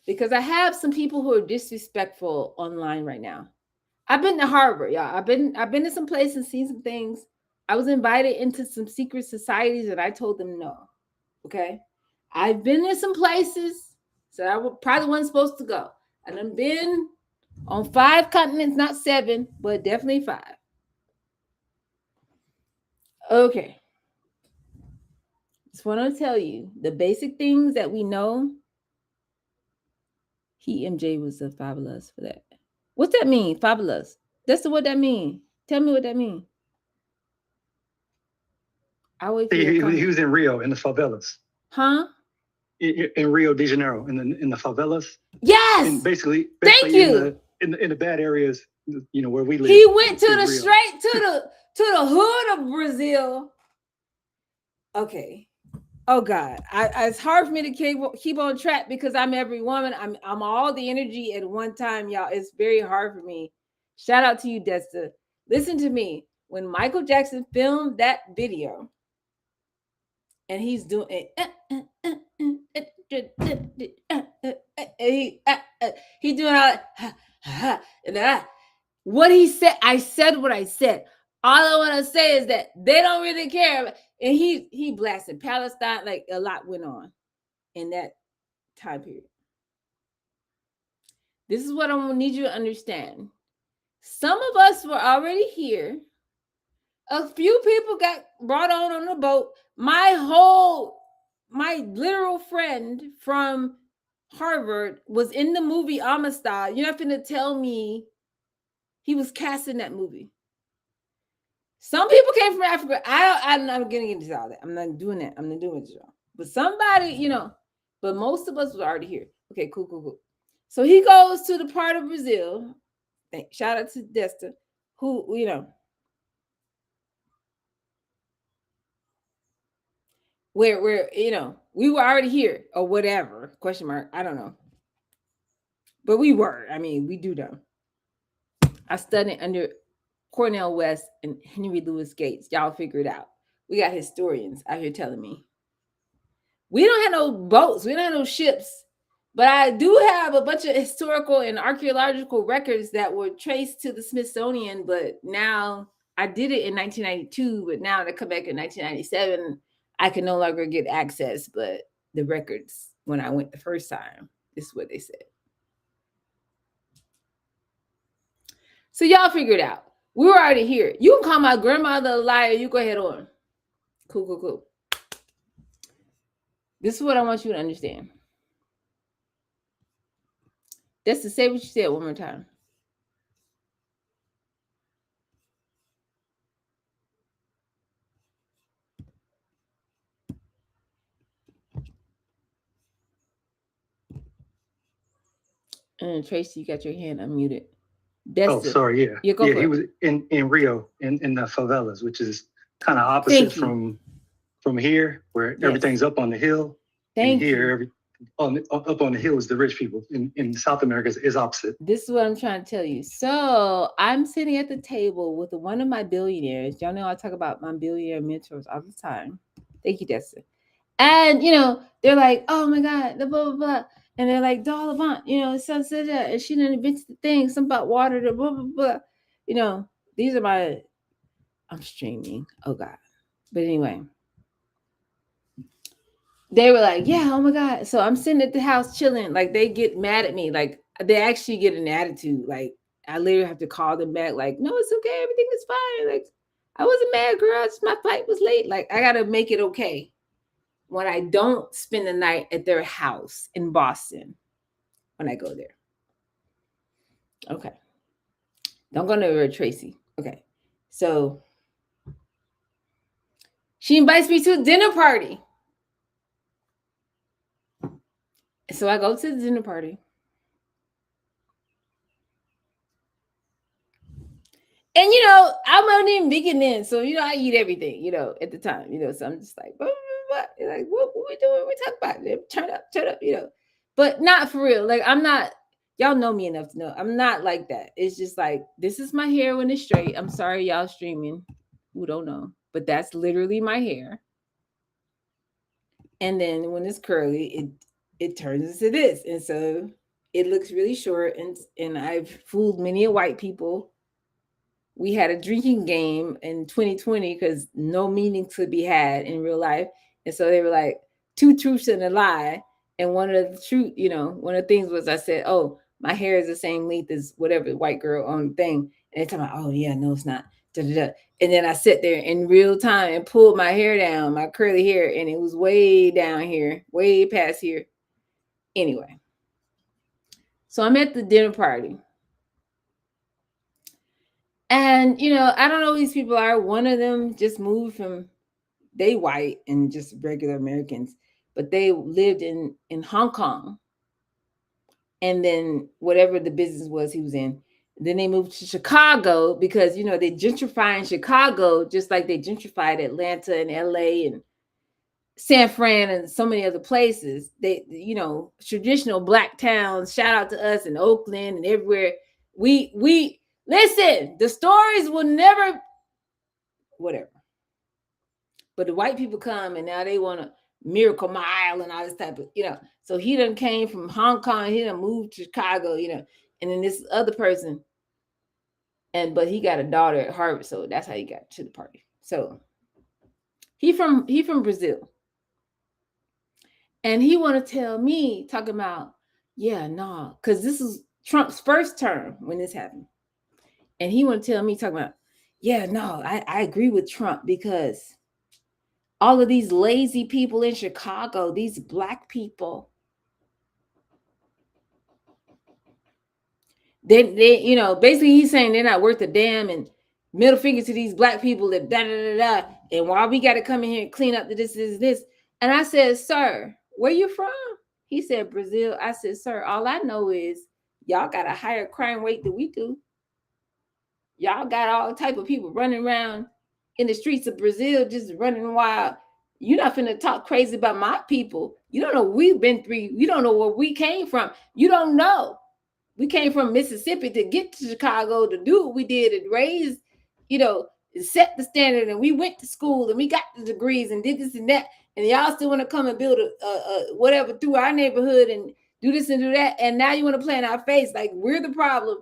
Because I have some people who are disrespectful online right now. I've been to Harvard, y'all. I've been to some places and seen some things. I was invited into some secret societies and I told them no. Okay. I've been in some places, so I probably wasn't supposed to go. And I've been on 5 continents, not 7, but definitely 5. Okay. Just want to tell you the basic things that we know. MJ was a fabulous for that. What's that mean? Fabulous. That's what that mean. Tell me what that mean. I wait for he was in Rio in the favelas. Huh? In Rio de Janeiro in the favelas. Yes. And basically thank you. In the bad areas, where we live. He went to the straight to the hood of Brazil. Okay. Oh God, it's hard for me to keep on track because I'm every woman. I'm all the energy at one time, y'all. It's very hard for me. Shout out to you, Desta. Listen to me. When Michael Jackson filmed that video, and he's doing it, he doing all that. What he said, I said what I said. All I want to say is that they don't really care. And he blasted Palestine, like a lot went on in that time period. This is what I'm gonna need you to understand. Some of us were already here. A few people got brought on the boat. My literal friend from Harvard was in the movie Amistad. You're not gonna tell me he was cast in that movie. Some people came from Africa. I'm not getting into all that. I'm not doing that. I'm not doing it, y'all. But somebody, but most of us was already here. Okay, cool. So he goes to the part of Brazil. Shout out to Desta, who, where we were already here or whatever, question mark. I don't know. But we were. I mean, we do know. I studied under Cornell West and Henry Louis Gates. Y'all figure it out. We got historians out here telling me. We don't have no boats. We don't have no ships. But I do have a bunch of historical and archaeological records that were traced to the Smithsonian, but now I did it in 1992, but now to come back in 1997, I can no longer get access. But the records when I went the first time, this is what they said. So y'all figure it out. We were already here. You can call my grandmother a liar. You go ahead on. Cool. This is what I want you to understand. That's to say what you said one more time. And Tracy, you got your hand unmuted. Oh, sorry. Yeah. Yeah, He was in Rio in the favelas, which is kind of opposite from here, where everything's up on the hill. Thank you. Here, up on the hill is the rich people. In South America is opposite. This is what I'm trying to tell you. So I'm sitting at the table with one of my billionaires. Y'all know I talk about my billionaire mentors all the time. Thank you, Dessa. And they're like, oh my God, the blah blah blah. And they're like, doll Avant, so said that, and she didn't invent the thing, something about water, the blah blah blah. These are I'm streaming. Oh God. But anyway. They were like, yeah, oh my God. So I'm sitting at the house chilling. Like they get mad at me. Like they actually get an attitude. Like I literally have to call them back. Like, no, it's okay. Everything is fine. Like I wasn't mad, girl. Just my flight was late. Like I got to make it okay when I don't spend the night at their house in Boston when I go there. Okay. Don't go nowhere, Tracy. Okay. So she invites me to a dinner party. So I go to the dinner party. And, I'm not even vegan then. So, I eat everything, at the time, so I'm just like, what we doing? We talk about it. Turn up, but not for real. Like, I'm not, y'all know me enough to know I'm not like that. It's just like, this is my hair when it's straight. I'm sorry, y'all streaming who don't know, but that's literally my hair. And then when it's curly, it turns into this. And so it looks really short. And I've fooled many white people. We had a drinking game in 2020 because no meaning could be had in real life. And so they were like, 2 truths and a lie. And one of the truth, one of the things was I said, oh, my hair is the same length as whatever white girl on the thing. And they talking about, oh yeah, no, it's not. Da-da-da. And then I sat there in real time and pulled my hair down, my curly hair, and it was way down here, way past here. Anyway, so I'm at the dinner party. And, I don't know who these people are. One of them just moved from, they white and just regular Americans, but they lived in Hong Kong. And then whatever the business was he was in, then they moved to Chicago because, they gentrifying Chicago just like they gentrified Atlanta and LA and San Fran and so many other places. They, traditional Black towns, shout out to us in Oakland and everywhere. We listen, the stories will never, whatever. But the white people come and now they want a Miracle Mile and all this type of, So he done came from Hong Kong, he done moved to Chicago, and then this other person, but he got a daughter at Harvard, so that's how he got to the party. So he from Brazil. And he want to tell me, talking about, because this is Trump's first term when this happened. And he want to tell me, talking about, I agree with Trump because all of these lazy people in Chicago, these Black people, they basically he's saying they're not worth a damn, and middle finger to these Black people that da. And why we got to come in here and clean up this. And I said, sir, where you from? He said, Brazil. I said, sir, all I know is y'all got a higher crime rate than we do. Y'all got all type of people running around in the streets of Brazil, just running wild. You're not finna talk crazy about my people. You don't know what we've been through. You don't know where we came from. You don't know. We came from Mississippi to get to Chicago to do what we did and raise, set the standard. And we went to school and we got the degrees and did this and that. And y'all still want to come and build a whatever through our neighborhood and do this and do that. And now you want to play in our face like we're the problem.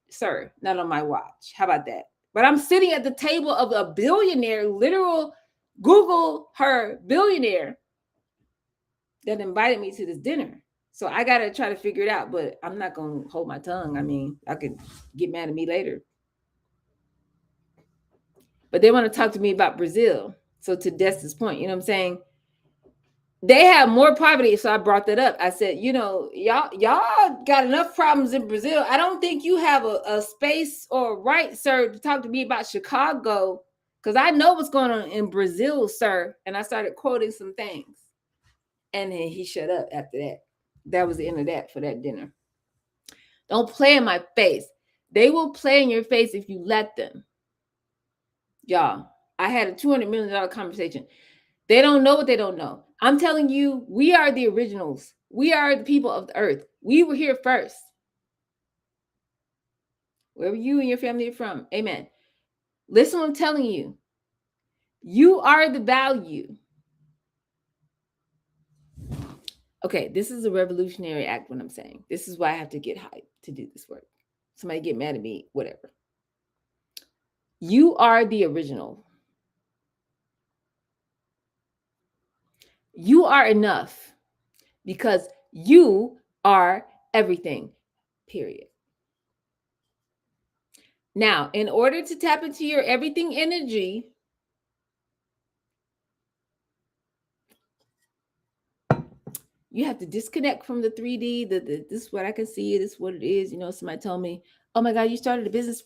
Sir, not on my watch. How about that? But I'm sitting at the table of a billionaire, literal Google her billionaire that invited me to this dinner. So I got to try to figure it out, but I'm not going to hold my tongue. I mean, I could get mad at me later. But they want to talk to me about Brazil. So to Destiny's point, you know what I'm saying? They have more poverty. So I brought that up. I said, you know, y'all got enough problems in Brazil. I don't think you have a space or right, sir, to talk to me about Chicago, because I know what's going on in Brazil, sir. And I started quoting some things. And then he shut up after that. That was the end of that for that dinner. Don't play in my face. They will play in your face if you let them. Y'all, I had a $200 million conversation. They don't know what they don't know. I'm telling you, we are the originals. We are the people of the earth. We were here first. Wherever you and your family are from. Amen. Listen what I'm telling you. You are the value. Okay, this is a revolutionary act, what I'm saying. This is why I have to get hyped to do this work. Somebody get mad at me, whatever. You are the original. You are enough because you are everything, period. Now, in order to tap into your everything energy, you have to disconnect from the 3D. This is what I can see. This is what it is. You know, somebody told me, oh my God, you started a business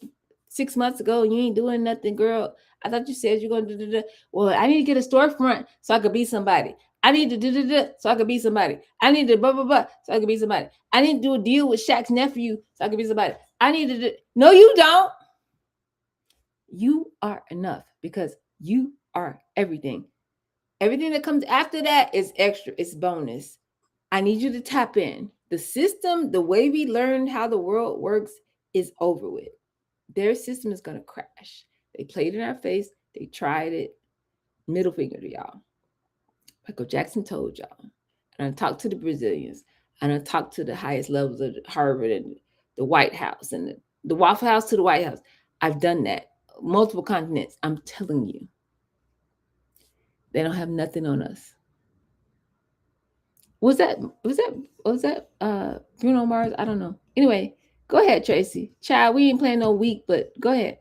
6 months ago and you ain't doing nothing, girl. I thought you said you're going to do. Well, I need to get a storefront so I could be somebody. I need to do so I could be somebody. I need to blah, blah, blah so I could be somebody. I need to do a deal with Shaq's nephew so I could be somebody. I need to do. No, you don't. You are enough because you are everything. Everything that comes after that is extra. It's bonus. I need you to tap in. The system, the way we learned how the world works is over with. Their system is going to crash. They played in our face. They tried it. Middle finger to y'all. Michael Jackson told y'all. And I talked to the Brazilians. And I talked to the highest levels of Harvard and the White House and the Waffle House to the White House. I've done that. Multiple continents. I'm telling you. They don't have nothing on us. Was that Bruno Mars? I don't know. Anyway, go ahead, Tracy. Child, we ain't playing no week, but go ahead.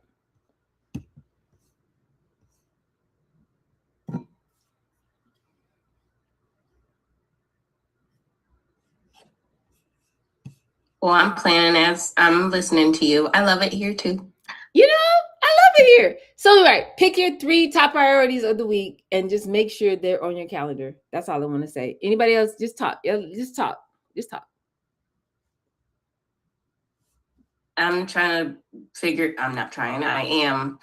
Well, I'm planning as I'm listening to you. I love it here too. You know, I love it here. So, right, pick your 3 top priorities of the week and just make sure they're on your calendar. That's all I want to say. Anybody else? Just talk. Just talk. Just talk. I'm not trying. I am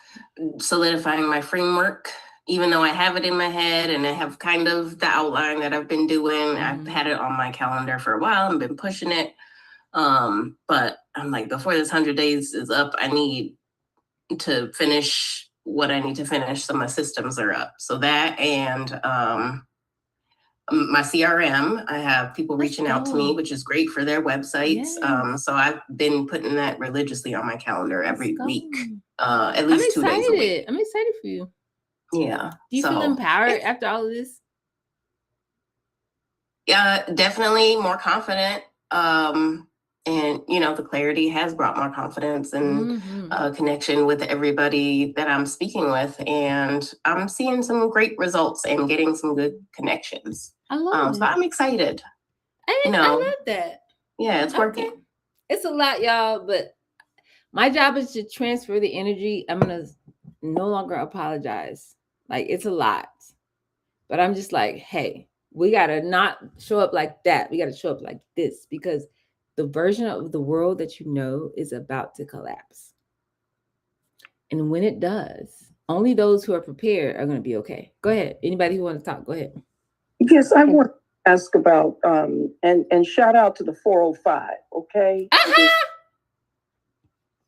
solidifying my framework, even though I have it in my head and I have kind of the outline that I've been doing. Mm-hmm. I've had it on my calendar for a while and been pushing it. But I'm like, before this 100 days is up, I need to finish what I need to finish so my systems are up. So that and my CRM, I have people reaching out to me, which is great for their websites. Yes. So I've been putting that religiously on my calendar every week, at least 2 days a week. I'm excited for you. Yeah. Do you feel empowered after all of this? Yeah, definitely more confident. And, you know, the clarity has brought more confidence and connection with everybody that I'm speaking with. And I'm seeing some great results and getting some good connections. I love it. So I'm excited. I love that. Yeah, it's working. It's a lot, y'all, but my job is to transfer the energy. I'm going to no longer apologize. Like, it's a lot. But I'm just like, hey, we got to not show up like that. We got to show up like this because the version of the world that you know is about to collapse. And when it does, only those who are prepared are going to be okay. Go ahead. Anybody who wants to talk, go ahead. Yes, I want to ask about, and shout out to the 405, okay?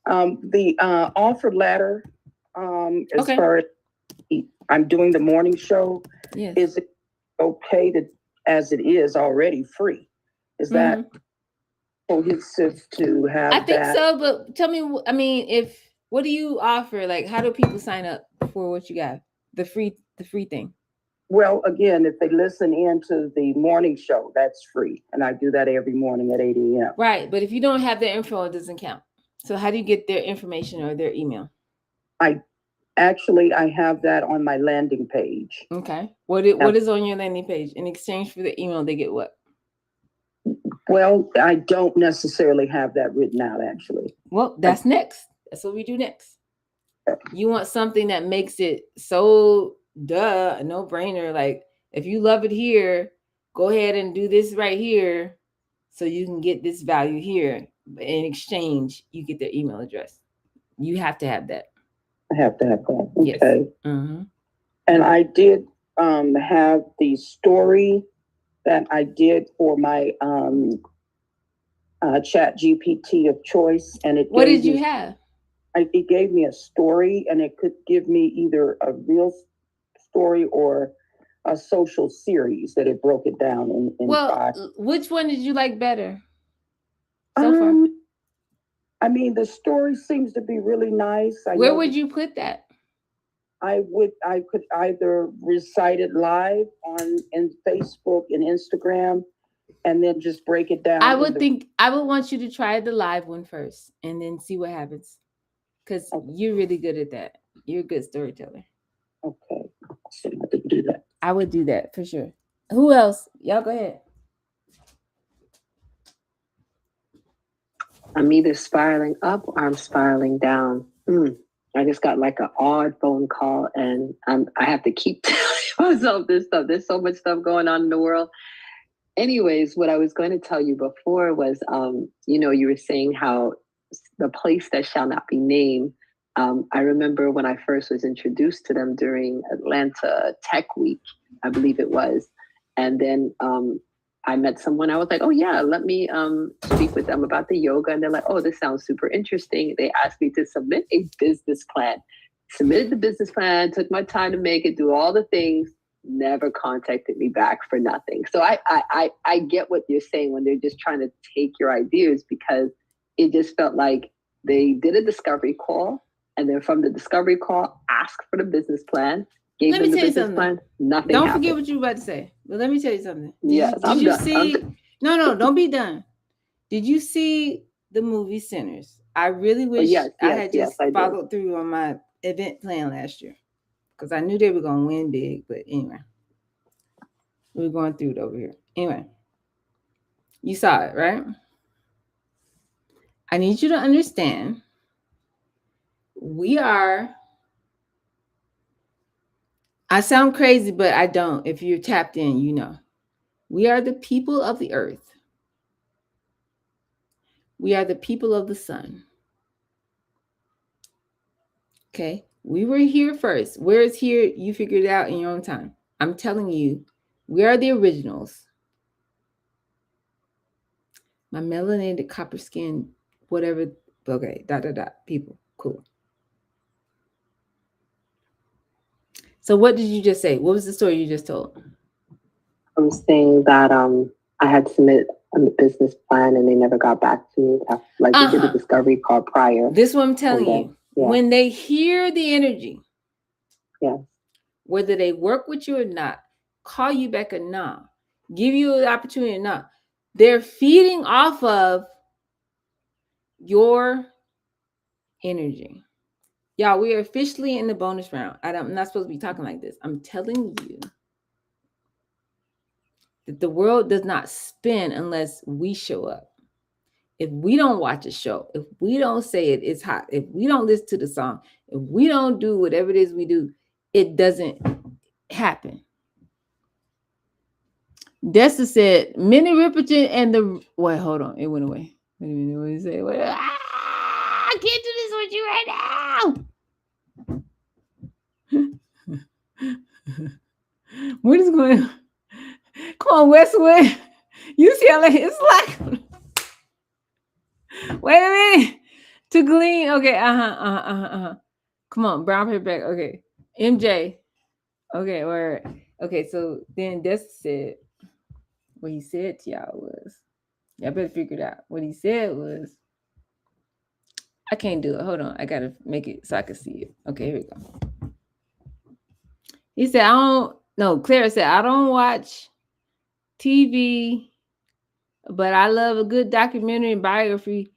The offer letter, as far as I'm doing the morning show, is it okay to, as it is already free? Is that cohesive to have I think that. so, but tell me, I mean, what do you offer? Like, how do people sign up for what you got? The free thing. Well, again, if they listen in to the morning show, that's free. And I do that every morning at 8 a.m. Right. But if you don't have their info, it doesn't count. So how do you get their information or their email? I have that on my landing page. Okay. What is on your landing page? In exchange for the email, they get what? Well, I don't necessarily have that written out, actually. Well, that's next. That's what we do next. You want something that makes it so a no-brainer. Like, if you love it here, go ahead and do this right here so you can get this value here. In exchange, you get their email address. You have to have that. I have to have that. Okay. Yes. Mm-hmm. And I did have the story that I did for my chat GPT of choice. And what did you have? It gave me a story, and it could give me either a real story or a social series that it broke it down in five. Which one did you like better so far? I mean, the story seems to be really nice. Where would you put that? I could either recite it live in Facebook and Instagram, and then just break it down. I would want you to try the live one first and then see what happens. Because you're really good at that. You're a good storyteller. Okay. So I could do that. I would do that for sure. Who else? Y'all go ahead. I'm either spiraling up or I'm spiraling down. I just got like an odd phone call, and I have to keep telling myself this stuff. There's so much stuff going on in the world. Anyways, what I was going to tell you before was, you were saying how the place that shall not be named. I remember when I first was introduced to them during Atlanta Tech Week, I believe it was. And then I met someone. I was like, oh yeah, let me speak with them about the yoga. And they're like, oh, this sounds super interesting. They asked me to submit a business plan. Submitted the business plan, took my time to make it, do all the things, never contacted me back for nothing. So I get what you're saying when they're just trying to take your ideas, because it just felt like they did a discovery call, and then from the discovery call, asked for the business plan, gave them the business plan, nothing Don't happened. forget what you were about to say. But let me tell you something. Did you see? No, don't be done. Did you see the movie Sinners? I really wish I had just followed through on my event plan last year, because I knew they were going to win big. But anyway, we were going through it over here. Anyway, you saw it, right? I need you to understand, I sound crazy, but I don't. If you're tapped in, you know. We are the people of the earth. We are the people of the sun. Okay? We were here first. Where it's here, you figure it out in your own time. I'm telling you, we are the originals. My melanated, copper skin, whatever. Okay, ... people. Cool. So what did you just say? What was the story you just told? I'm saying that I had submitted a business plan and they never got back to me. Like they did a discovery call prior. This is what I'm telling you. Yeah. When they hear the energy, whether they work with you or not, call you back or not, give you an opportunity or not, they're feeding off of your energy. Y'all, we are officially in the bonus round. I'm not supposed to be talking like this. I'm telling you that the world does not spin unless we show up. If we don't watch a show, if we don't say it's hot, if we don't listen to the song, if we don't do whatever it is we do, it doesn't happen. Desta said, Minnie Riperton and the... Wait, hold on. It went away. Wait a minute. What did you say? I can't do this with you right now. What is going on? Come on, Westwood. UCLA. It's like... Wait a minute. To glean. Okay. Come on. Brown paper bag. Okay. MJ. Okay. Or okay. So then Desta said, what he said to y'all was, Y'all better figure it out. What he said was, I can't do it. Hold on. I got to make it so I can see it. Okay, here we go. He said, Clara said, I don't watch TV, but I love a good documentary and biography.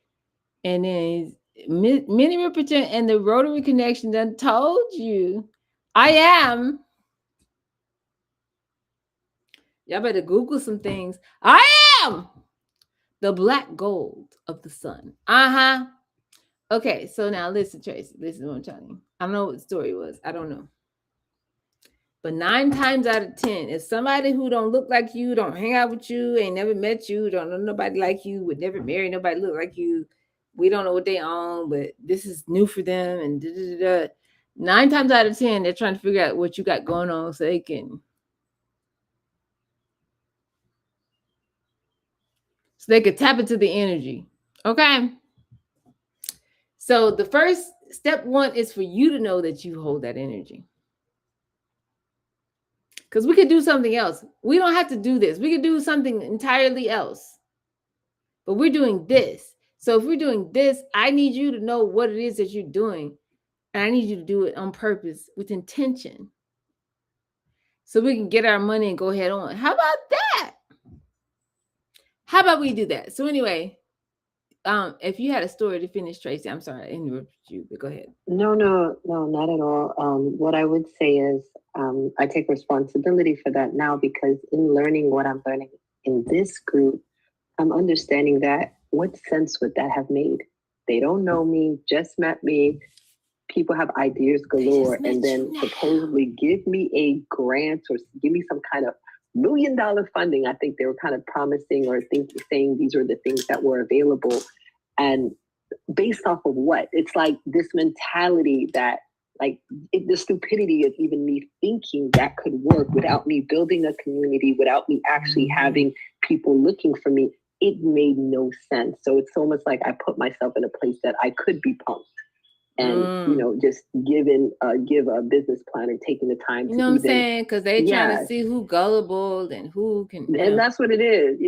And then many represent and the Rotary Connection done told you I am. Y'all better Google some things. I am the black gold of the sun. Uh-huh. Okay, so now listen, Tracy. Listen to what I'm telling you. I don't know what the story was. I don't know. But 9 times out of 10, if somebody who don't look like you, don't hang out with you, ain't never met you, don't know nobody like you, would never marry nobody look like you, we don't know what they own, but this is new for them, and 9 times out of 10, they're trying to figure out what you got going on so they can tap into the energy. Okay. So the first step 1 is for you to know that you hold that energy. Because we could do something else. We don't have to do this. We could do something entirely else. But we're doing this. So if we're doing this, I need you to know what it is that you're doing. And I need you to do it on purpose with intention. So we can get our money and go head on. How about that? How about we do that? So anyway, if you had a story to finish, Tracy, I'm sorry I interrupted you, but go ahead. No, not at all. What I would say is I take responsibility for that now, because in learning what I'm learning in this group, I'm understanding that what sense would that have made? They don't know me, just met me. People have ideas galore, and then supposedly give me a grant or give me some kind of $1 million funding. I think they were kind of promising or saying these are the things that were available. And based off of what? It's like this mentality that, like, the stupidity of even me thinking that could work without me building a community, without me actually having people looking for me. It made no sense. So it's almost like I put myself in a place that I could be punked. And, just give a business plan and taking the time to what I'm saying? Because they trying to see who gullible and who can. And that's what it is.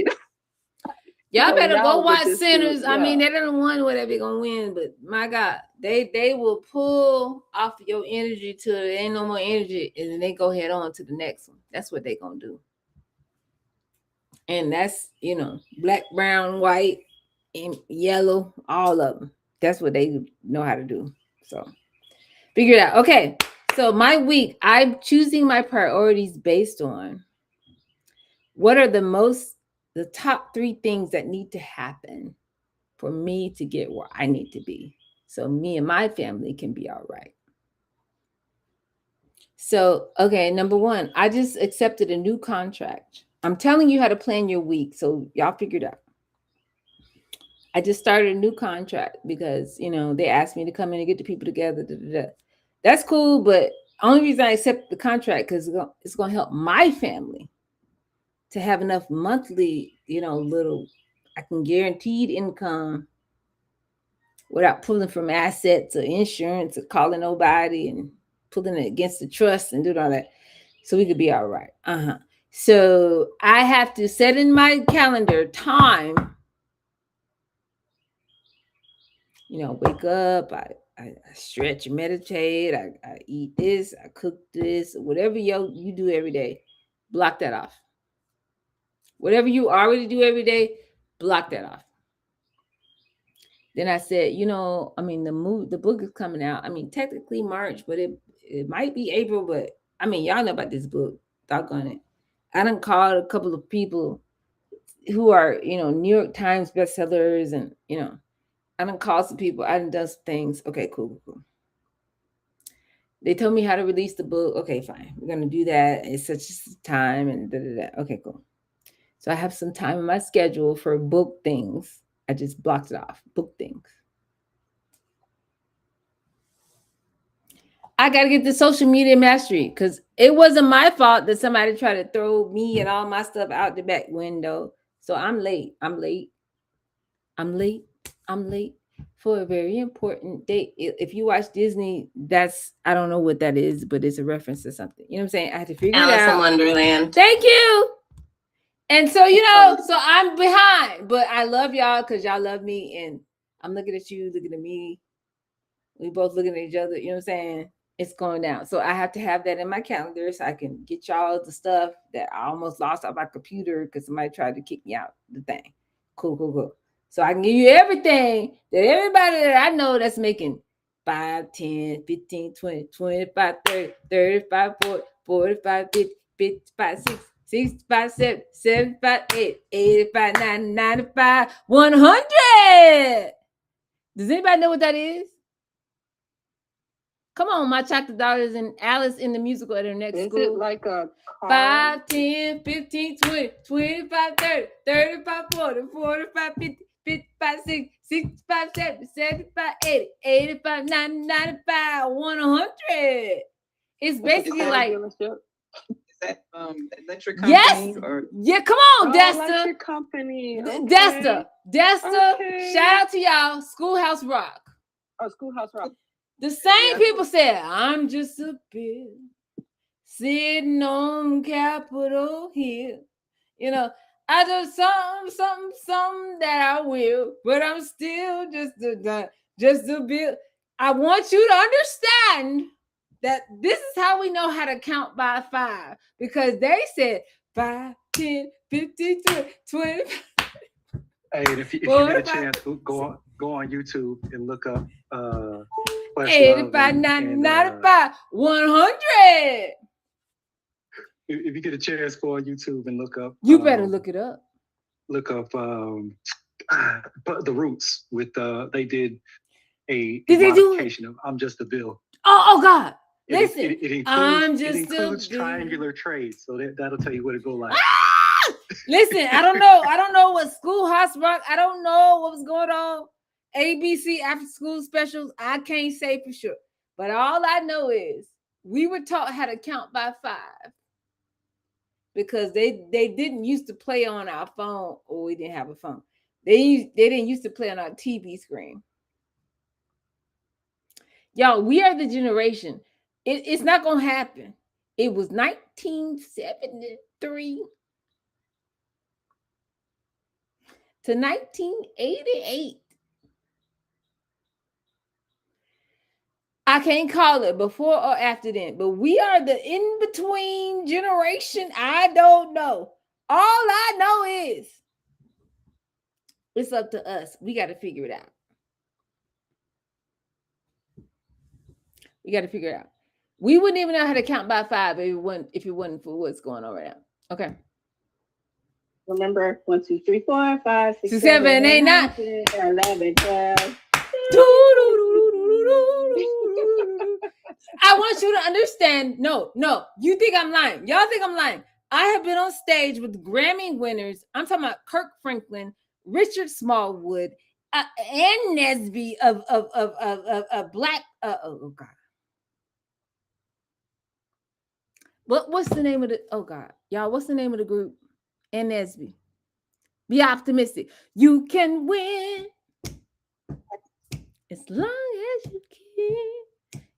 Y'all better go watch Sinners. I mean, they don't won whatever they're going to win, but my God, they will pull off your energy till there ain't no more energy, and then they go head on to the next one. That's what they going to do. And that's, black, brown, white, and yellow, all of them. That's what they know how to do. So figure it out. Okay. So my week, I'm choosing my priorities based on what are the top 3 things that need to happen for me to get where I need to be. So me and my family can be all right. So, okay. Number 1, I just accepted a new contract. I'm telling you how to plan your week. So y'all figure it out. I just started a new contract because, they asked me to come in and get the people together. That's cool. But only reason I accept the contract because it's going to help my family to have enough monthly, I can guaranteed income without pulling from assets or insurance or calling nobody and pulling it against the trust and doing all that. So we could be all right. So I have to set in my calendar time. Wake up, I stretch and meditate, I eat this, I cook this, whatever you do every day, block that off. Whatever you already do every day, block that off. Then I said, the book is coming out. Technically March, but it might be April, but y'all know about this book. Doggone it. I done called a couple of people who are, New York Times bestsellers and, I done called some people. I done done some things. Okay, cool. They told me how to release the book. Okay, fine. We're going to do that. It's such a time and da-da-da. Okay, cool. So I have some time in my schedule for book things. I just blocked it off. Book things. I got to get the social media mastery because it wasn't my fault that somebody tried to throw me and all my stuff out the back window. So I'm late for a very important date. If you watch Disney, I don't know what that is, but it's a reference to something. You know what I'm saying? I had to figure it out. Alice in Wonderland. Thank you. And so, you know, so I'm behind, but I love y'all because y'all love me. And I'm looking at you, looking at me. We both looking at each other. You know what I'm saying? It's going down. So I have to have that in my calendar so I can get y'all the stuff that I almost lost off my computer because somebody tried to kick me out the thing. Cool. So I can give you everything that everybody that I know that's making 5, 10, 15, 20, 25, 30, 35, 40, 45, 50, 55, 60, 65, 70, 75, 80, 85, 90, 95, 100. Does anybody know what that is? Come on, my chocolate daughters and Alice in the musical at her next Is school. it like a car? 5, 10, 15, 20, 25, 30, 35, 40, 45, 50, 55, 60, 65, 70, 75, 80, 85, 90, 95, 100. It's basically like, dealership? Is that electric company? yes. Or Yeah, come on, Desta. Electric company. Okay. Desta. Okay. Shout out to y'all. Schoolhouse Rock. Oh, Schoolhouse Rock. The same Yeah. people said, I'm just a bill sitting on Capitol Hill. You know, I just something that I will, but I'm still just a bill. I want you to understand that this is how we know how to count by 5, because they said 5, 10, 15, 20. Hey, and if you get a chance, go on YouTube and look up 85, 90, 95, 100. If you get a chance, go on YouTube and look up. You better look it up. Look up the Roots with they did a modification of "I'm Just a Bill." Oh God! Listen, it includes triangular trades, so that'll tell you what it go like. Listen, I don't know what Schoolhouse Rock. I don't know what was going on. ABC after school specials. I can't say for sure, but all I know is we were taught how to count by 5 because they didn't used to play on our phone, or we didn't have a phone. They didn't used to play on our TV screen. Y'all, we are the generation. It's not gonna happen. It was 1973 to 1988. I can't call it before or after then, but we are the in-between generation. I don't know. All I know is it's up to us. We got to figure it out. We got to figure it out. We wouldn't even know how to count by 5 if it wasn't for what's going on right now. Okay. Remember 1, 2, 3, 4, 5, 6, 7, 8, 9, 10, 11, 12. I want you to understand. No, you think I'm lying. Y'all think I'm lying. I have been on stage with Grammy winners. I'm talking about Kirk Franklin, Richard Smallwood, Ann Nesby of Black. Oh God. What's the name of the? Oh God, y'all. What's the name of the group? Ann Nesby. Be optimistic. You can win as long as you can.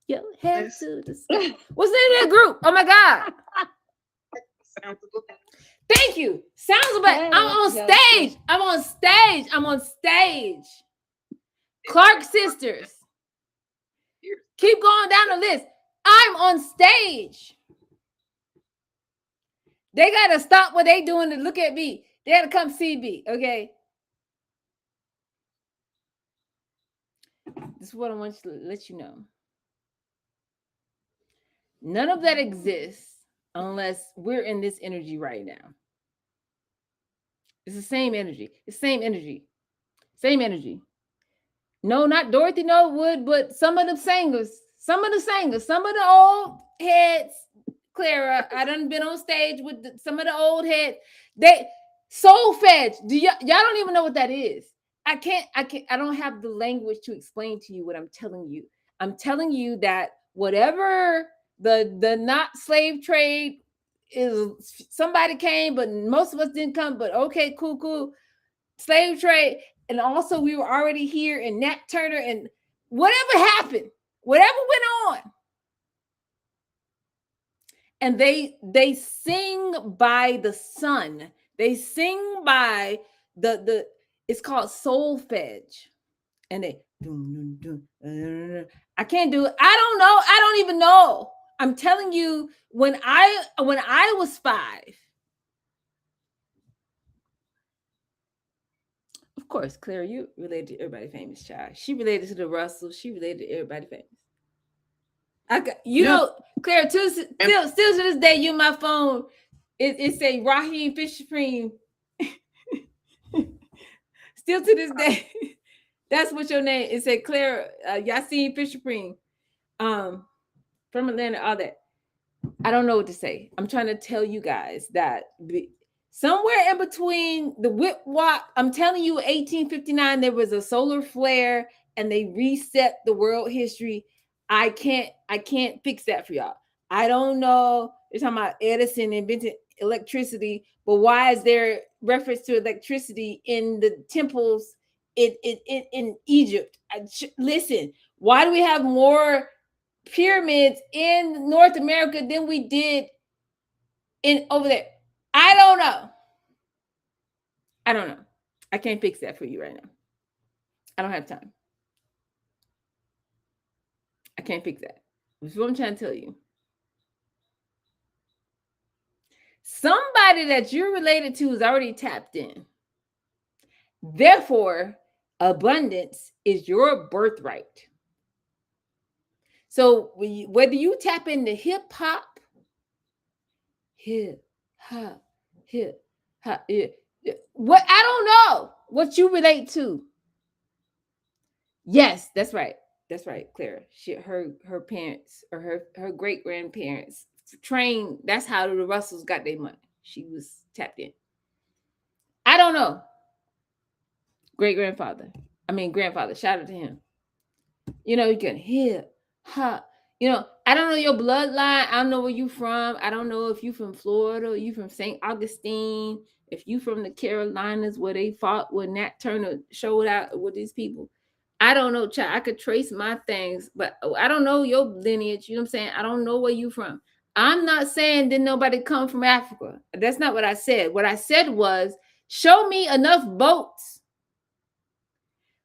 Your head to the sky. What's the name of that group? Oh my God. Thank you. Sounds about. I'm on stage. Clark Sisters. Keep going down the list. I'm on stage. They gotta stop what they doing to look at me. They gotta come see me. Okay. This is what I want to let you know. None of that exists unless we're in this energy right now. It's the same energy. It's same energy. Same energy. No, not Dorothy Norwood, but some of the singers, some of the old heads. Clara, I done been on stage with some of the old heads. They soul fetch. Y'all don't even know what that is. I don't have the language to explain to you what I'm telling you. I'm telling you that whatever the not slave trade is, somebody came, but most of us didn't come. But okay, cool. Slave trade, and also we were already here, and Nat Turner, and whatever happened, whatever went on, and they sing by the sun. They sing by the it's called solfege. And they I can't do it. I don't know. I don't even know. I'm telling you, when I was 5, of course, Claire, you related to Everybody Famous, child. She related to the Russells. She related to Everybody Famous. Know, Claire, still to this day, you my phone, it say Raheem Fish Supreme. Still to this day, that's what your name. It said Claire Yassine Fish Supreme, from Atlanta. All that. I don't know what to say. I'm trying to tell you guys that somewhere in between the whip walk, I'm telling you, 1859, there was a solar flare and they reset the world history. I can't fix that for y'all. I don't know. They're talking about Edison invented electricity, but why is there reference to electricity in the temples in Egypt? Listen, why do we have more pyramids in North America than we did in over there? I don't know. I can't fix that for you right now. I don't have time. I can't fix that. That's what I'm trying to tell you. Somebody that you're related to is already tapped in. Therefore, abundance is your birthright. So whether you tap into hip hop, what, I don't know what you relate to. Yes, that's right. That's right, Clara. Her parents or her great grandparents trained. That's how the Russells got their money. She was tapped in. I don't know. Grandfather. Shout out to him. You know, you can hip hop. You know, I don't know your bloodline. I don't know where you from. I don't know if you from Florida or you from St. Augustine. If you from the Carolinas where they fought when Nat Turner showed out with these people. I don't know, child. I could trace my things, but I don't know your lineage. You know what I'm saying? I don't know where you from. I'm not saying didn't nobody come from Africa. That's not what I said. What I said was, show me enough boats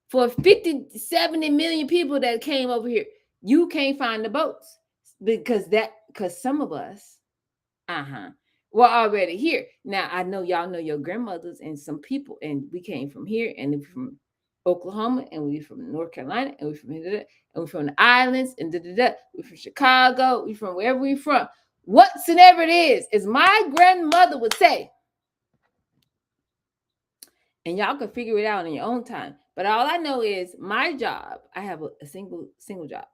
for 50, 70 million people that came over here. You can't find the boats because some of us, we're already here. Now, I know y'all know your grandmothers and some people, and we came from here, and we're from Oklahoma, and we're from North Carolina, and we're from the islands, and we're from Chicago, we're from wherever we're from. Whatsoever it is, as my grandmother would say. And y'all can figure it out in your own time. But all I know is my job, I have a single job.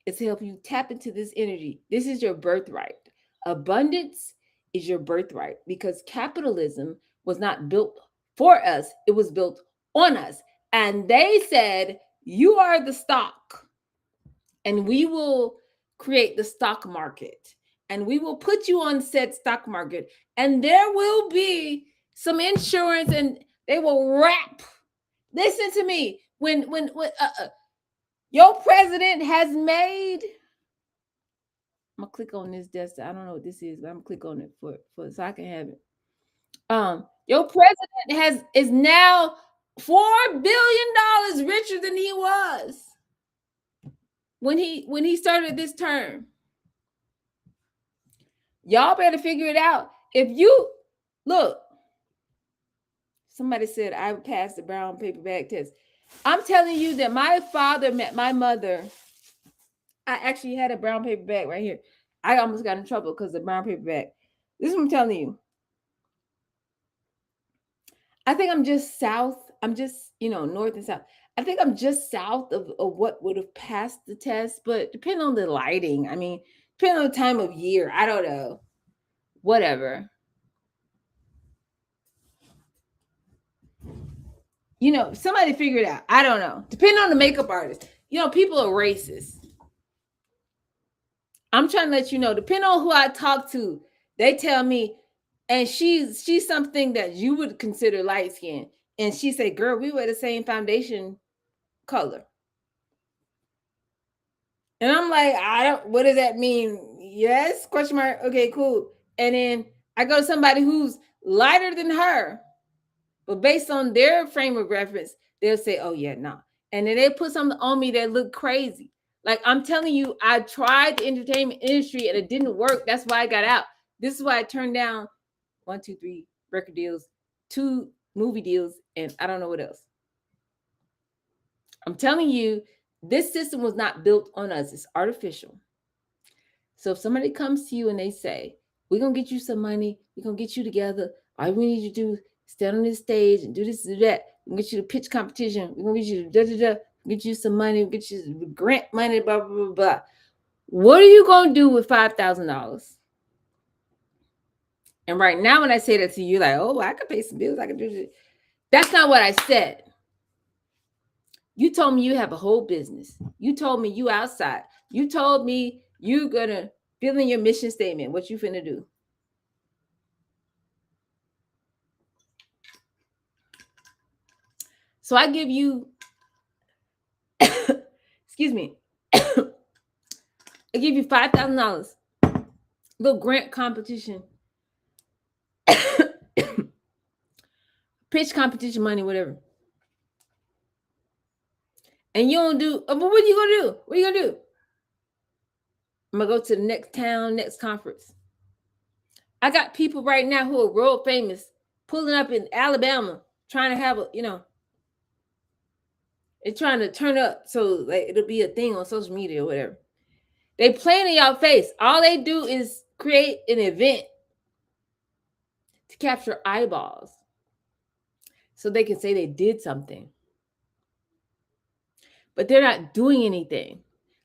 It's to help you tap into this energy. This is your birthright. Abundance is your birthright because capitalism was not built for us. It was built on us. And they said, you are the stock and we will create the stock market and we will put you on said stock market and there will be some insurance and they will wrap. Listen to me. When your president has made, I'm gonna click on this desk. I don't know what this is, but I'm gonna click on it for so I can have it. Your president is now $4 billion richer than he was when he started this term. Y'all better figure it out. If you look, somebody said I passed the brown paper bag test. I'm telling you that my father met my mother. I actually had a brown paper bag right here. I almost got in trouble because of the brown paper bag. This is what I'm telling you. I think I'm just south. I'm just, north and south. I think I'm just south of what would have passed the test, but depending on the lighting, depending on the time of year, I don't know. Whatever. Somebody figure it out. I don't know. Depending on the makeup artist. People are racist. I'm trying to let you know, depending on who I talk to, they tell me, and she's something that you would consider light skin. And she said, girl, we wear the same foundation color. And I'm like, what does that mean? Yes? Question mark. Okay, cool. And then I go to somebody who's lighter than her, but based on their frame of reference, they'll say, oh yeah, no. And then they put something on me that look crazy. Like I'm telling you, I tried the entertainment industry and it didn't work. That's why I got out. This is why I turned down 1, 2, 3 record deals, 2 movie deals, and I don't know what else. I'm telling you, this system was not built on us. It's artificial. So if somebody comes to you and they say, we're going to get you some money, we're going to get you together, all we need you to do is stand on this stage and do this, do that, we're going to get you to pitch competition, we're going to get you to da-da-da, get you some money, we'll get you grant money, blah, blah, blah, blah. What are you going to do with $5,000? And right now, when I say that to you, like, oh, I could pay some bills, I could do this. That's not what I said. You told me you have a whole business. You told me you outside. You told me you're going to fill in your mission statement, what you finna do. So I give you, excuse me, I give you $5,000, little grant competition, pitch competition money, whatever. And you don't do, but what are you going to do? What are you going to do? I'm going to go to the next town, next conference. I got people right now who are world famous pulling up in Alabama trying to have a, they're trying to turn up so like it'll be a thing on social media or whatever. They playing in y'all face. All they do is create an event to capture eyeballs so they can say they did something. But they're not doing anything.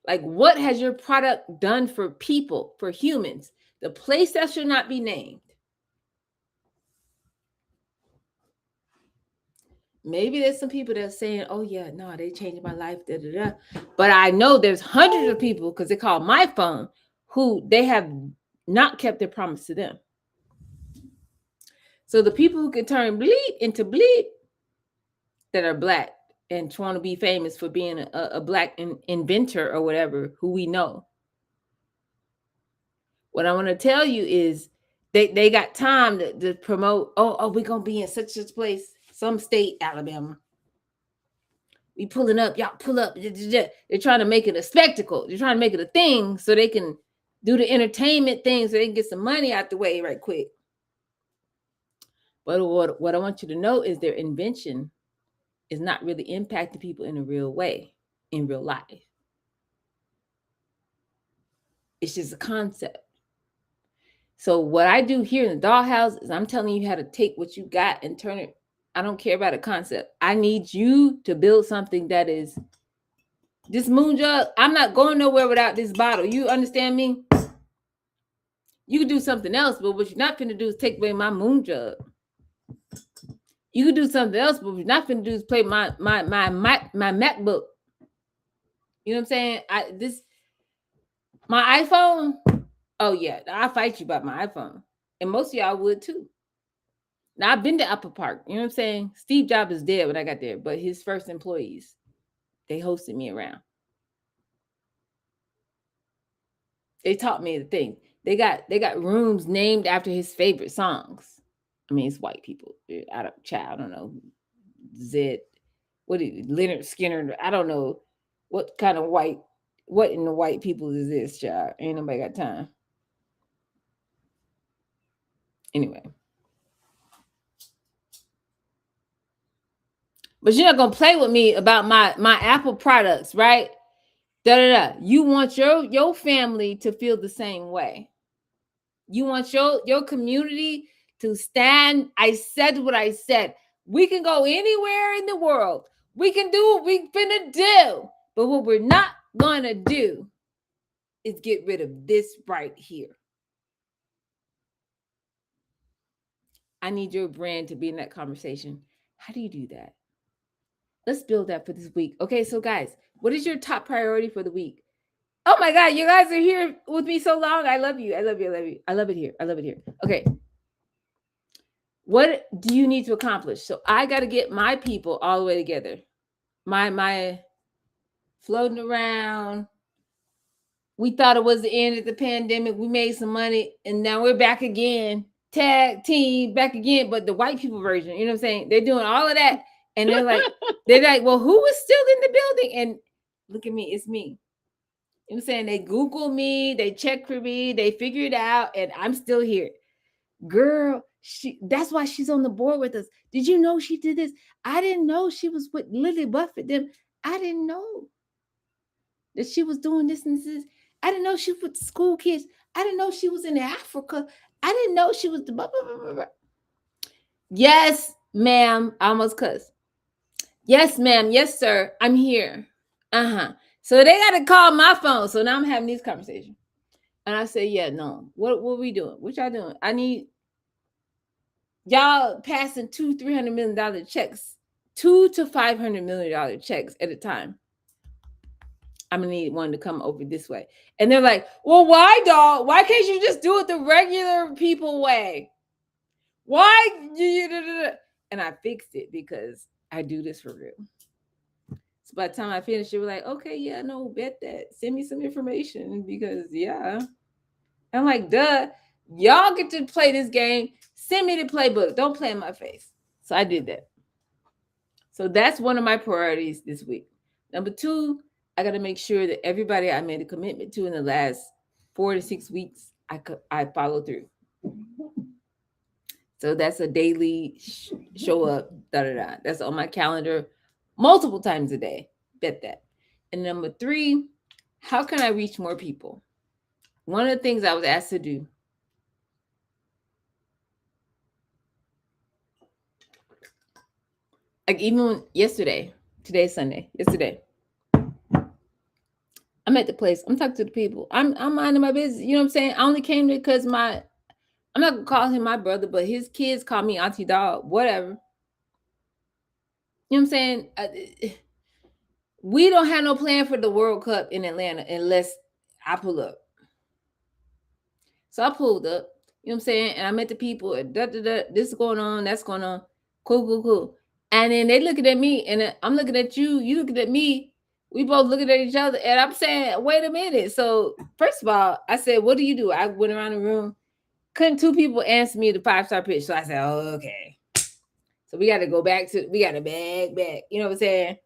Like, what has your product done for people, for humans? The place that should not be named. Maybe there's some people that are saying, oh yeah, no, they changed my life, da, da, da. But I know there's hundreds of people, because they call my phone, who they have not kept their promise to them. So the people who can turn bleep into bleep that are black and trying to be famous for being a black inventor or whatever, who we know. What I want to tell you is they got time to promote, oh, we're going to be in such a place, some state, Alabama. We pulling up, y'all pull up. They're trying to make it a spectacle. They're trying to make it a thing so they can do the entertainment thing so they can get some money out the way right quick. But what I want you to know is their invention is not really impacting people in a real way, in real life. It's just a concept. So what I do here in the dollhouse is I'm telling you how to take what you got and turn it. I don't care about a concept. I need you to build something that is this moon jug. I'm not going nowhere without this bottle. You understand me? You can do something else, but what you're not going to do is take away my moon jug. You can do something else, but what you're not going to do is play my MacBook. You know what I'm saying? My iPhone. Oh yeah, I'll fight you about my iPhone, and most of y'all would too. Now I've been to Apple Park. You know what I'm saying? Steve Jobs is dead when I got there, but his first employees, they hosted me around. They taught me the thing. They got rooms named after his favorite songs. I mean, it's white people. I don't know. Leonard Skinner. I don't know what kind of what in the white people is this, child? Ain't nobody got time. Anyway. But you're not gonna play with me about my Apple products, right? You want your family to feel the same way. You want your community to stand. I said what I said. We can go anywhere in the world. We can do what we finna do. But what we're not gonna do is get rid of this right here. I need your brand to be in that conversation. How do you do that? Let's build that for this week. Okay, so guys, what is your top priority for the week? Oh my God, you guys are here with me so long. I love you. I love you. I love you. I love it here. I love it here. Okay. What do you need to accomplish? So I got to get my people all the way together. My floating around. We thought it was the end of the pandemic. We made some money and now we're back again. tag team back again, but the white people version, you know what I'm saying? They're doing all of that. And they're like, well, who is still in the building? And look at me, it's me. You know what I'm saying? They Google me, they check for me, they figure it out, and I'm still here. Girl, that's why she's on the board with us. Did you know she did this? I didn't know she was with Lily Buffett. Them. I didn't know that she was doing this and this. I didn't know she was with school kids. I didn't know she was in Africa. I didn't know she was the blah, blah, blah, blah. Yes, ma'am. I almost cussed. Yes, ma'am. Yes, sir. I'm here. So they got to call my phone. So now I'm having these conversations. And I say, yeah, no. What we doing? What y'all doing? I need y'all passing $200-300 million checks, $200 to $500 million checks at a time. I'm gonna need one to come over this way. And they're like, well, why, dog? Why can't you just do it the regular people way? Why? And I fixed it because I do this for real. So by the time I finished, you were like, okay, yeah, no, bet that. Send me some information because, yeah. I'm like, duh, y'all get to play this game. Send me the playbook. Don't play in my face. So I did that. So that's one of my priorities this week. Number 2, I got to make sure that everybody I made a commitment to in the last 4 to 6 weeks, I follow through. So that's a daily show up, That's on my calendar multiple times a day. Bet that. And number 3, how can I reach more people? One of the things I was asked to do, like even yesterday, today's Sunday, yesterday, I'm at the place. I'm talking to the people. I'm minding my business. You know what I'm saying? I only came there because I'm not gonna call him my brother, but his kids call me Auntie Dog, whatever. You know what I'm saying? We don't have no plan for the World Cup in Atlanta unless I pull up. So I pulled up, you know what I'm saying? And I met the people, this is going on, that's going on. Cool. And then they looking at me, and I'm looking at you, you looking at me. We both looking at each other, and I'm saying, wait a minute. So first of all, I said, what do you do? I went around the room. Couldn't 2 people answer me the 5-star pitch. So I said, oh, okay. So we got to go back we got to bag back. You know what I'm saying?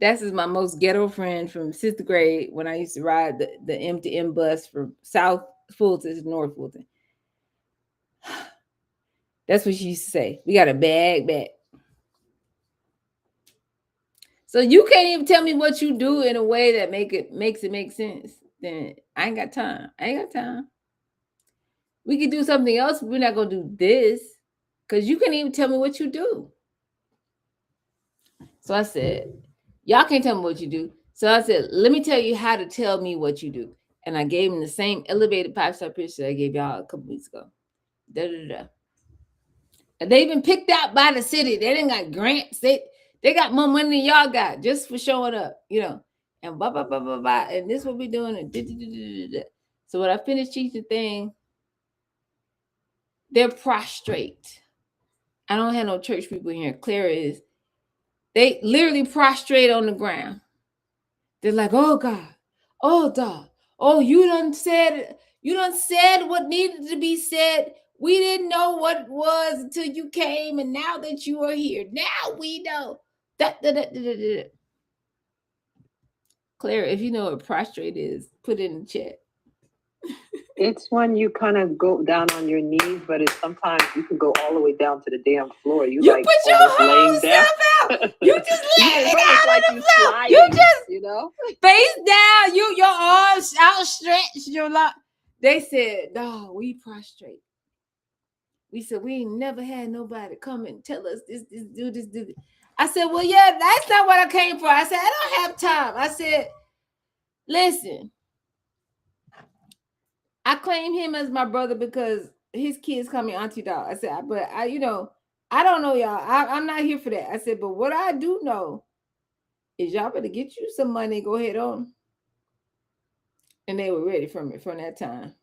That's my most ghetto friend from 6th grade when I used to ride the M to M bus from South Fulton to North Fulton. That's what she used to say. We got to bag back. So you can't even tell me what you do in a way that makes it make sense. Then I ain't got time. We could do something else, but we're not going to do this because you can't even tell me what you do. So I said, y'all can't tell me what you do. So I said, let me tell you how to tell me what you do. And I gave him the same elevated 5-star pitch that I gave y'all a couple weeks ago. And they've been picked out by the city. They didn't got grants. They got more money than y'all got just for showing up, you know. And blah, blah, blah, blah, blah. And this is what we're doing. And so when I finished teaching the thing, they're prostrate. I don't have no church people here. Clara is. They literally prostrate on the ground. They're like, oh God, oh God, oh, you done said what needed to be said. We didn't know what it was until you came, and now that you are here, now we know. Claire, if you know what prostrate is, put it in the chat. It's when you kind of go down on your knees, but sometimes you can go all the way down to the damn floor. You like put your whole self out. You just lay it out like on the floor. Sliding, you just, you know, face down. Your arms outstretched. They said, no, we prostrate. We said, we ain't never had nobody come and tell us this, do this. I said, well, yeah, that's not what I came for. I said, I don't have time. I said, listen, I claim him as my brother because his kids call me Auntie Dog. I said, but I don't know y'all. I'm not here for that. I said, but what I do know is y'all better get you some money. Go ahead on. And they were ready from it from that time.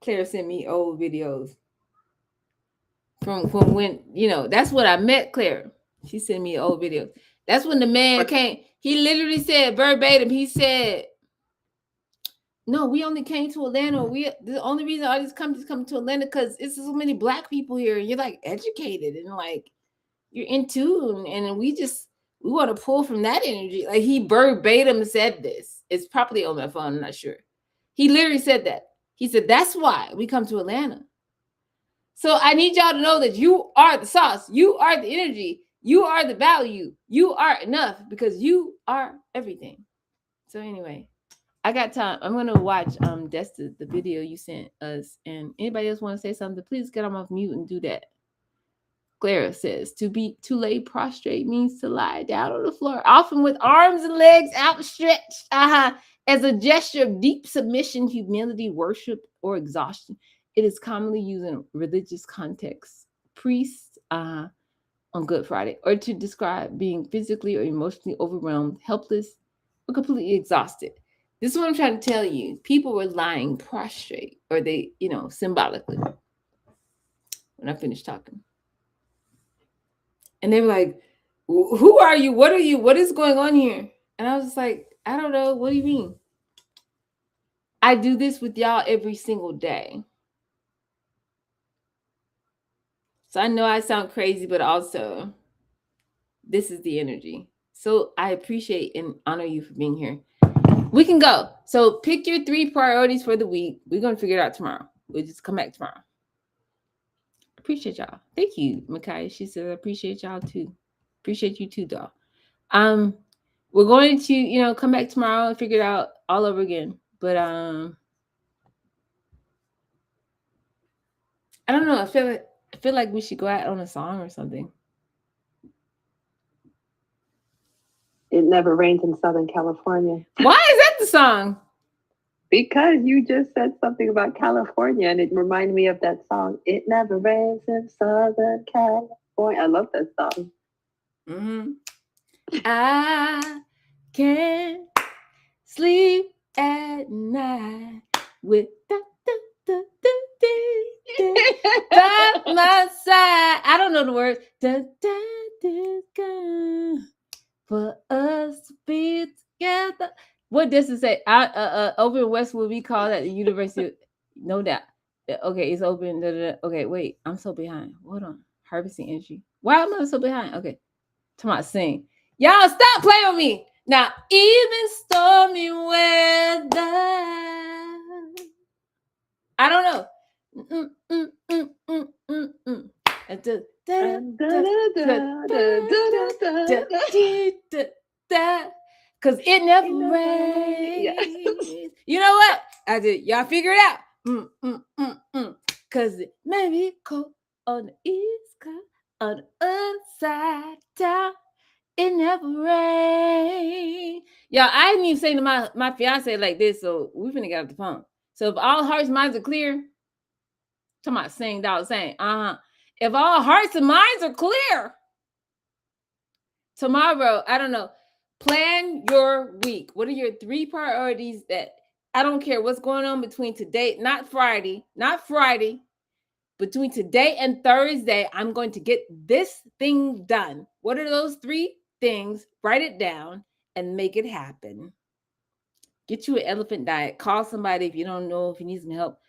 Claire sent me old videos from when, that's what I met Claire. She sent me old videos. That's when the man came. He literally said verbatim, he said, No, we only came to Atlanta. The only reason all these companies come to Atlanta because it's so many Black people here. You're like educated and like you're in tune, and we want to pull from that energy. Like he verbatim said this. It's probably on my phone. I'm not sure. He literally said that. He said that's why we come to Atlanta. So I need y'all to know that you are the sauce. You are the energy. You are the value. You are enough because you are everything. So anyway, I got time. I'm gonna watch Desta, the video you sent us. And anybody else want to say something, please get them off mute and do that. Clara says to lay prostrate means to lie down on the floor, often with arms and legs outstretched, as a gesture of deep submission, humility, worship, or exhaustion. It is commonly used in religious contexts, priests on Good Friday, or to describe being physically or emotionally overwhelmed, helpless, or completely exhausted. This is what I'm trying to tell you. People were lying prostrate, or they, symbolically. When I finished talking. And they were like, who are you? What are you? What is going on here? And I was just like, I don't know. What do you mean? I do this with y'all every single day. So I know I sound crazy, but also this is the energy. So I appreciate and honor you for being here. We can go. So pick your 3 priorities for the week. We're going to figure it out tomorrow. We'll just come back tomorrow. Appreciate y'all. Thank you, Makai. She said, I appreciate y'all too. Appreciate you too, doll. We're going to, come back tomorrow and figure it out all over again. But I don't know. I feel like we should go out on a song or something. It never rains in Southern California. Why is that the song? Because you just said something about California, and it reminded me of that song. It never rains in Southern California. I love that song. Mm-hmm. I can't sleep at night with by my side. I don't know the words. For us to be together. What does it say? Over in Westwood, we call that the University. No doubt. Okay, it's open. Okay, wait. I'm so behind. Hold on. Harvesting energy. Why am I so behind? Okay. Come on, sing. Y'all stop playing with me. Now, even stormy weather. I don't know. Cause it never rains. Yes. You know what? I did. Y'all figure it out. Cause it may be cold on the east coast, on the other side down. It never rains. Y'all, I didn't even say to my fiance like this, so we finna get off the phone. So if all hearts and minds are clear, talking about saying dog saying, if all hearts and minds are clear, tomorrow, I don't know, plan your week. What are your 3 priorities that I don't care what's going on between today, not Friday, between today and Thursday, I'm going to get this thing done. What are those 3 things? Write it down and make it happen. Get you an elephant diet. Call somebody if you don't know if you need some help.